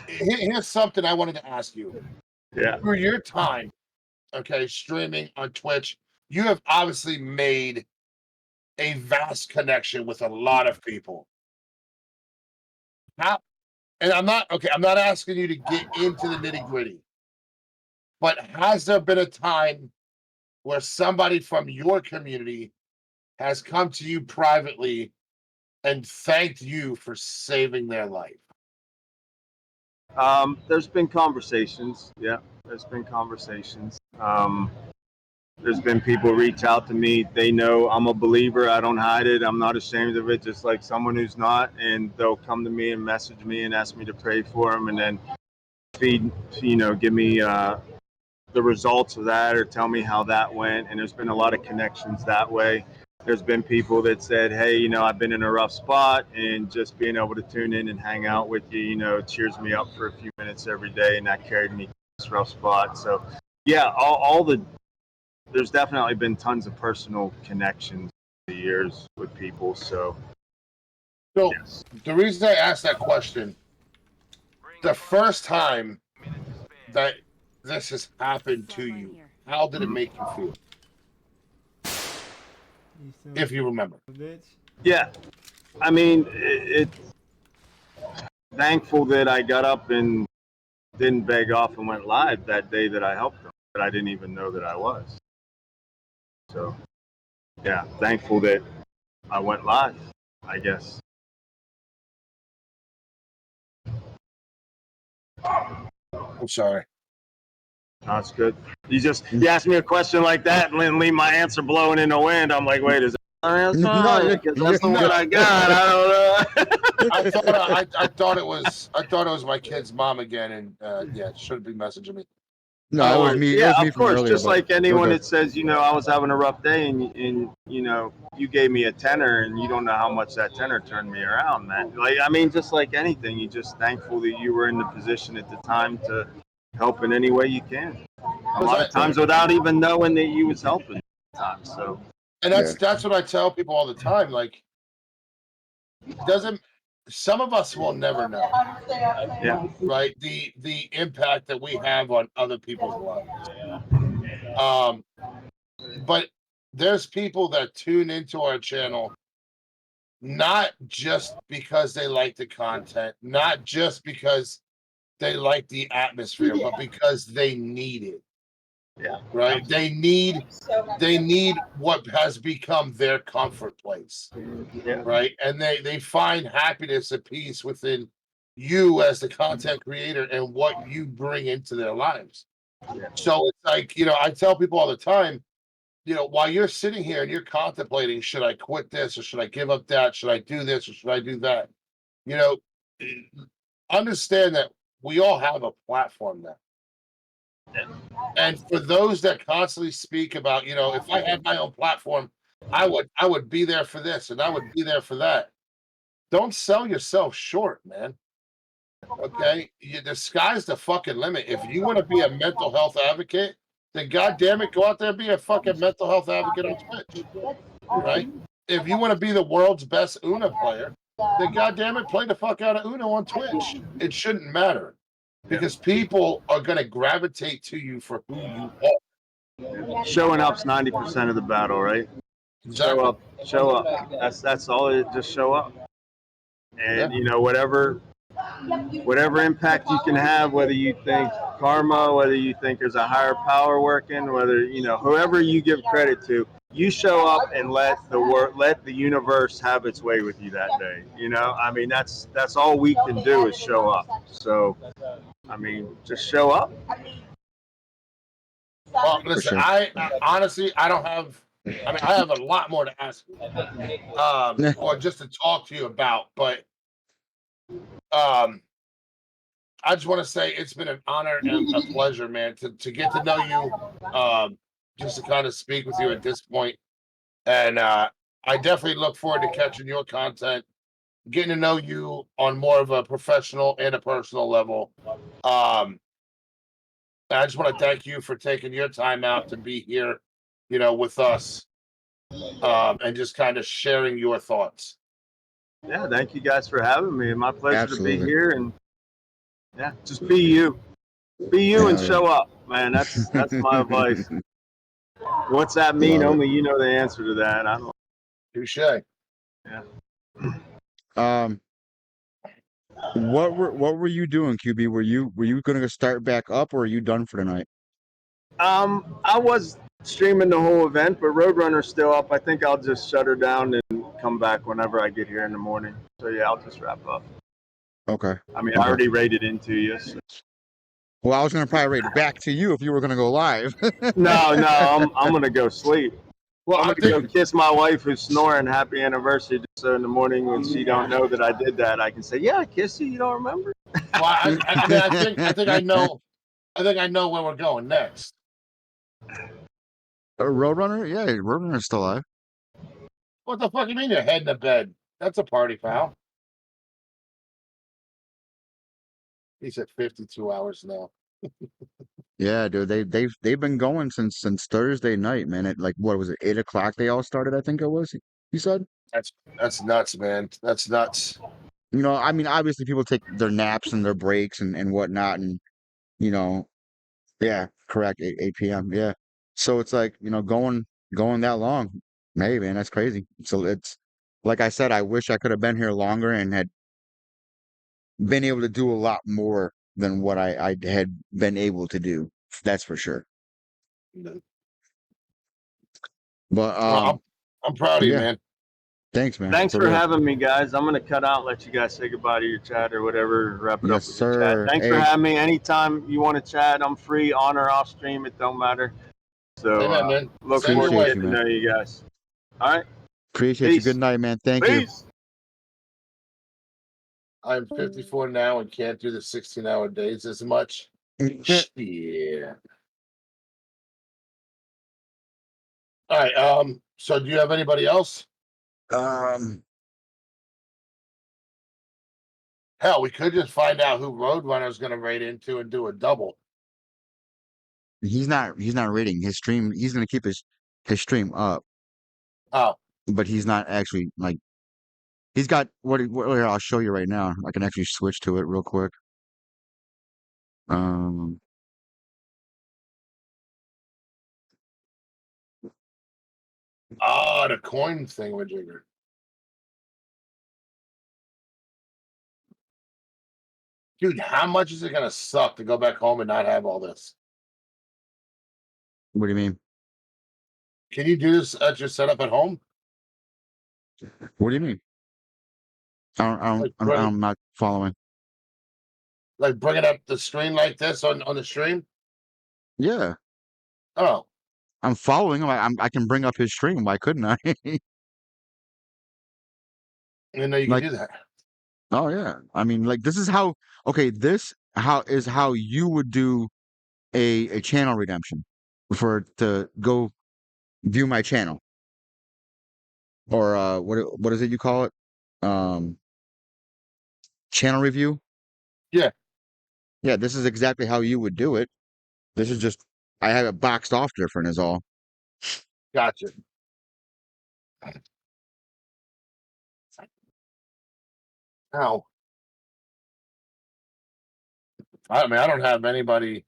Here's something I wanted to ask you. Yeah. For your time, okay, streaming on Twitch, you have obviously made a vast connection with a lot of people. And I'm not asking you to get into the nitty-gritty, but has there been a time where somebody from your community has come to you privately and thanked you for saving their life? There's been conversations. Yeah, there's been conversations. There's been people reach out to me. They know I'm a believer. I don't hide it. I'm not ashamed of it, just like someone who's not. And they'll come to me and message me and ask me to pray for them, and then give me the results of that or tell me how that went. And there's been a lot of connections that way. There's been people that said, hey, I've been in a rough spot, and just being able to tune in and hang out with you, cheers me up for a few minutes every day, and that carried me through this rough spot. So, yeah, there's definitely been tons of personal connections over the years with people. So yes. The reason I asked that question, the first time that this has happened to you, how did it make you feel? If you remember. Yeah, I mean, it's thankful that I got up and didn't beg off and went live that day that I helped them, that I didn't even know that I was. So, yeah, thankful that I went live, I guess. I'm sorry. That's good. You asked me a question like that and then leave my answer blowing in the wind. I'm like, wait, is that my answer? That's the one I got. I don't know. I thought it was my kid's mom again, and it should be messaging me. No, it was me. Yeah, It was me of from course. earlier, Just but like anyone okay. that says, I was having a rough day, and you gave me a tenner, and you don't know how much that tenner turned me around, man. Like, I mean, just like anything, you're just thankful that you were in the position at the time to help in any way you can. A lot of times without even knowing that you was helping at the time. So, and that's what I tell people all the time. Like, some of us will never know. yeah. Right? The impact that we have on other people's lives. But there's people that tune into our channel not just because they like the content, not just because they like the atmosphere, but because they need it. Yeah. Right? They need what has become their comfort place. Yeah. Right? And they find happiness and peace within you as the content creator and what you bring into their lives. So it's like, I tell people all the time, while you're sitting here and you're contemplating, should I quit this or should I give up that? Should I do this or should I do that? Understand that we all have a platform now. And for those that constantly speak about, if I had my own platform, I would be there for this and I would be there for that. don't sell yourself short, man. Okay, the sky's the fucking limit. If you want to be a mental health advocate, then goddamn it, go out there and be a fucking mental health advocate on Twitch, right? If you want to be the world's best Uno player, then goddamn it, play the fuck out of Uno on Twitch. It shouldn't matter because people are going to gravitate to you for who you are. Showing up's 90% of the battle, right? Exactly. Show up. That's all it is. Just show up, and Yeah. you know whatever impact you can have, whether you think karma, whether you think there's a higher power working, whether you know whoever you give credit to, you show up and let the universe have its way with you that day. You know, I mean that's all we can do is show up. So, I mean, just show up. Well, listen, sure. I honestly, I don't have. I mean, I have a lot more to ask you, or just to talk to you about. But I just want to say it's been an honor and a pleasure, man, to get to know you, just to kind of speak with you at this point. And I definitely look forward to catching your content, getting to know you on more of a professional and a personal level. I just want to thank you for taking your time out to be here, with us, and just kind of sharing your thoughts. Yeah, thank you guys for having me. My pleasure to be Absolutely. here, and yeah, just be you. Be you and Yeah. show up, man. That's my advice. What's that mean? Love it. Only you know the answer to that. I don't. Touche. Yeah. Um, what were you doing, QB? Were you gonna start back up, or are you done for the night? I was streaming the whole event, but Roadrunner's still up. I think I'll just shut her down and come back whenever I get here in the morning. So yeah, I'll just wrap up. Okay. I mean, I Okay. already rated into you. So. Well, I was gonna probably rate back to you if you were gonna go live. No, I'm gonna go sleep. Well, I'm I gonna go think. kiss my wife who's snoring happy anniversary, just so in the morning when she don't know that I did that, I can say, yeah, I kissed you. You don't remember? Well, I mean, I think I know. I think I know where we're going next. A Roadrunner? Yeah, Roadrunner's still alive. What the fuck you mean you're heading to bed? That's a party foul. He said 52 hours now. Yeah, dude, they've been going since Thursday night, man. At like what was it, 8 o'clock? They all started, I think it was. He said. That's nuts, man. That's nuts. I mean, obviously people take their naps and their breaks and whatnot, and you know, yeah, correct, 8 p.m. Yeah, so it's like going that long. Hey, man, that's crazy. So it's like I said, I wish I could have been here longer and had been able to do a lot more than what I had been able to do. That's for sure. But Well, I'm proud of you, yeah, man. thanks, man, Thanks for for real. having me, guys. I'm gonna cut out and let you guys say goodbye to your chat or whatever. Wrap it up Yes, with your chat. sir. Thanks for Hey, having me. Anytime you want to chat, I'm free, on or off stream. It don't matter. So Amen, man. look Send your forward to way. appreciate you, getting to man. know you guys. All right. Appreciate you. Good Peace. night, man. Thank you. Peace. I'm 54 now and can't do the 16-hour days as much. Yeah. All right. So do you have anybody else? Um, Hell, we could just find out who Roadrunner's going to raid into and do a double. he's not rating his stream. He's gonna keep his stream up, Oh, but he's not actually like he's got what here, I'll show you right now. I can actually switch to it real quick. Um, the coin thing with Jigger. Dude, how much is it going to suck to go back home and not have all this? what do you mean? Can you do this at your setup at home? What do you mean? Like bring, I'm not following. like bringing up the screen like this on the stream? Yeah, Oh, I'm following him. I can bring up his stream. Why couldn't I? I didn't know you could Like, do that. oh yeah. I mean, like this is how. Okay, this how you would do a channel redemption for to go view my channel or what is it you call it? Um, channel review. Yeah. Yeah, this is exactly how you would do it. This is just I have it boxed off different is all. Gotcha. Ow. I mean, I don't have anybody.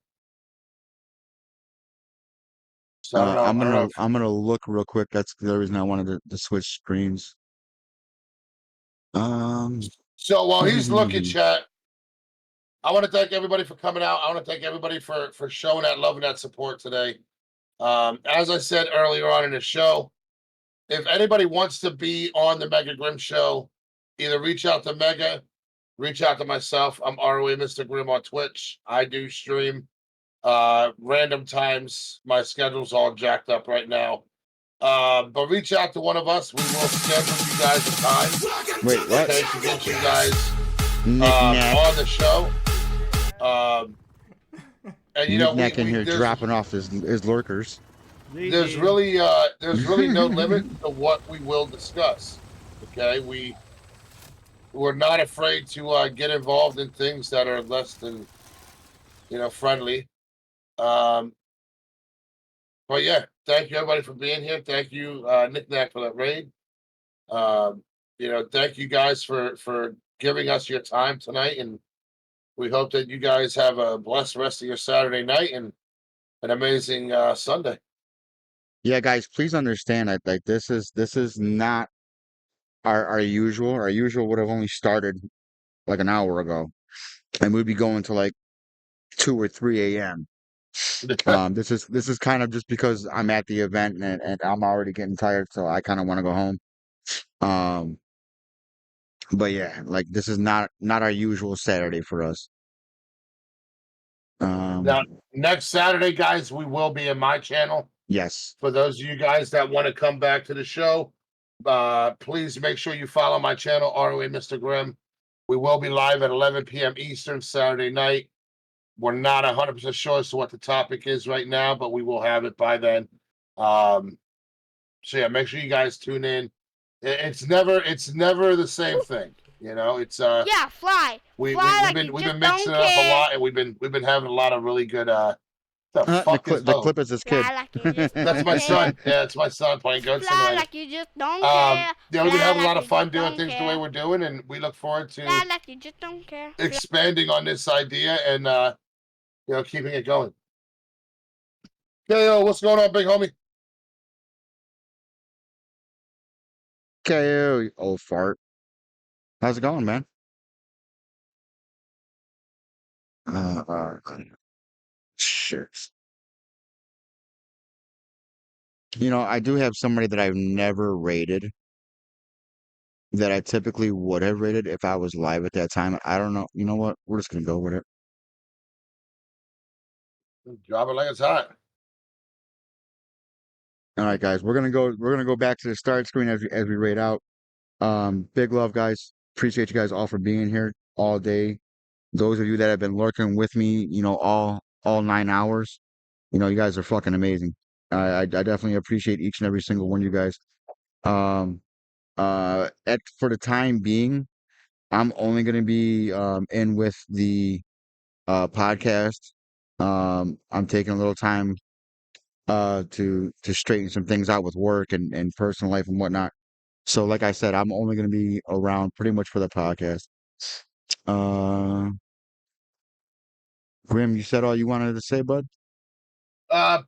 So I don't know. I don't know if, I'm gonna look real quick. That's the reason I wanted to switch screens. so while he's looking, chat, I want to thank everybody for coming out. I want to thank everybody for showing that love and that support today. As I said earlier on in the show, if anybody wants to be on the Mega Grimm show, either reach out to Mega, reach out to myself. I'm ROA Mr. Grimm on Twitch. I do stream random times. My schedule's all jacked up right now. But reach out to one of us. We will schedule you guys a time. Wait, what? Okay, to get you guys Knick-knack. on the show. And you know, Knick-knack in here dropping off his lurkers. there's really no limit to what we will discuss. Okay, we're not afraid to get involved in things that are less than friendly. But yeah, thank you everybody for being here. Thank you, Knick-knack, for that raid. Thank you guys for giving us your time tonight, and we hope that you guys have a blessed rest of your Saturday night and an amazing Sunday. Yeah, guys, please understand that like this is not our usual. Our usual would have only started like an hour ago, and we'd be going to like 2 or 3 a.m. This is kind of just because I'm at the event and I'm already getting tired, so I kind of want to go home. But yeah, like this is not our usual Saturday for us. Now, next Saturday, guys, we will be in my channel. Yes. For those of you guys that want to come back to the show, please make sure you follow my channel, ROA Mr. Grimm. We will be live at 11 p.m. Eastern Saturday night. We're not 100% sure as to what the topic is right now, but we will have it by then. So yeah, make sure you guys tune in. It's never the same thing, It's yeah, fly. we've Fly been like we've you been just mixing it don't up a care. lot, and we've been having a lot of really good the clip is this kid. Fly like you just That's don't my care. son. Yeah, it's my son playing Goat Fly Simulator. like you just don't care. Yeah, we've been Fly having a like lot of you fun just doing don't things the care. way we're doing, and we look forward Fly to like you just don't care. expanding on this idea and keeping it going. KO, what's going on, big homie? KO, you old fart. How's it going, man? Shit. I do have somebody that I've never rated that I typically would have rated if I was live at that time. I don't know. You know what? We're just gonna go with it. Drop it like it's hot. All right, guys. We're gonna go back to the start screen as we rate out. Big love, guys. Appreciate you guys all for being here all day. Those of you that have been lurking with me, all 9 hours. You guys are fucking amazing. I definitely appreciate each and every single one of you guys. For the time being, I'm only gonna be in with the podcast. I'm taking a little time to straighten some things out with work and personal life and whatnot. So like I said, I'm only gonna be around pretty much for the podcast. Grim, you said all you wanted to say, bud?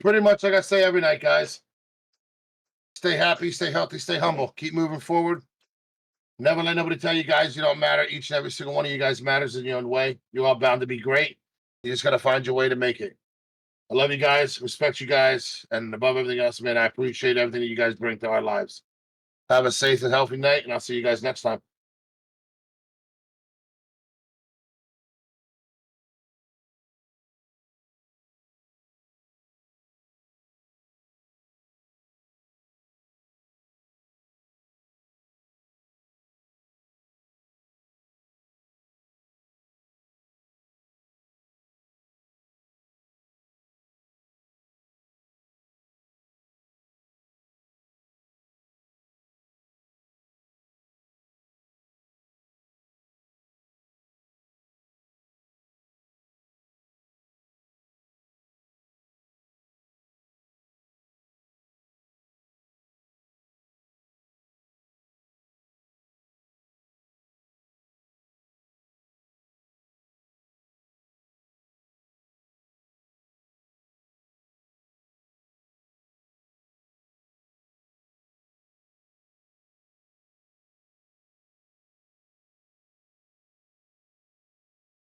Pretty much like I say every night, guys. Stay happy, stay healthy, stay humble. Keep moving forward. Never let nobody tell you guys you don't matter. Each and every single one of you guys matters in your own way. You're all bound to be great. You just got to find your way to make it. I love you guys, respect you guys, and above everything else, man, I appreciate everything that you guys bring to our lives. Have a safe and healthy night, and I'll see you guys next time.